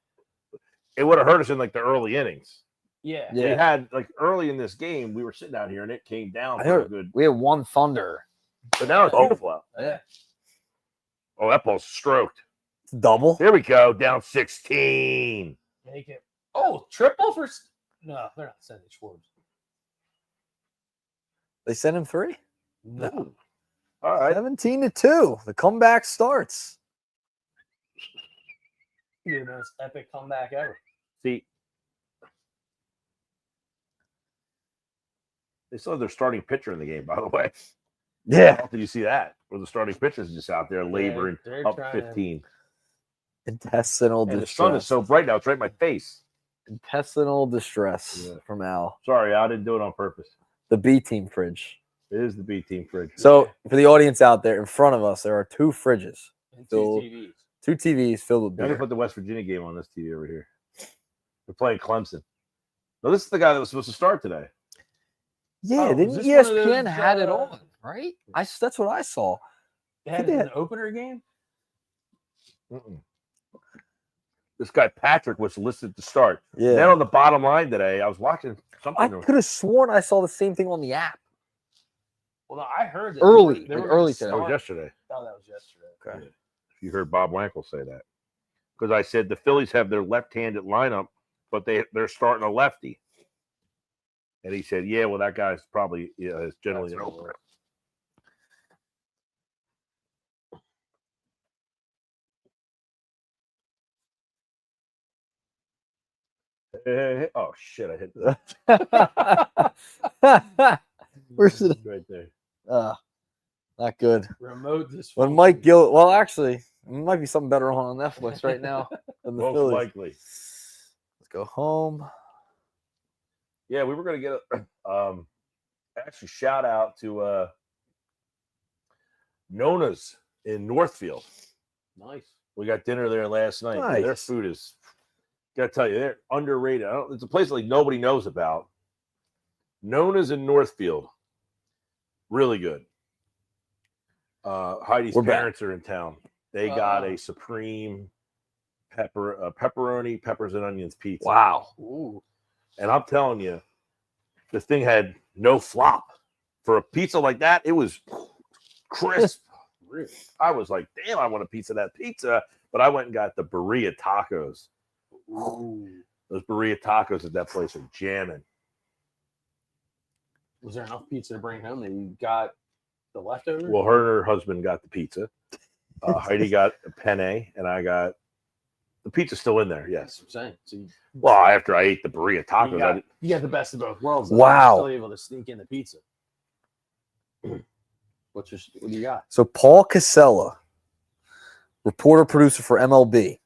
It would have hurt us in like the early innings. Yeah. We had like early in this game, we were sitting out here and it came down I for a heard- good. We have one thunder. But now it's beautiful out. Yeah. Oh, that ball's stroked. It's double. Here we go, down 16. Make it. Oh, triple for. No, they're not sending Schwartz. They sent him 3. No. All right. 17-2. The comeback starts. The most epic comeback ever. See, they still have their starting pitcher in the game, by the way. Yeah. Did you see that? Where the starting pitcher's just out there laboring they're up trying 15. Intestinal And the distress. sun is so bright now, it's right in my face. Intestinal distress Yeah. from Al. Sorry, I didn't do it on purpose. The B Team fridge. It is the B Team fridge. So for the audience out there, in front of us, there are 2 fridges. And So- 2 TVs. 2 TVs filled with I'm going to beer. put the West Virginia game on this TV over here. They're playing Clemson. No, this is the guy that was supposed to start today. Yeah, Oh, didn't is this one of ESPN those, had it on, right? That's what I saw. They had They an had- opener game. Mm-mm. This guy Patrick was listed to start. Yeah. Then on the bottom line today, I was watching something. I could have sworn I saw the same thing on the app. Well, no, I heard that Early, they like were early gonna today. That was start- yesterday. Oh, that was yesterday. Okay. If you heard Bob Wankel say that, because I said the Phillies have their left-handed lineup, but they're starting a lefty, and he said, "Yeah, well, that guy's probably is generally an That's opener." Hey. Oh shit! I hit that Where's it? right there. Not good. Remote dysfunction. When Mike Gill, well, actually, it might be something better on Netflix right now than the Most Phillies. likely. Let's go home. Yeah, we were gonna get a actually shout out to Nona's in Northfield. Nice. We got dinner there last night. Nice. Their food is, gotta tell you, they're underrated. It's a place like nobody knows about. Nona's in Northfield. Really good. Heidi's We're back. parents are in town. They got a supreme pepperoni, peppers and onions pizza. Wow. Ooh. And I'm telling you, this thing had no flop. For a pizza like that, it was crisp. Really? I was like, damn, I want a piece of that pizza. But I went and got the burrito tacos. Ooh. Those burrito tacos at that place are jamming. Was there enough pizza to bring home that you got the leftovers? Well, her and her husband got the pizza. Heidi got a penne, and I got the pizza still in there. Yes. That's what I'm saying. So Well, after I ate the burrito tacos, you got the best of both worlds. though. Wow. You're still able to sneak in the pizza. What do you got? So Paul Casella, reporter producer for MLB.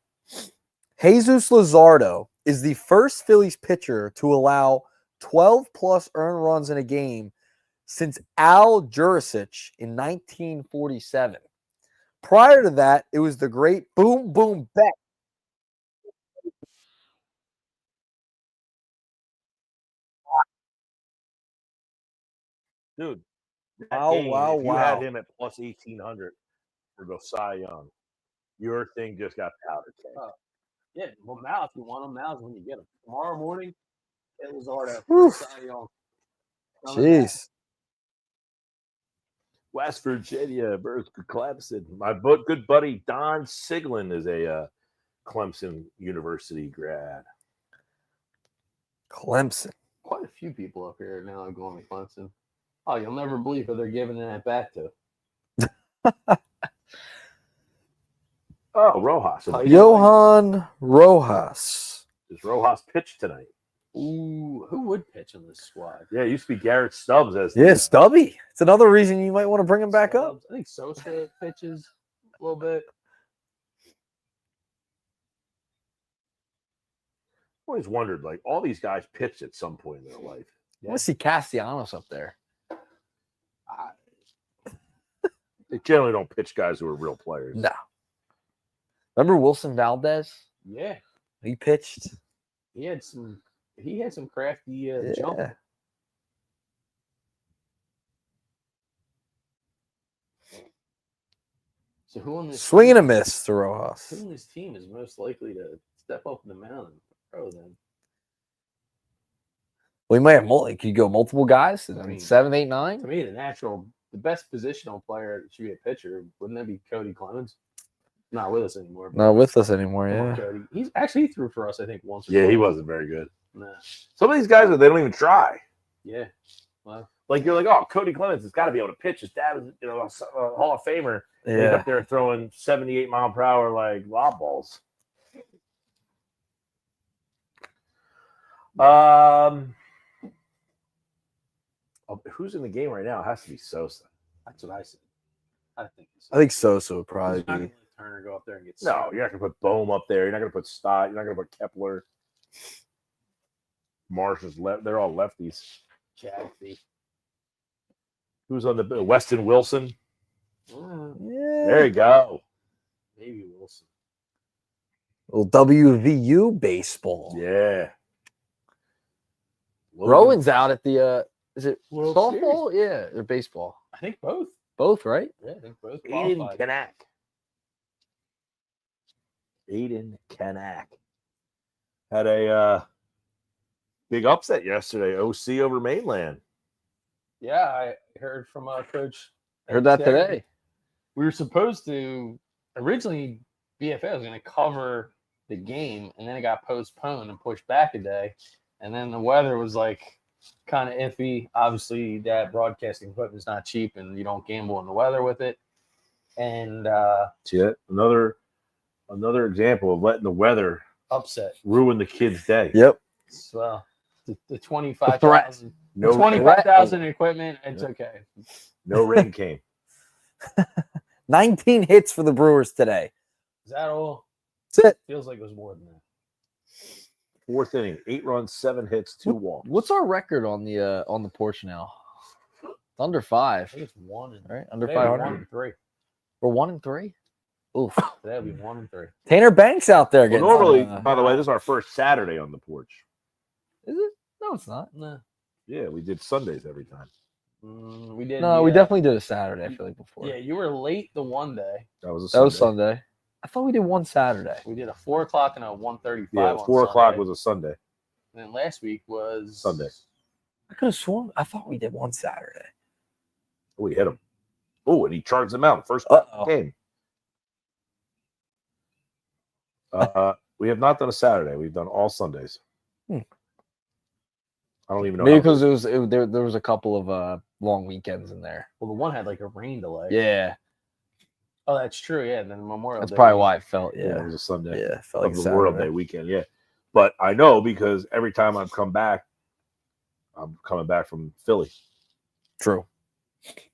Jesus Luzardo is the first Phillies pitcher to allow 12 plus earned runs in a game since Al Jurisic in 1947. Prior to that, it was the great Boom Boom Beck. dude. that Wow, game, wow, if you had wow. him at plus 1800 for the Cy Young, your thing just got powder keg. Yeah, well, now if you want them, now's when you get them. Tomorrow morning, it was Arda. Whew. Cy Young. Coming back. Jeez. West Virginia versus Clemson. My good buddy Don Siglin is a Clemson University grad. Clemson. Quite a few people up here now are going to Clemson. Oh, you'll never believe who they're giving that back to. Oh, Rojas. Johan Rojas. Does Rojas pitch tonight? Ooh, who would pitch on this squad? Yeah, it used to be Garrett Stubbs as Yeah, Stubby. It's another reason you might want to bring him back up. I think Sosa pitches a little bit. always wondered, like, all these guys pitched at some point in their life. I want to see Castellanos up there. They generally don't pitch guys who are real players. No. Remember Wilson Valdez? Yeah, He pitched. he had some crafty jump. Yeah. So who on this Swing and a team- miss to Rojas. Who on this team is most likely to step up in the mound and throw them? We might have could you go multiple guys? I mean, 7, 8, To 9? me, the best positional player should be a pitcher. Wouldn't that be Cody Clemens? Not with us anymore. but Not with us anymore, come on, yeah. Cody. He threw for us, I think, once. Or Yeah, he twice. wasn't very good. Nah. Some of these guys, they don't even try. Yeah. Well, Like, you're like, oh, Cody Clemens has got to be able to pitch. His dad was, a Hall of Famer. He's Yeah. up there throwing 78 mile per hour, like, lob balls. Who's in the game right now? It has to be Sosa. that's what I said. I think. I think Sosa would He's probably not gonna be. let Turner go up there and get. No, started. you're not going to put Bohm up there. You're not going to put Stott. You're not going to put Kepler. Marsh is left. They're all lefties. Jagby. Who's on the Weston Wilson? Yeah. There you go. Maybe Wilson. Little WVU baseball. Yeah. Rowan's out at the is it World softball? Yeah, or baseball. I think both. Both, right? Yeah, I think both. Aiden qualified. Kanak. Aiden Kanak had a big upset yesterday. OC over Mainland. Yeah, I heard from Coach. Heard that Terry. today. We were supposed to originally BFA was going to cover the game, and then it got postponed and pushed back a day. And then the weather was like kind of iffy. Obviously, that broadcasting equipment is not cheap, and you don't gamble in the weather with it. And See that? Another example of letting the weather upset. ruin the kid's day. Yep. Well, the 25,000, No, 25,000 equipment. It's okay. no rain came. 19 hits for the Brewers today. Is that all? That's it. Feels like it was more than that. Fourth inning, 8 runs, 7 hits, 2 walks. What's our record on the Porch now? It's under I 5, think it's 1 and right? Under today will be 500. 1 and 3. We're 1 and 3. Oof. Today will be 1 and 3. Tanner Banks out there Well, getting normally, some, by the way, this is our first Saturday on the porch. is it? No, it's not. No, Yeah, we did Sundays every time. we did. No, we definitely did a Saturday. I feel like before. Yeah, you were late the one day. That was a that Sunday. was Sunday. I thought we did one Saturday. We did a 4 o'clock and a 1:35. Yeah, on 4 o'clock Sunday. was a Sunday. And then last week was Sunday. I could have sworn. I thought we did one Saturday. Oh, we hit him. Oh, and he charged him out first Uh-oh. game. We have not done a Saturday. We've done all Sundays. I don't even know. Maybe how- because there was a couple of long weekends in there. Well, the one had like a rain delay. Yeah, Oh, that's true. Yeah, and then Memorial. that's Day probably week. why it felt. yeah, it Yeah, was a Sunday yeah, it felt of like the World Day Saturday. weekend. Yeah, but I know because every time I've come back, I'm coming back from Philly. True.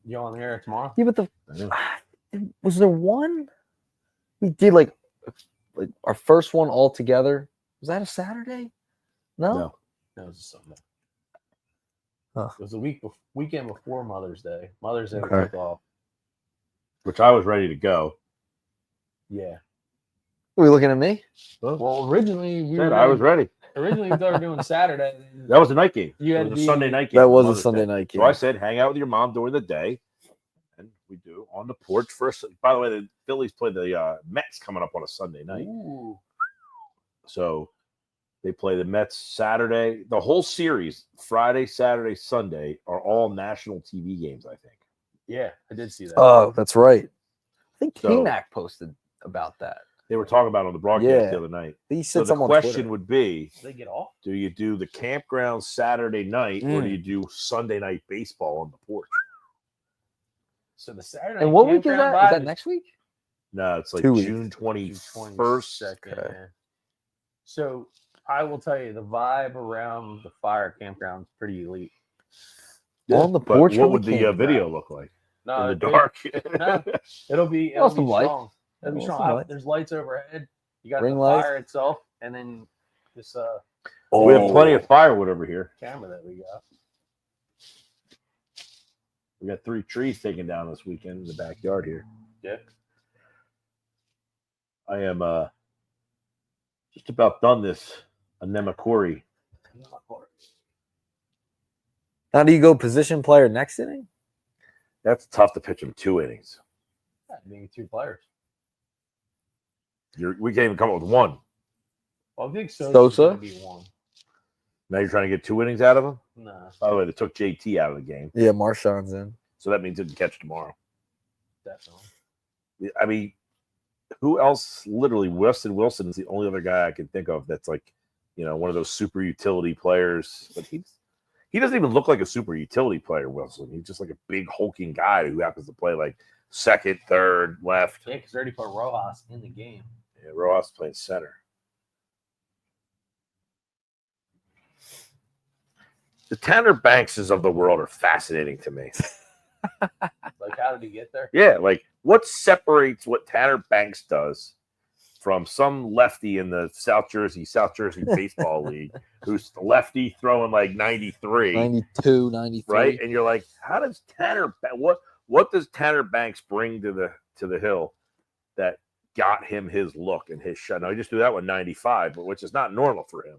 You on the air tomorrow? Yeah, but I know. was there one we did like our first one all together? Was that a Saturday? No. No. No, it was a Sunday. Huh. It was the weekend before Mother's Day. Mother's Day Okay. took off. Which I was ready to go. Yeah. Are we looking at me? Well, originally we Said were I was ready. originally we thought we were doing Saturday. That was a night game. You It had was to a be- Sunday night game. That on was a Mother's Sunday Day. night game. So I said, hang out with your mom during the day, and we do on the porch first. By the way, the Phillies play the Mets coming up on a Sunday night, Ooh. so they play the Mets Saturday. The whole series, Friday, Saturday, Sunday, are all national TV games. I think. Yeah, I did see that. Oh, that's right. I think So- K-Mac posted about that. They were talking about it on the broadcast Yeah. the other night. He So said the something on question Twitter. would be: Did they get off? do you do the campground Saturday night, or do Mm. you do Sunday night baseball on the porch? So the Saturday. And what week is campground that? Is vibe that next week? No, it's like 2 weeks. June June 21st. 22nd, Okay. yeah. So I will tell you, the vibe around the fire campground is pretty elite. On the But porch what on would the the campground. video look like No, in the it- dark? no, it'll be Well, some light. strong. It'll be Well, strong. some light. There's lights overhead. You got Ring the lights. fire itself, and then this We have plenty of firewood over here. camera that we got. We got 3 trees taken down this weekend in the backyard here. Yeah. I am just about done this Anemakori. Now, do you go position player next inning? That's tough to pitch him 2 innings. Being 2 players. We can't even come up with 1. Well, I think Sosa? gonna be 1. Now you're trying to get 2 innings out of him. Nah, By the way, they took JT out of the game, Yeah, Marshawn's in. so that means he can catch tomorrow. definitely. I mean, who else? Literally, Weston Wilson is the only other guy I can think of that's like, one of those super utility players. But he doesn't even look like a super utility player, Wilson. He's just like a big hulking guy who happens to play like second, third, left. Yeah, because they already put Rojas in the game. Yeah, Rojas playing center. The Tanner Bankses of the world are fascinating to me. Like, how did he get there? Yeah, like what separates what Tanner Banks does from some lefty in the South Jersey Baseball League who's the lefty throwing like 93, 92, 93. right? And you're like, how does what does Tanner Banks bring to the hill that got him his look and his shot? Now he just threw that one 95, but which is not normal for him.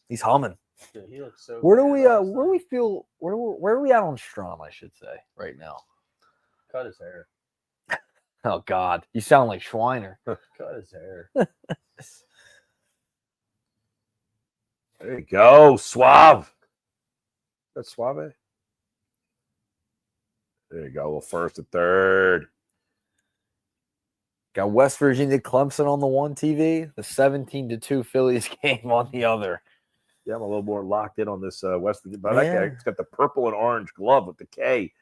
He's humming. Dude, he looks so. Where do bad we last where do night. we feel where are we at on Strom, I should say, right now? Cut his hair. Oh God, you sound like Schweiner. Cut his hair. There you go, Suave. That's Suave. There you go. A little first and third. Got West Virginia Clemson on the one TV, the 17-2 Phillies game on the other. Yeah, I'm a little more locked in on this West Virginia. But that Yeah. guy, it's got the purple and orange glove with the K.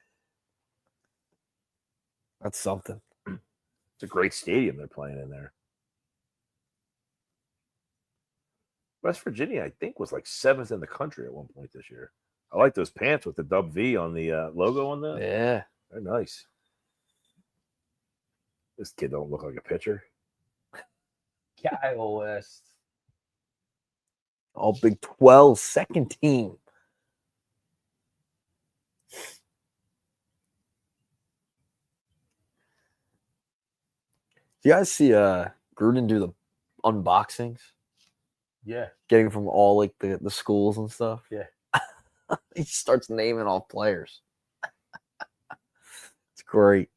That's something. It's a great stadium they're playing in there. West Virginia, I think, was like 7th in the country at one point this year. I like those pants with the dub V on the logo on them. Yeah. They're nice. This kid don't look like a pitcher. Kyle West. All Big 12, second team. Do you guys see Gruden do the unboxings? Yeah. Getting from all like the schools and stuff? Yeah. He starts naming off players. It's great.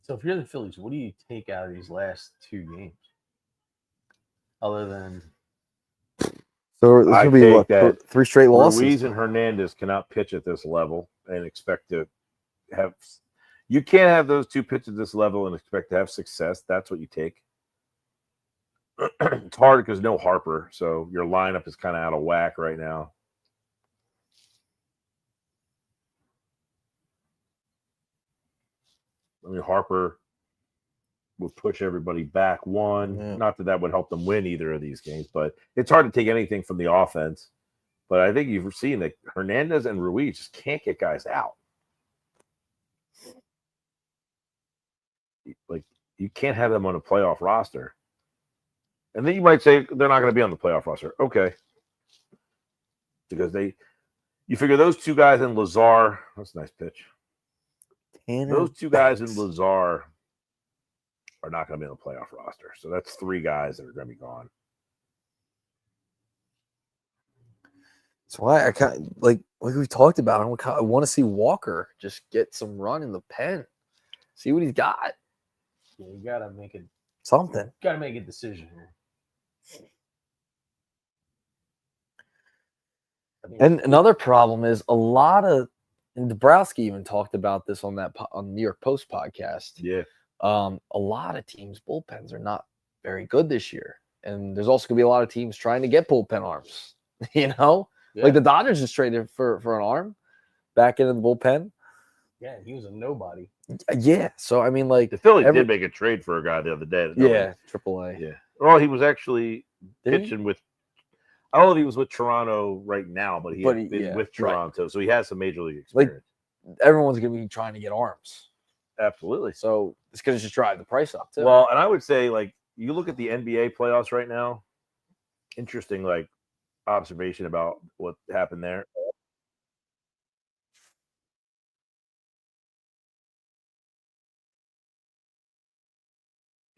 So if you're the Phillies, what do you take out of these last 2 games? Other than So this I will be take what, that 3 straight losses? Ruiz and Hernandez cannot pitch at this level and expect to have. You can't have those 2 pitch at this level and expect to have success. That's what you take. It's hard because no Harper, so your lineup is kind of out of whack right now. I mean, Harper would push everybody back one. Yeah. Not that would help them win either of these games, but it's hard to take anything from the offense. But I think you've seen that Hernandez and Ruiz just can't get guys out. Like, you can't have them on a playoff roster. And then you might say they're not going to be on the playoff roster. Okay. Because you figure those 2 guys in Lazar, that's a nice pitch. Those 2 guys in Lazar are not going to be on the playoff roster. So that's 3 guys that are going to be gone. That's why I kind of like we talked about. I want to see Walker just get some run in the pen, see what he's got. yeah, you gotta make Something. a decision here. I mean, And another problem is a lot of, and Dabrowski even talked about this on New York Post podcast. Yeah. A lot of teams' bullpens are not very good this year, and there's also gonna be a lot of teams trying to get bullpen arms. You know, like the Dodgers just traded for an arm back into the bullpen. yeah, he was a nobody. Yeah, so I mean, like The Phillies did make a trade for a guy the other day. AAA. Yeah. Well, he was actually Did he? pitching with. I don't know if he was with Toronto right now, but he had been with Toronto, so he has some major league experience. Everyone's gonna be trying to get arms, Absolutely. so it's gonna just drive the price up too. Well, and I would say, like, you look at the NBA playoffs right now. Interesting, like, observation about what happened there.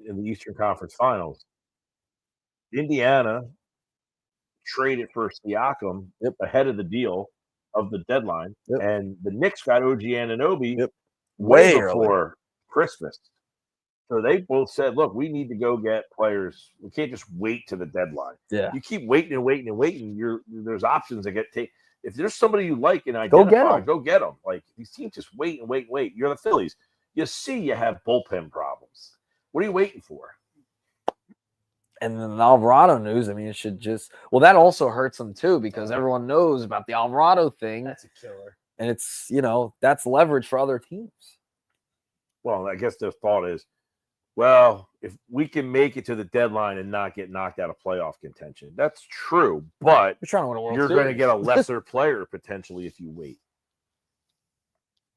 In the Eastern Conference Finals, Indiana traded for Siakam ahead of the deal of the deadline, and the Knicks got OG Anunoby way Way before Christmas. So they both said, "Look, we need to go get players. We can't just wait to the deadline. Yeah. You keep waiting and waiting and waiting. There's options that get taken. If there's somebody you like and Go identify, get 'em. go get them. Like, these teams just wait and wait and wait. You're the Phillies. You see, you have bullpen problems. What are you waiting for? And then the Alvarado news, I mean, it should just – well, that also hurts them too because everyone knows about the Alvarado thing. That's a killer. And it's, you know, that's leverage for other teams. Well, I guess the thought is, well, if we can make it to the deadline and not get knocked out of playoff contention, that's true. But You're trying to win a World you're Series. going to get a lesser player potentially if you wait.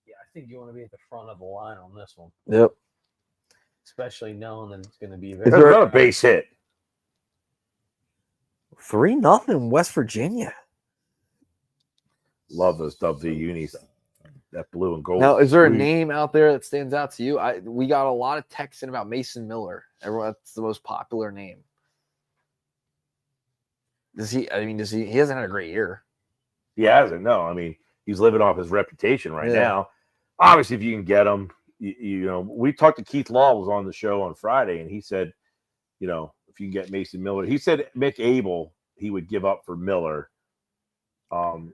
Yeah, I think you want to be at the front of the line on this one, Yep. especially knowing that it's going to be There's very. another base hit. 3-0 West Virginia. Love those W unis. That blue and gold. Now, is there a Sweet. name out there that stands out to you? We got a lot of texts in about Mason Miller. That's the most popular name. He hasn't had a great year. He hasn't. No, I mean, he's living off his reputation right now. obviously, if you can get him, you know, we talked to Keith Law was on the show on Friday, and he said, you know, if you can get Mason Miller, he said Mick Abel he would give up for Miller.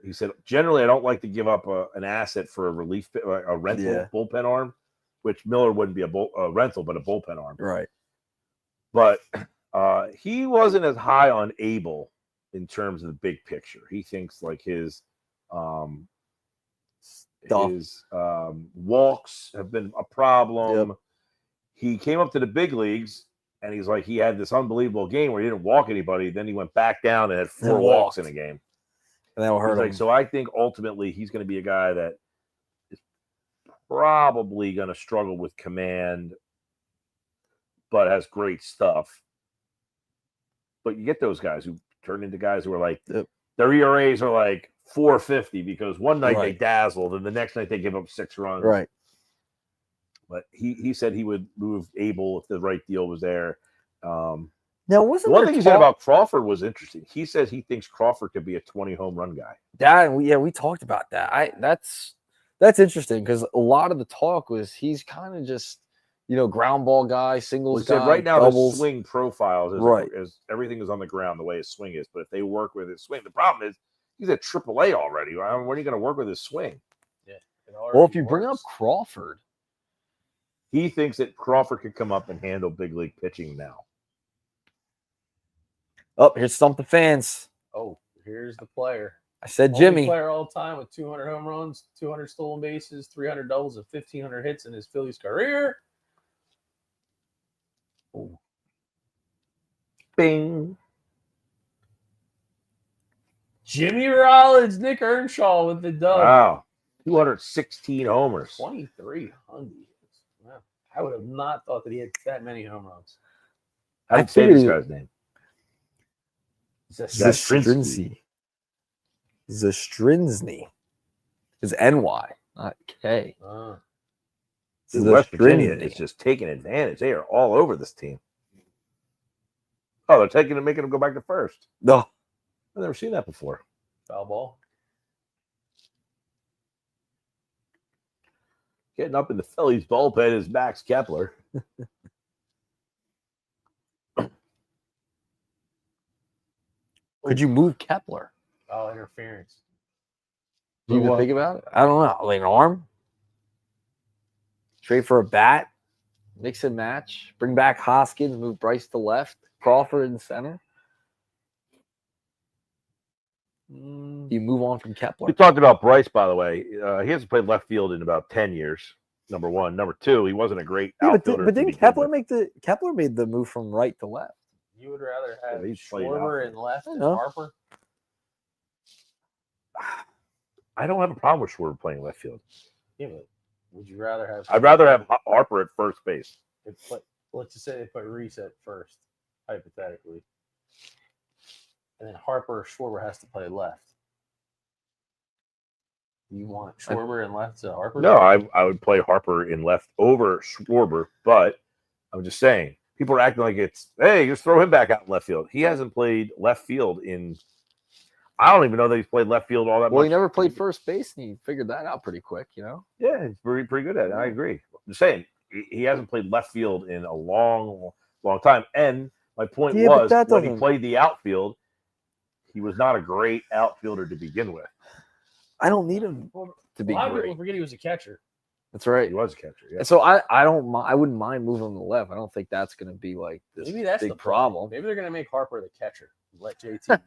He said generally I don't like to give up an asset for a relief, a rental bullpen arm, which Miller wouldn't be a rental, but a bullpen arm. Right. But he wasn't as high on Abel in terms of the big picture. He thinks like his walks have been a problem. Yep. He came up to the big leagues and he's like, he had this unbelievable game where he didn't walk anybody. Then he went back down and had 4 walks in a game. And that'll hurt him. Like, so I think ultimately he's going to be a guy that is probably going to struggle with command, but has great stuff. But you get those guys who turn into guys who are like, their ERAs are like 4.50 because one night they dazzled and the next night they give up 6 runs. Right. But he said he would move Abel if the right deal was there. Now, wasn't one thing he said about Crawford was interesting. He says he thinks Crawford could be a 20 home run guy. We talked about that. That's interesting because a lot of the talk was he's kind of just, you know, ground ball guy, singles guy. Right now, doubles. his swing profiles is everything is on the ground the way his swing is. But if they work with his swing, the problem is he's at AAA already. When are you going to work with his swing? Yeah. Well, if you bring up Crawford, he thinks that Crawford could come up and handle big league pitching now. Oh, here's Stump the Fans. Oh, here's the player. I said Only Jimmy. Player all time with 200 home runs, 200 stolen bases, 300 doubles, and 1,500 hits in his Phillies career. Oh. Bing. Jimmy Rollins, Nick Earnshaw with the dub. Wow. 216 homers. 2,300. Wow. I would have not thought that he had that many home runs. How do you say this guy's name? Zastrinsky. Zastrinsky. It's NY, not K. West Virginia is just taking advantage. They are all over this team. Oh, they're making them go back to first. No. I've never seen that before. Foul ball. Getting up in the Phillies bullpen is Max Kepler. Could you move Kepler? Oh, interference. Do you even think about it? I don't know. Like an arm? Trade for a bat? Mix and match? Bring back Hoskins, move Bryce to left, Crawford in center? Do you move on from Kepler? We talked about Bryce, by the way. He hasn't played left field in about 10 years. Number one. Number two, he wasn't a great outfielder. But didn't Kepler Kepler made the move from right to left? You would rather have Schwarber in left and Harper? I don't have a problem with Schwarber playing left field. Yeah, but would you rather have? I'd rather have Harper at first base. Let's just say they put Reese at first, hypothetically, and then Harper or Schwarber has to play left. You want Schwarber in left to Harper? No, I would play Harper in left over Schwarber, but I'm just saying. People are acting like it's, hey, just throw him back out in left field. He hasn't played left field in, I don't even know that he's played left field all that much. Well, he never played first base, and he figured that out pretty quick, you know? Yeah, he's pretty good at it. I agree. I'm just saying, he hasn't played left field in a long, long time. And my point was, when he played the outfield, he was not a great outfielder to begin with. I don't need him to be great. People forget he was a catcher. That's right. He was a catcher. Yeah. So I wouldn't mind moving him to the left. I don't think that's going to be like this Maybe that's big the problem. Maybe they're going to make Harper the catcher. Let JT go.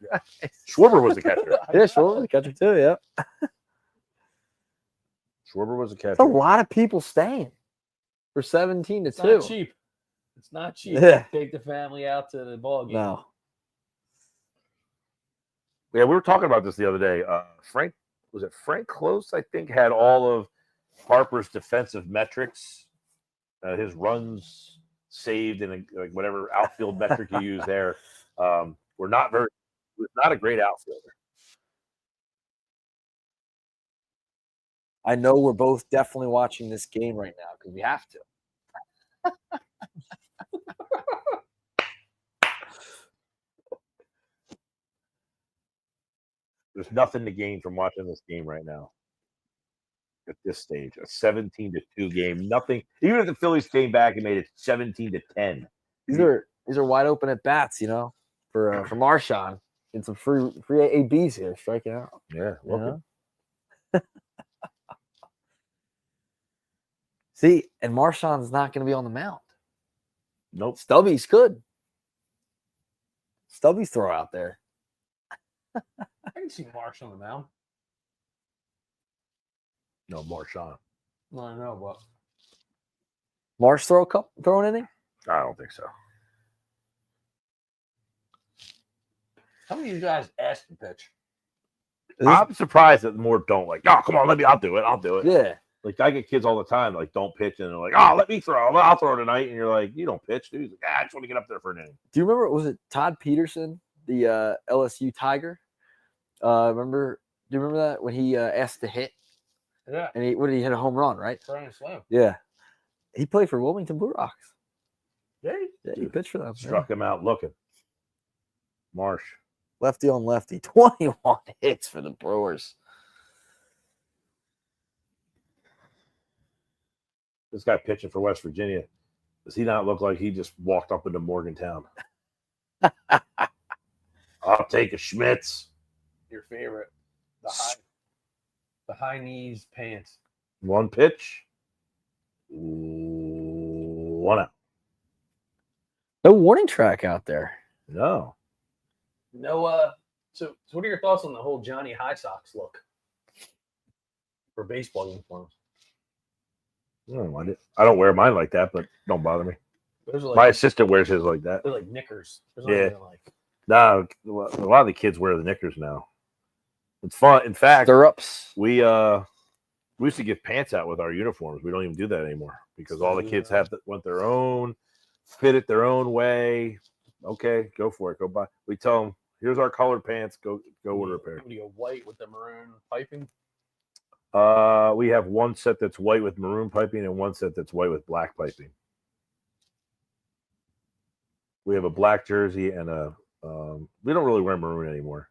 Schwarber was the catcher. Yeah, Schwarber was the catcher too. Yeah. Schwarber was a catcher. That's a lot of people staying for 17-2. It's not cheap. It's not cheap. Yeah. Take the family out to the ball game. No. Yeah, we were talking about this the other day. Frank Close, I think, had all of Harper's defensive metrics, his runs saved, and like whatever outfield metric you use there, were not very. Was not a great outfielder. I know we're both definitely watching this game right now because we have to. There's nothing to gain from watching this game right now. at this stage. A 17-2 game. Nothing. Even if the Phillies came back and made it 17-10. These are wide open at bats, for Marshawn and some free ABs here striking out. Yeah, look. See, and Marshawn's not going to be on the mound. Nope. Stubby's could. Stubby's throw out there. I can see Marsh on the mound. No, Marshawn. No, I know, but Marsh throw an inning? I don't think so. how many of you guys ask to pitch? I'm surprised that more don't like. Oh, come on, I'll do it. Yeah. Like I get kids all the time like don't pitch and they're like, oh, let me throw. I'll throw tonight. And you're like, you don't pitch, dude. He's like, I just want to get up there for an inning. Do you remember? Was it Todd Peterson, the LSU Tiger? Do you remember that when he asked to hit Yeah, and he hit a home run, right? Grand Slam. Yeah. He played for Wilmington Blue Rocks. Yeah, Yeah, he pitched for them. Struck him out looking. Marsh. Lefty on lefty. 21 hits for the Brewers. This guy pitching for West Virginia. Does he not look like he just walked up into Morgantown? I'll take a Schmitz. your favorite. The high knees pants. One pitch. One out. No warning track out there. No. No, so what are your thoughts on the whole Johnny High Sox look for baseball uniforms? I don't wear mine like that, but don't bother me. Those are My like assistant wears his like that. they're like knickers. There's Yeah. nothing like No, a lot of the kids wear the knickers now. It's fun. In fact, Stirrups. we used to give pants out with our uniforms. We don't even do that anymore because all the kids want their own, fit it their own way. Okay, go for it. Go buy. We tell them, here's our colored pants. Go order a pair. You go white with the maroon piping. We have one set that's white with maroon piping and one set that's white with black piping. We have a black jersey and a. We don't really wear maroon anymore.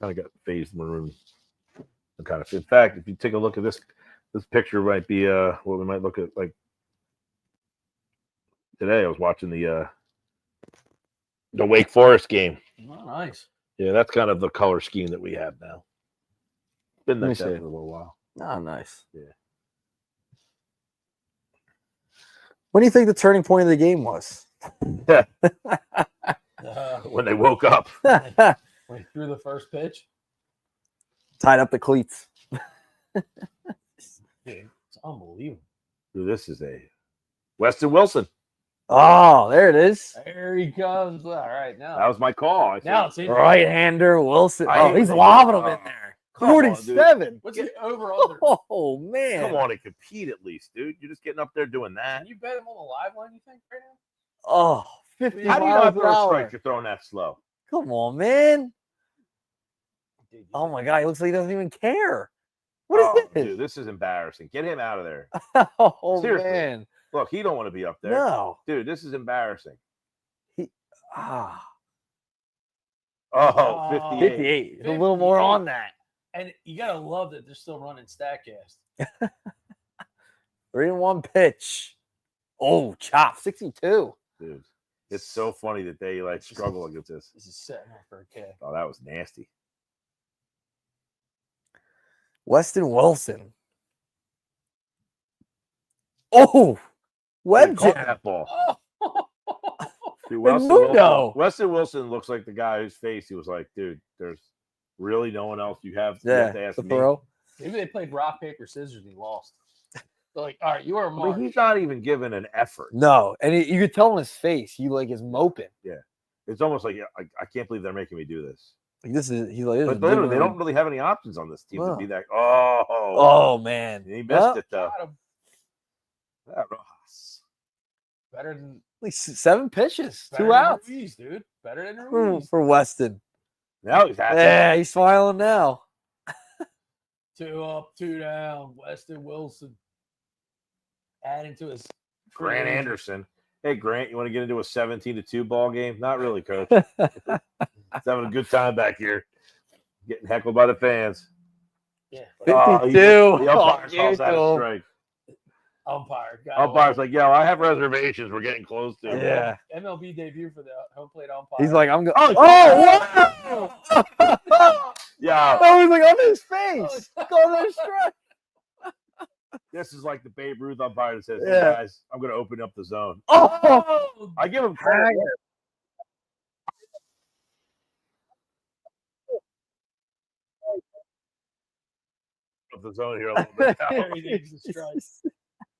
Kind of got phased maroon. Kind of. In fact, if you take a look at this picture, might be what we might look at like today. I was watching the Wake Forest game. Oh, nice. Yeah, that's kind of the color scheme that we have now. Been Let me like that see. for a little while. Oh, nice. Yeah. What do you think the turning point of the game was? When they woke up. When he threw the first pitch. Tied up the cleats. Dude, it's unbelievable. Dude, this is a Weston Wilson. Oh, there it is. There he comes. All right, now. That was my call. I Now said, it's in. Right-hander Wilson. I Oh, hate he's when they lobbing do him in that. there. Come on, dude. 47. What's the over-under? Oh, man. Come on and compete at least, dude. You're just getting up there doing that. Can you bet him on the live line, you think, right now? Oh, 50 How do you miles not per throw a hour. strike? You're throwing that slow. Come on, man. Dude, Oh, my God. He looks like he doesn't even care. What is Oh, this? dude, this is embarrassing. Get him out of there. Oh, Seriously. man. Look, he don't want to be up there. No. Dude, this is embarrassing. Ah, Oh, Oh, 58. 58. There's a little more 58. on that. And you got to love that they're still running StatCast. 3-1 pitch. Oh, chop. 62. Dude, it's so funny that they like struggle against this. This is setting up for a K. Oh, that was nasty. Weston Wilson. Oh, web Dude, caught jam. that ball. Oh. Dude, Mundo. Weston Wilson looks like the guy whose face he was like, dude, there's really no one else you have Yeah, to ask the me. throw. Maybe they played rock, paper, scissors, and he lost. They're like, all right, you are a I mark. mean, he's not even given an effort. No, and you could tell in his face, he like is moping. It's almost like I can't believe they're making me do this. Like this is he's like. This But is literally, they literally- don't really have any options on this team No. to be that. Oh, Oh man, he missed Well, it though. Got him. That Ross. Better than at least 7 pitches, better 2 than outs Ruiz, dude. Better than for, Ruiz. for Weston. Now he's happy. Yeah, he's smiling now. 2 up, 2 down. Weston Wilson adding to his Grant Anderson. Hey Grant, you want to get into a 17-2 ball game? Not really, coach. He's having a good time back here, getting heckled by the fans. Yeah. Oh, 52. the umpire Oh, calls that a Gill. strike. Umpire. Umpire's like, yo, I have reservations. We're getting close to it. Yeah. MLB debut for the home plate umpire. He's like, I'm going. Oh, Oh, Yeah, I was like, on his face. Call that a strike. this is like the Babe Ruth umpire that says, hey, Yeah. guys, I'm going to open up the zone. Oh, I give him credit. Of the zone here a little bit. Everything's a strike.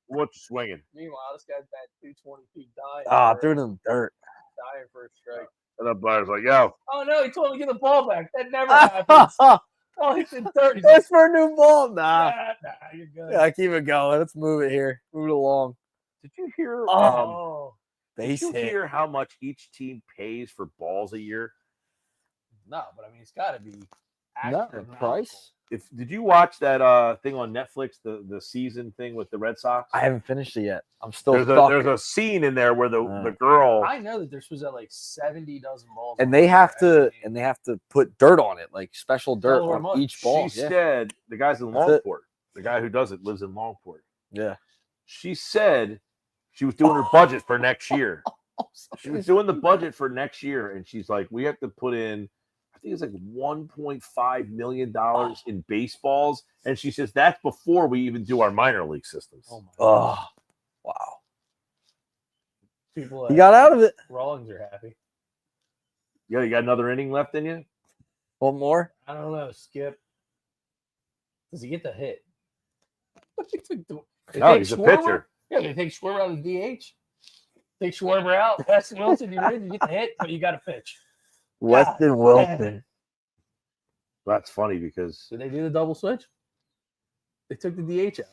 What's swinging? Meanwhile, this guy's batting 220 feet dying. Ah, for- threw it in the dirt. dying for a strike. And the umpire's like, yo, Oh no, he told him to get the ball back. That never happens. Oh, he's in third. He's like, It's for a new ball. Nah. nah, you're good. Yeah, keep it going. Let's move it here. Move it along. did you hear? Oh, Did Base you hit. hear how much each team pays for balls a year? no, but I mean, it's got to be No, astronomical. price. Did you watch that thing on Netflix, the season thing with the Red Sox? I haven't finished it yet. I'm still There's stuck. a scene in there where the Uh. girl. I know that they're supposed to have like 70 dozen balls, and on they it have for to put dirt on it, like special dirt Tell her on much. each ball. She Yeah. said the guy's in That's it. Longport. The guy who does it lives in Longport. Yeah. She said she was doing her budget for next year. She was doing the budget for next year, and she's like, "We have to put in, I think it's like $1.5 million in baseballs." And she says that's before we even do our minor league systems. Oh my Oh, gosh. wow. People He got out of it. Rawlings are happy. Yeah, you got another inning left in you. One more. I don't know, Skip. Does he get the hit? They No, take he's a Schwarber? pitcher. Yeah, they take Schwarber out of the DH. Take Schwarber out. Weston Wilson, you win, you get the hit, but you got to pitch. Weston Wilson. That's funny because Did they do the double switch? They took the DH out.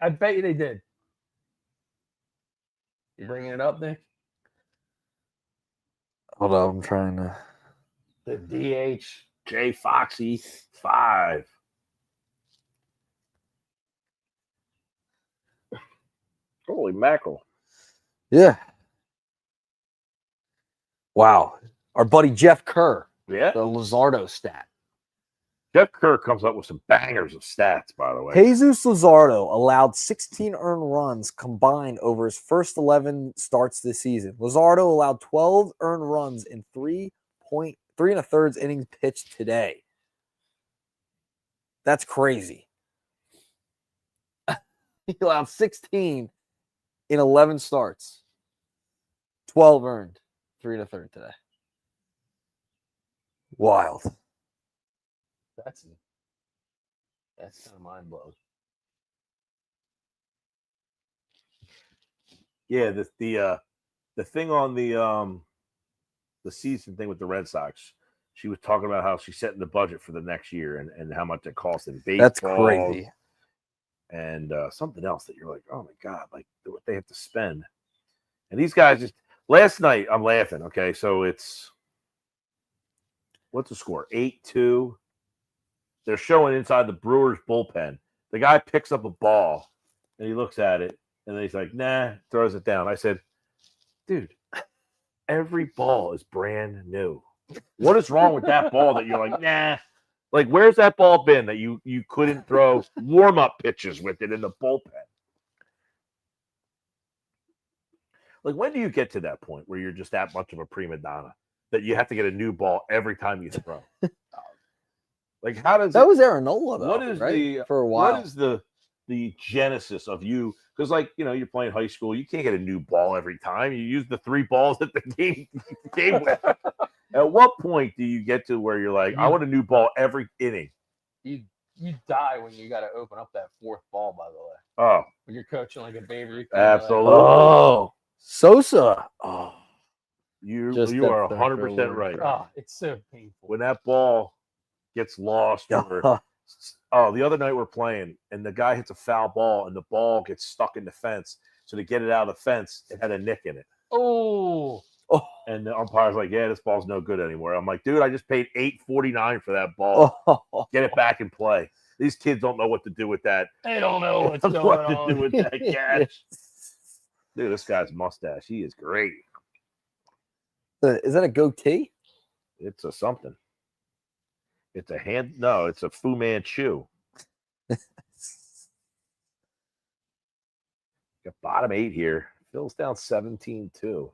I bet you they did. You bringing it up, Nick? Hold on, I'm trying to. The DH. Jay Foxy 5. Holy mackerel! Yeah. Wow. Our buddy Jeff Kerr, Yeah, the Luzardo stat. Jeff Kerr comes up with some bangers of stats, by the way. Jesus Luzardo allowed 16 earned runs combined over his first 11 starts this season. Luzardo allowed 12 earned runs in 3.3 innings pitched today. That's crazy. He allowed 16 in 11 starts. 12 earned. 3 1/3 today. Wild. That's kind of mind blowing. Yeah, the thing on the season thing with the Red Sox, she was talking about how she's setting the budget for the next year and how much it costs in baseball. That's crazy. And something else that you're like, oh my God, like what they have to spend. And these guys just last night, I'm laughing. Okay, so it's what's the score? 8-2. They're showing inside the Brewers bullpen. The guy picks up a ball and he looks at it and then he's like, nah, throws it down. I said, dude, every ball is brand new. What is wrong with that ball that you're like, nah? Like, where's that ball been that you couldn't throw warm-up pitches with it in the bullpen? Like, when do you get to that point where you're just that much of a prima donna that you have to get a new ball every time you throw? Like, how does That was Aaronola, though. what is right? the for a while? What is the genesis of you? Because, like, you know, you're playing high school, you can't get a new ball every time. You use the 3 balls that the game with. At what point do you get to where you're like, I want a new ball every inning? You die when you got to open up that 4th ball. By the way, Oh, when you're coaching like a Babe Ruth. absolutely. Oh, Sosa. Oh, You Just you that are third 100% row. right. Oh, it's so painful. When that ball gets lost, or the other night we're playing and the guy hits a foul ball and the ball gets stuck in the fence. So to get it out of the fence, it had a nick in it. Oh, And the umpire's like, yeah, this ball's no good anymore. I'm like, dude, I just paid $8.49 for that ball. Get it back and play. These kids don't know what to do with that. they don't know what's going What to on. do with that catch. Dude, this guy's mustache, he is great. Is that a goatee? It's a something. It's a hand. No, it's a Fu Manchu. Got bottom 8 here. Phil's down 17-2.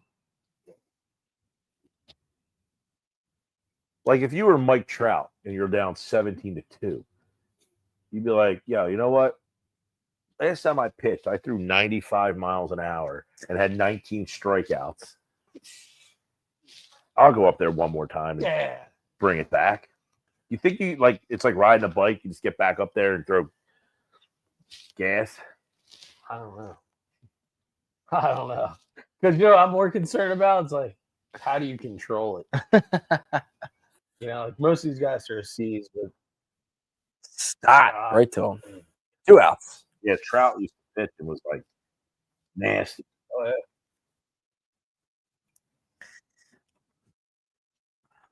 Like if you were Mike Trout and you're down 17-2, you'd be like, yo, you know what? Last time I pitched, I threw 95 miles an hour and had 19 strikeouts. I'll go up there one more time and bring it back. You think you like it's like riding a bike, you just get back up there and throw gas? I don't know. Because I'm more concerned about it's like, how do you control it? Like most of these guys are C's, but Stop right to him. 2 outs. Yeah, Trout used to pitch and was like nasty. oh yeah.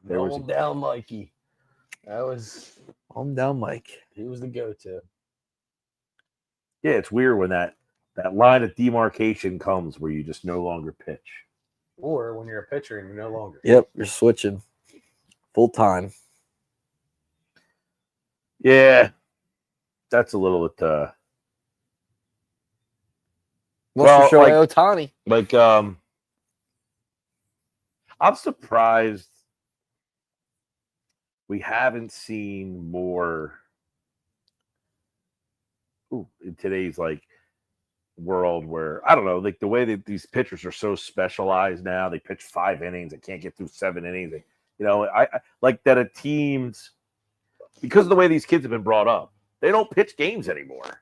There was Roll down Mikey. I'm down, Mike. He was the go-to. Yeah, it's weird when that line of demarcation comes where you just no longer pitch. Or when you're a pitcher and you're no longer. Yep, you're switching full time. Yeah, that's a little bit. What's Well, for Shohei Ohtani? Like, I'm surprised we haven't seen more in today's like world where I don't know, like the way that these pitchers are so specialized now. They pitch 5 innings, they can't get through 7 innings. I like that a team's because of the way these kids have been brought up, they don't pitch games anymore.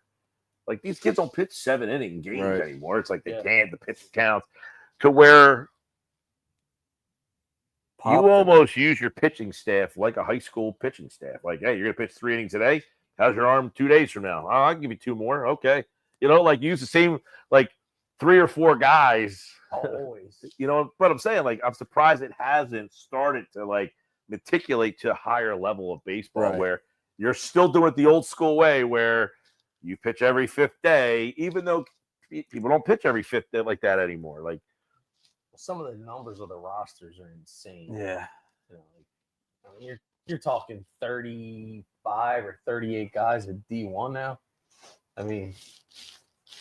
Like these kids don't pitch 7-inning games anymore. It's like they can't. The pitch counts to where you almost use your pitching staff like a high school pitching staff. Like, hey, you're gonna pitch 3 innings today. How's your arm 2 days from now? Oh, I'll give you 2 more. Okay, like use the same like 3 or 4 guys. Always. But I'm saying like I'm surprised it hasn't started to like meticulate to a higher level of baseball where you're still doing it the old school way where you pitch every 5th day, even though people don't pitch every 5th day like that anymore. Like some of the numbers of the rosters are insane. Yeah. You're talking 35 or 38 guys at D1 now. I mean,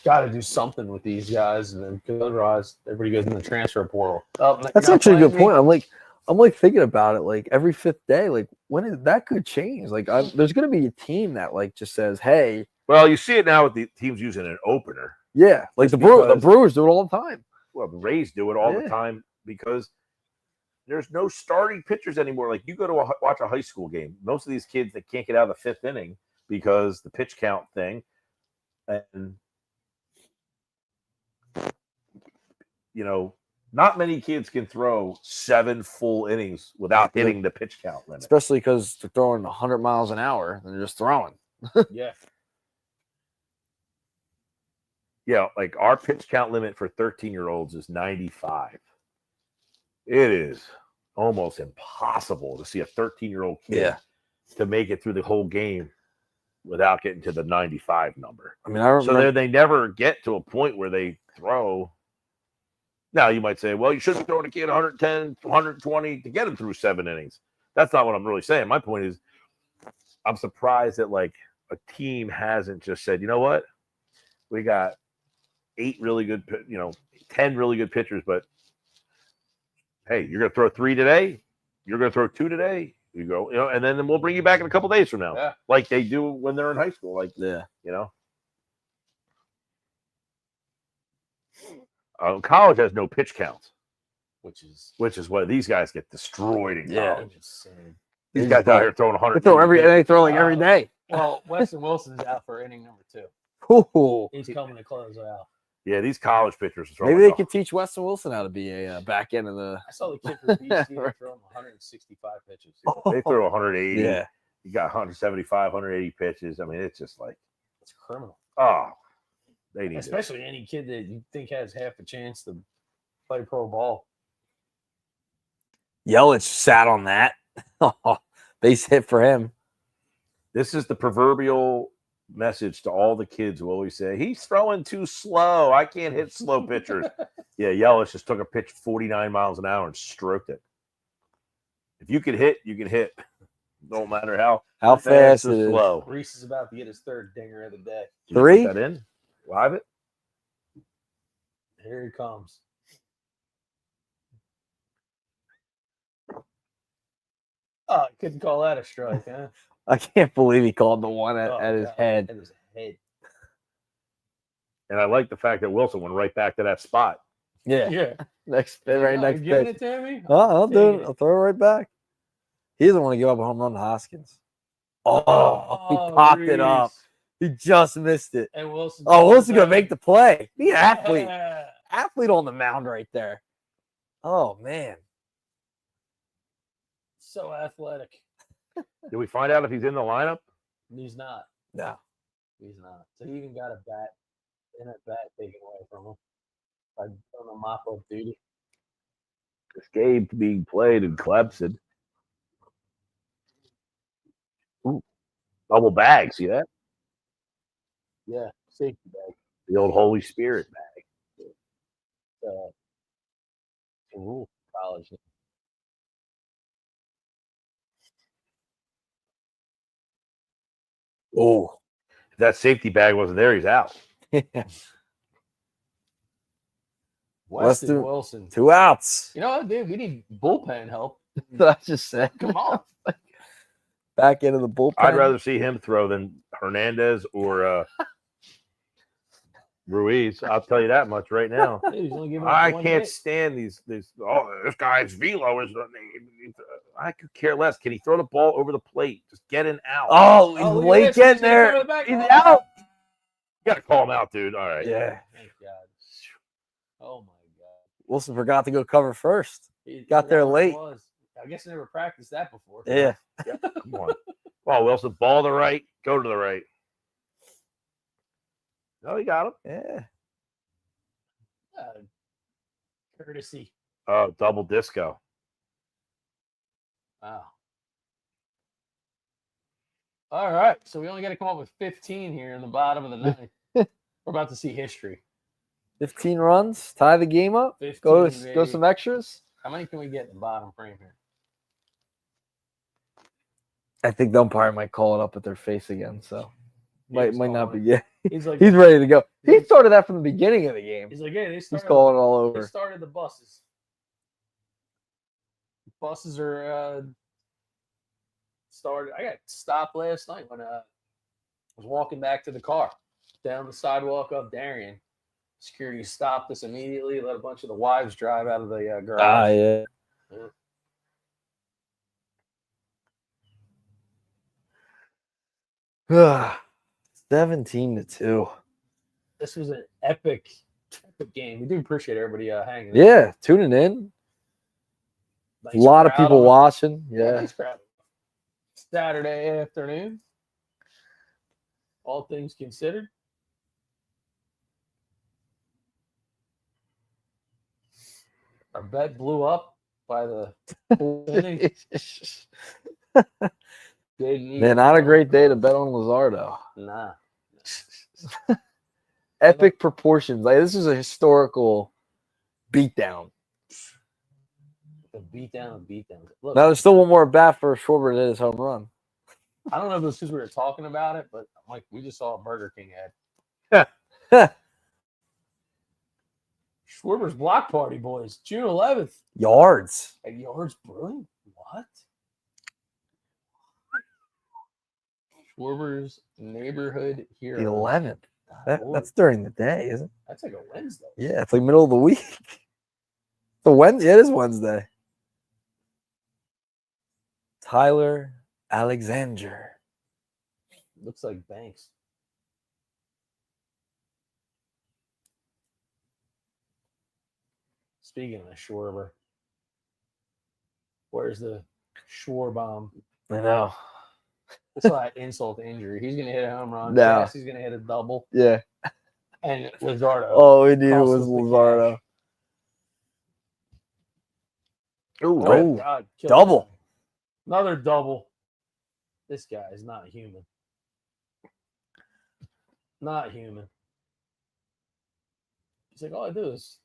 got to do something with these guys, and then because otherwise everybody goes in the transfer portal. That's actually a good point. I'm like thinking about it. Like every 5th day, like when is that could change? Like there's going to be a team that like just says, "Hey." Well, you see it now with the teams using an opener. Yeah, like the Brewers do it all the time. Well, the Rays do it all the time because there's no starting pitchers anymore. Like you go to watch a high school game, most of these kids that can't get out of the 5th inning because the pitch count thing, and not many kids can throw 7 full innings without hitting the pitch count limit. Especially because they're throwing 100 miles an hour and they're just throwing. Yeah. Yeah, like our pitch count limit for 13-year-olds is 95. It is almost impossible to see a 13-year-old kid to make it through the whole game without getting to the 95 number. I mean, I remember. So they never get to a point where they throw. Now, you might say, well, you should be throwing a kid 110, 120 to get him through 7 innings. That's not what I'm really saying. My point is I'm surprised that, like, a team hasn't just said, you know what? We got 8 really good, 10 really good pitchers, but, hey, you're going to throw 3 today? You're going to throw 2 today? You go, and then we'll bring you back in a couple days from now, like they do when they're in high school. Like, college has no pitch counts, which is what these guys get destroyed in college. These guys out here throwing 100. They throw every day. Well, Weston Wilson's out for inning number 2. Ooh. He's coming to close out. Yeah, these college pitchers are throwing. Maybe they could teach Weston Wilson how to be a back end of the. I saw the kid from BC throwing 165 pitches. They throw 180. Yeah. You got 175, 180 pitches. I mean, it's just like it's criminal. Oh, they need especially any kid that you think has half a chance to play pro ball. Yelich sat on that. Base hit for him. This is the proverbial message to all the kids who always say, he's throwing too slow. I can't hit slow pitchers. Yeah, Yelich just took a pitch 49 miles an hour and stroked it. If you can hit, you can hit. No matter how fast or it is. slow. Reese is about to get his 3rd dinger of the day. 3? Put that in? Live it? Here he comes. Oh, I couldn't call that a strike, huh? I can't believe he called the one at, Oh, at his God, head. At his head. And I like the fact that Wilson went right back to that spot. Yeah. Yeah. Next Yeah, right no, next you giving pitch. it to me? I'll do taking it. I'll throw it right back. He doesn't want to give up a home run to Hoskins. Oh, he popped it up. Reese. He just missed it. And Wilson. Oh, Wilson's gonna make the play. He an athlete. Yeah. Athlete on the mound right there. Oh man. So athletic. Did we find out if he's in the lineup? He's not. No. He's not. So he even got a bat taken away from him. By on the mop up duty. This game being played in Clemson. Ooh, double bag. See that? Yeah, safety bag. The old Holy Spirit bag. Rule college. Oh. If that safety bag wasn't there, he's out. Weston Wilson. 2 outs. You know what, dude? We need bullpen help. I just said. Come on. Back into the bullpen. I'd rather see him throw than Hernandez or Ruiz. I'll tell you that much right now. Dude, he's only giving up I one can't hit. stand these. Oh, this guy's velo is. I could care less. Can he throw the ball over the plate? Just get an out. Oh, he's look at late this. getting He's gonna throw there. it back. He's Oh, out. You gotta call him out, dude. All right. Yeah. Thank God. Oh my God. Wilson forgot to go cover first. He Got there forgot where he late. was. I guess I never practiced that before. Yeah. Come on. Well, Wilson, ball to the right. Go to the right. No, he got him. Yeah. Courtesy. Oh, double disco. Wow. All right. So we only got to come up with 15 here in the bottom of the ninth. We're about to see history. 15 runs, tie the game up. 15, Go baby. some extras. How many can we get in the bottom frame here? I think the umpire might call it up at their face again, so might not be. Yeah, He's like, he's ready to go. He started that from the beginning of the game. he's like, yeah, He's calling it all they over. started the buses. Buses are started. I got stopped last night when I was walking back to the car down the sidewalk up Darien. Security stopped us immediately. Let a bunch of the wives drive out of the garage. Yeah. 17-2. This was an epic game. We do appreciate everybody hanging. Yeah, tuning in. Nice A lot of crowd people on- watching. Yeah. nice crowd. Saturday afternoon. All things considered. Our bet blew up by the fourth inning. Man, not a great day to bet on Luzardo. Nah. Epic proportions. Like, this is a historical beatdown. The beatdown. Look, Now, there's still one more at bat for Schwarber to hit his home run. I don't know if it was because we were talking about it, but I'm like, we just saw a Burger King ad. Schwarber's block party, boys. June 11th Yards. at Yards Brewing. What? Schwarber's neighborhood The hero. 11th. That's during the day, isn't it? That's like a Wednesday. Yeah, it's like middle of the week. The Wednesday. It is Wednesday. Tyler Alexander. Looks like Banks. Speaking of Schwarber, where's the Schwarbomb? I know. It's like insult to injury. He's gonna hit a home run. No. He's gonna hit a double. Yeah. And Luzardo. All we knew Cost was us the Luzardo. Ooh, Oh, God, killed double. him. Another double. This guy is not human. Not human. He's like, all I do is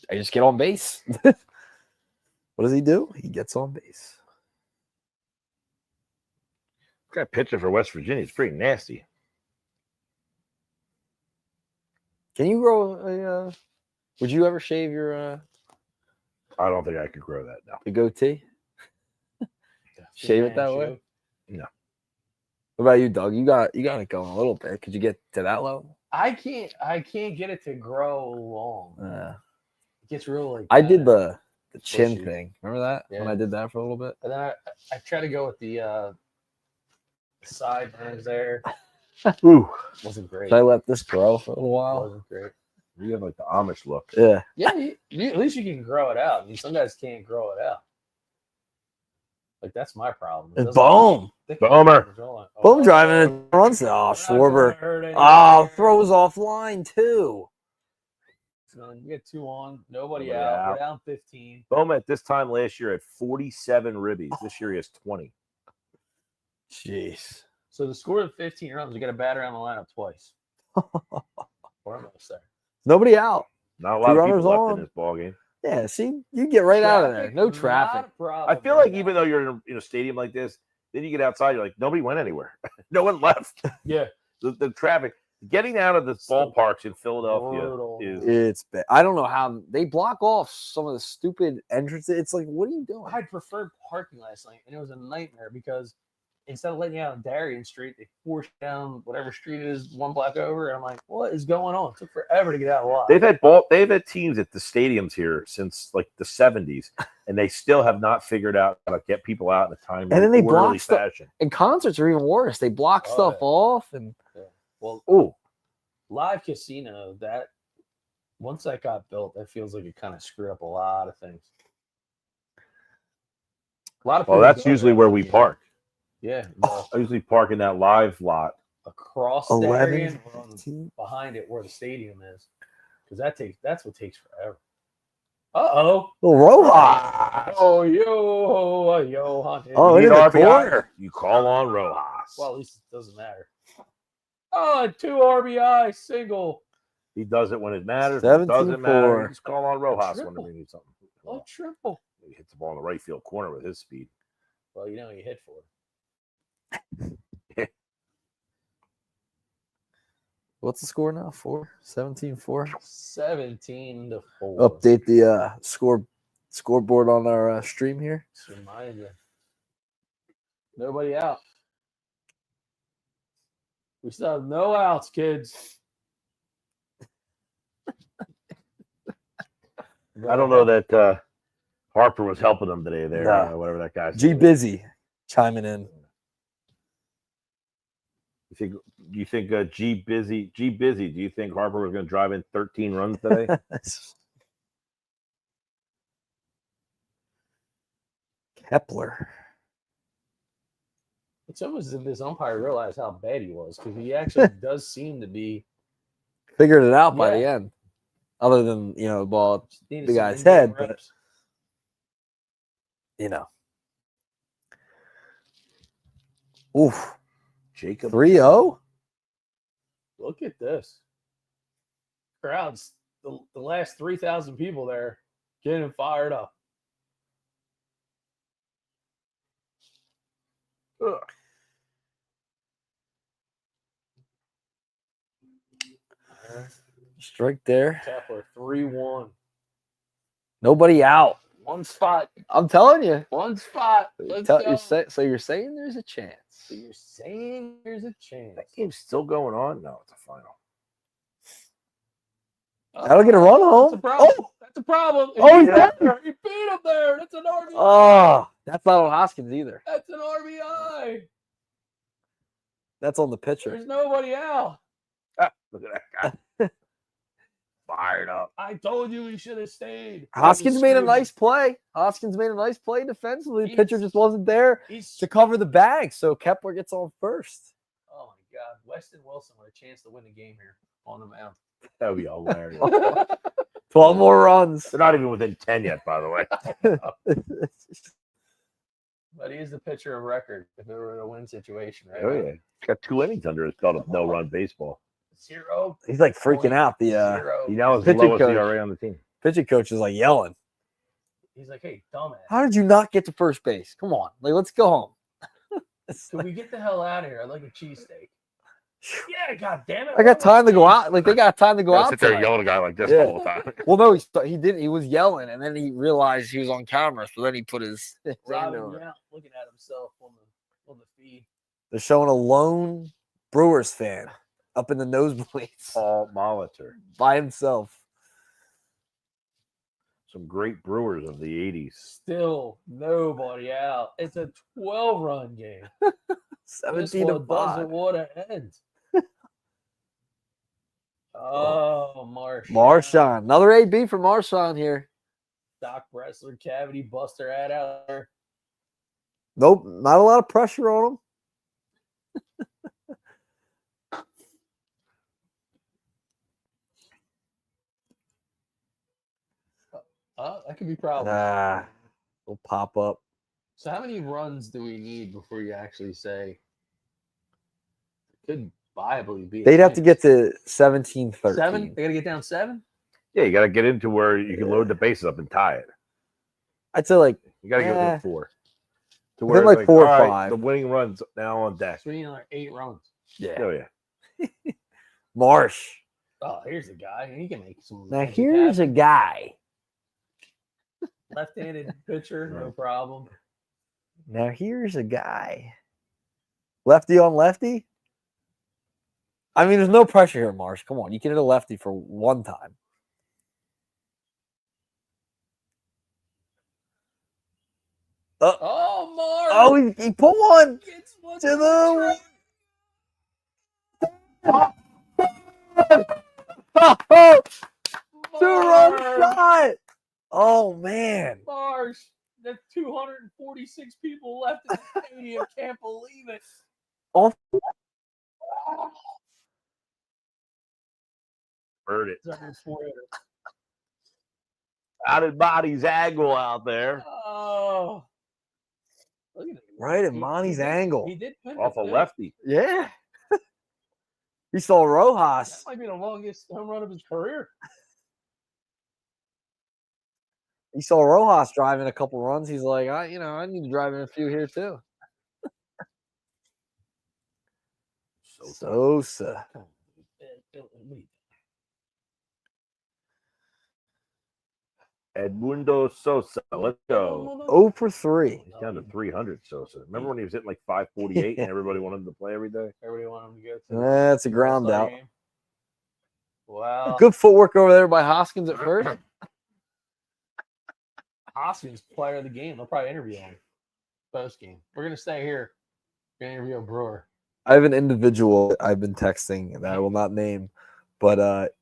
I just get on base. What does he do? He gets on base. Guy pitching for West Virginia is pretty nasty. Can you grow Would you ever shave your I don't think I could grow that now. the goatee? Shave it that Joe. way? What about you, Doug? You got it going a little bit. Could you get to that level? I can't get it to grow long. It gets real like I did the chin bushy. thing. Remember that when Yeah. I did that for a little bit? And then I try to go with the sideburns there. Ooh, Wasn't great. Should I let this grow for a little while? Wasn't great. you have like the Amish look. Yeah. Yeah, at least you can grow it out. I mean, some guys can't grow it out. Like that's my problem. It It's doesn't- Boom. Bomer. Boom driving it. Runs. Oh, Schwarber. Oh, throws off line too. You get 2 on. Nobody Nobody out. out. We're down 15. Bowman at this time last year had 47 ribbies. This year he has 20. Jeez. So the score of 15 runs, we got to bat around the lineup twice. We're almost there. Nobody out. Not a lot of runners people left on. in this ball game. Yeah, see, you get right out of there. No not traffic. a problem I feel like right even now. though you're in a stadium like this, then you get outside, you're like, nobody went anywhere. No one left. Yeah. The traffic. Getting out of the Still ballparks in Philadelphia brutal. is It's bad. I don't know how they block off some of the stupid entrances. It's like, what are you doing? I preferred parking last night, and it was a nightmare because instead of letting you out on Darien Street, they forced down whatever street it is 1 block over. And I'm like, what is going on? It took forever to get out of the lot. they've had teams at the stadiums here since like the 70s, and they still have not figured out how to get people out in a timely, And then they block orderly stuff. fashion. And concerts are even worse. They block Oh, stuff yeah. off, and Well, Oh, live casino, that once that got built, that feels like it kind of screwed up a lot of things. A lot of well, people that's go usually there where when we you- park. Yeah, I usually park in that live lot. across 11, Darien or on the 15. behind it where the stadium is, because that's what takes forever. Oh, Little Rojas. Johan. Oh, You in need the RBI, corner. you call on Rojas. Well, at least it doesn't matter. Oh, 2 RBI single. He does it when it matters. When it doesn't matter, 17-4. you just call on Rojas when triple. they need something. Oh, Well, triple. he hits the ball in the right field corner with his speed. Well, you know you hit for it. What's the score now? 17-4. 17-4. Update the scoreboard on our stream here. Just remind you. Nobody out. We still have no outs, kids. I don't know that Harper was helping them today there, No. whatever that guy's G name is. Busy chiming in. Do you think G Busy, do you think Harper was going to drive in 13 runs today? Kepler. It's almost as if this umpire realized how bad he was because he actually does seem to be Figured it out by the Yeah. end. Other than, the ball, needed The some guy's in-game head, but- reps. Oof. Jacob 3-0? Look at this. Crowds, the last 3,000 people there getting fired up. Ugh. Strike there. Kepler 3-1. Nobody out. One spot. I'm telling you. One spot. Let's So go. you're saying there's a chance. So you're saying there's a chance. That game's still going on? No, it's a final. That'll get a run home. That's a problem. Oh! That's a problem. Oh, he's there. there. He beat him there. That's an RBI. Oh, that's not on Hoskins either. That's an RBI. That's on the pitcher. There's nobody out. Look at that guy. Fired up. I told you he should have stayed. Hoskins made a Screwed. nice play. Hoskins made a nice play defensively. The pitcher He's- just wasn't there He's to cover the bag, so Kepler gets on first. Oh my God, Weston Wilson with a chance to win the game here on the mound. That would be hilarious. 12 more runs. They're not even within 10 yet, by the way. But he is the pitcher of record if it were a win situation, right? Oh, yeah. He's got 2 innings under his belt of no-run baseball. 0. He's like freaking out. The Zero. He now has the Pitching lowest coach. ERA on the team. pitching coach is like yelling. He's like, hey, dumbass. How did you not get to first base? Come on. Like, let's go home. Can we get the hell out of here? I'd like a cheesesteak. Yeah, god damn it. I got time to go out. Like they got time to go Gotta out. sit there and tonight. yell at a guy like this Yeah. the whole time. Well, no, he didn't. He was yelling, and then he realized he was on camera. So then he put his hand Robin over. Yount looking at himself on the feed. They're showing a lone Brewers fan up in the nosebleeds Paul Molitor. by himself. Some great Brewers of the 80s. Still nobody out. It's a 12-run game. 17 to 5. Doesn't want to end. Oh, Marshawn. Another AB for Marshawn here. Doc Wrestler cavity buster ad out there. Nope, not a lot of pressure on him. That could be problems. Will pop up. So how many runs do we need before you actually say it could viably be? They'd have to get to 17-13. 7? They got to get down 7? Yeah, you got to get into where you can load the bases up and tie it. I'd say like You got to get Yeah. to 4. To Within like 4 or all right, 5. the winning runs now on deck. So we need another 8 runs. Yeah. Oh, yeah. Marsh. Oh, here's a guy. He can make some. Now magic here's a happen. guy. Left-handed pitcher, no Right. problem. Now here's a guy. Lefty on lefty? I mean, there's no pressure here, Marsh. Come on. You can hit a lefty for one time. Oh, Mark! Oh, he put one Gets one to the. Two-run shot. Oh, man. Marsh. There's 246 people left in the stadium. Can't believe it. Off. Heard it. It's under 4 hitter. Out of body's angle out there. Oh. Look at it. Right at He- Monty's he did- angle. He did pin Off the a fence. lefty. Yeah. He saw That Rojas. might be the longest home run of his career. He saw Rojas driving a couple runs. He's like, I need to drive in a few here too. Sosa. Edmundo Sosa. Let's go. 0 for 3. He's down to 300, Sosa. Remember when he was hitting like 548 and everybody wanted him to play every day? Everybody want him to go to That's a the ground All-Star out. game. Wow. Good footwork over there by Hoskins at first. Hoskins, player of the game. They'll probably interview him post game. We're gonna stay here. We're gonna interview a Brewer. I have an individual I've been texting that I will not name, but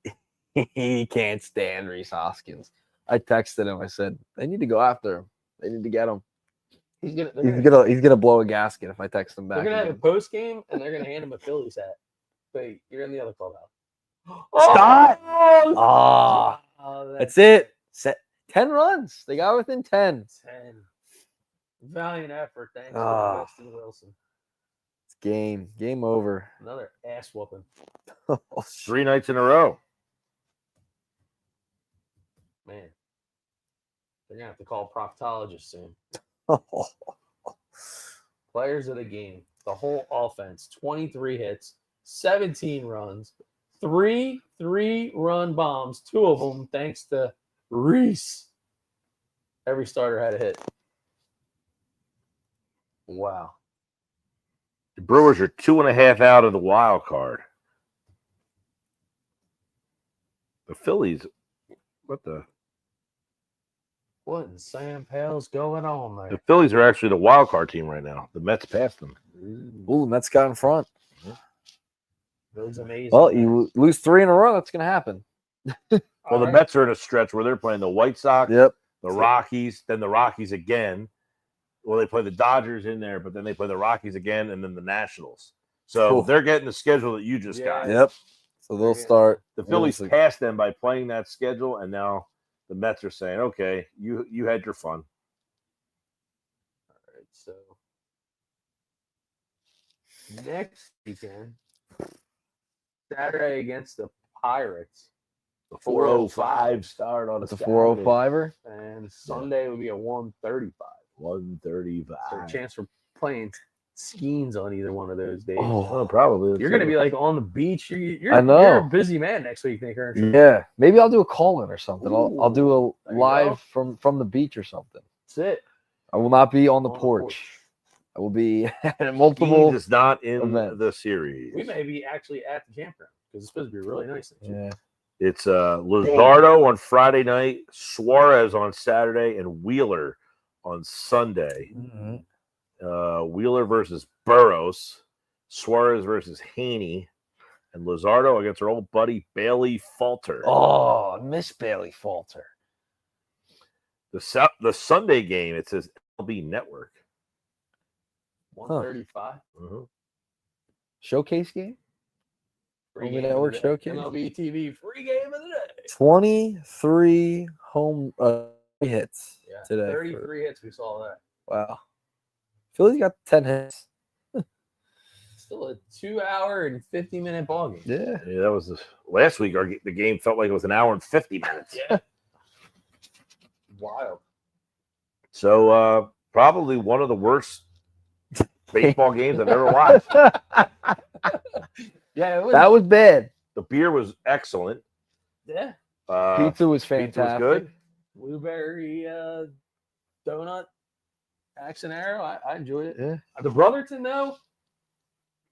he can't stand Reese Hoskins. I texted him. I said they need to go after him. They need to get him. He's gonna. He's gonna blow a gasket if I text him back. They're gonna have a again. post game and they're gonna hand him a Phillies hat. Wait, you're in the other clubhouse. Stop! Oh, Ah, oh, that's it. 10 runs. They got within 10. 10. Valiant effort. Thanks Ah. to Weston Wilson. It's game over. Another ass whooping. 3 nights in a row. Man. They're gonna have to call a proctologist soon. Players of the game. The whole offense. 23 hits, 17 runs, 3 3-run bombs, 2 of them thanks to Reese. Every starter had a hit. Wow. The Brewers are 2.5 out of the wild card. The Phillies, what the? What in Sam Pale's going on The there? Phillies are actually the wild card team right now. The Mets passed them. Ooh, Mets got in front. That was amazing. Well, you lose 3 in a row. That's gonna happen. Well, the Mets are in a stretch where they're playing the White Sox, Yep. the Rockies, then the Rockies again. Well, they play the Dodgers in there, but then they play the Rockies again, and then the Nationals. So Cool. they're getting the schedule that you just got. Yep. So they'll start. The Phillies Honestly. passed them by playing that schedule, and now the Mets are saying, "Okay, you had your fun." All right, so next weekend, Saturday against the Pirates, The 4:05 start on It's a Saturday. 405er. and Sunday would be a 1:35. 1:35. So a chance for playing skeins on either one of those days. Oh, probably. You're gonna be like on the beach. You're, I know. You're a busy man next week, Nick Earnshaw. Yeah, maybe I'll do a call-in or something. I'll do a there you live go. from the beach or something. That's it. I will not be on the On the porch. I will be at Dean multiple. is not in events. the series. We may be actually at the campground because it's supposed to be really nice. Yeah. It's Luzardo on Friday night, Suarez on Saturday, and Wheeler on Sunday. Wheeler versus Burrows, Suarez versus Haney, and Luzardo against our old buddy Bailey Falter. Oh, Miss Bailey Falter. The Sunday game, it says LB Network. 135. Showcase game? Free MLB game of Network the day. Showcase? MLB TV free game of the day. 23 home hits Yeah, today. 33 hits. We saw that. Wow. Phillies got 10 hits. Still a 2-hour and 50-minute ball game. Yeah. Yeah, that was last week. The game felt like it was an hour and 50 minutes. Yeah. Wild. So probably one of the worst baseball games I've ever watched. Yeah, it was. That was bad. The beer was excellent. Yeah. Pizza was Pizza fantastic. was good. Blueberry donut, axe and arrow. I enjoyed it. Yeah. The Brotherton, though,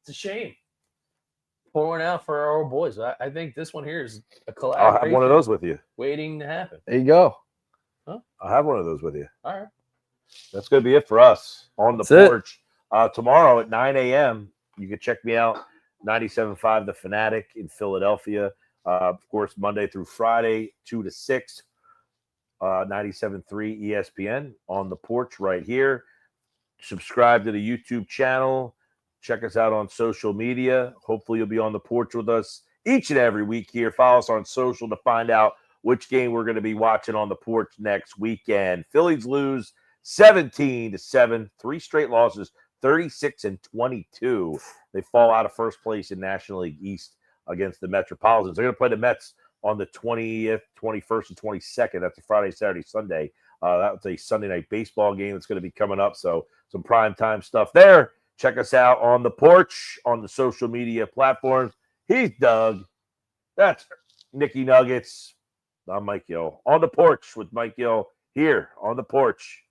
it's a shame. Pouring out for our old boys. I think this one here is a I'll collaboration have one of those with you. waiting to happen. There you go. I'll have one of those with you. All right. That's going to be it for us on the That's it. porch. Tomorrow at 9 a.m., you can check me out, 97.5 The Fanatic in Philadelphia. Of course, Monday through Friday, 2 to 6, 97.3 ESPN on the porch right here. Subscribe to the YouTube channel. Check us out on social media. Hopefully, you'll be on the porch with us each and every week here. Follow us on social to find out which game we're going to be watching on the porch next weekend. Phillies lose 17-7, 3 straight losses, 36-22. They fall out of first place in National League East against the Metropolitans. They're going to play the Mets on the 20th, 21st, and 22nd. That's a Friday, Saturday, Sunday. That's a Sunday night baseball game that's going to be coming up. So some prime time stuff there. Check us out on the porch on the social media platforms. He's Doug. That's Nicky Nuggets. I'm Mike Gill. On the porch with Mike Gill here on the porch.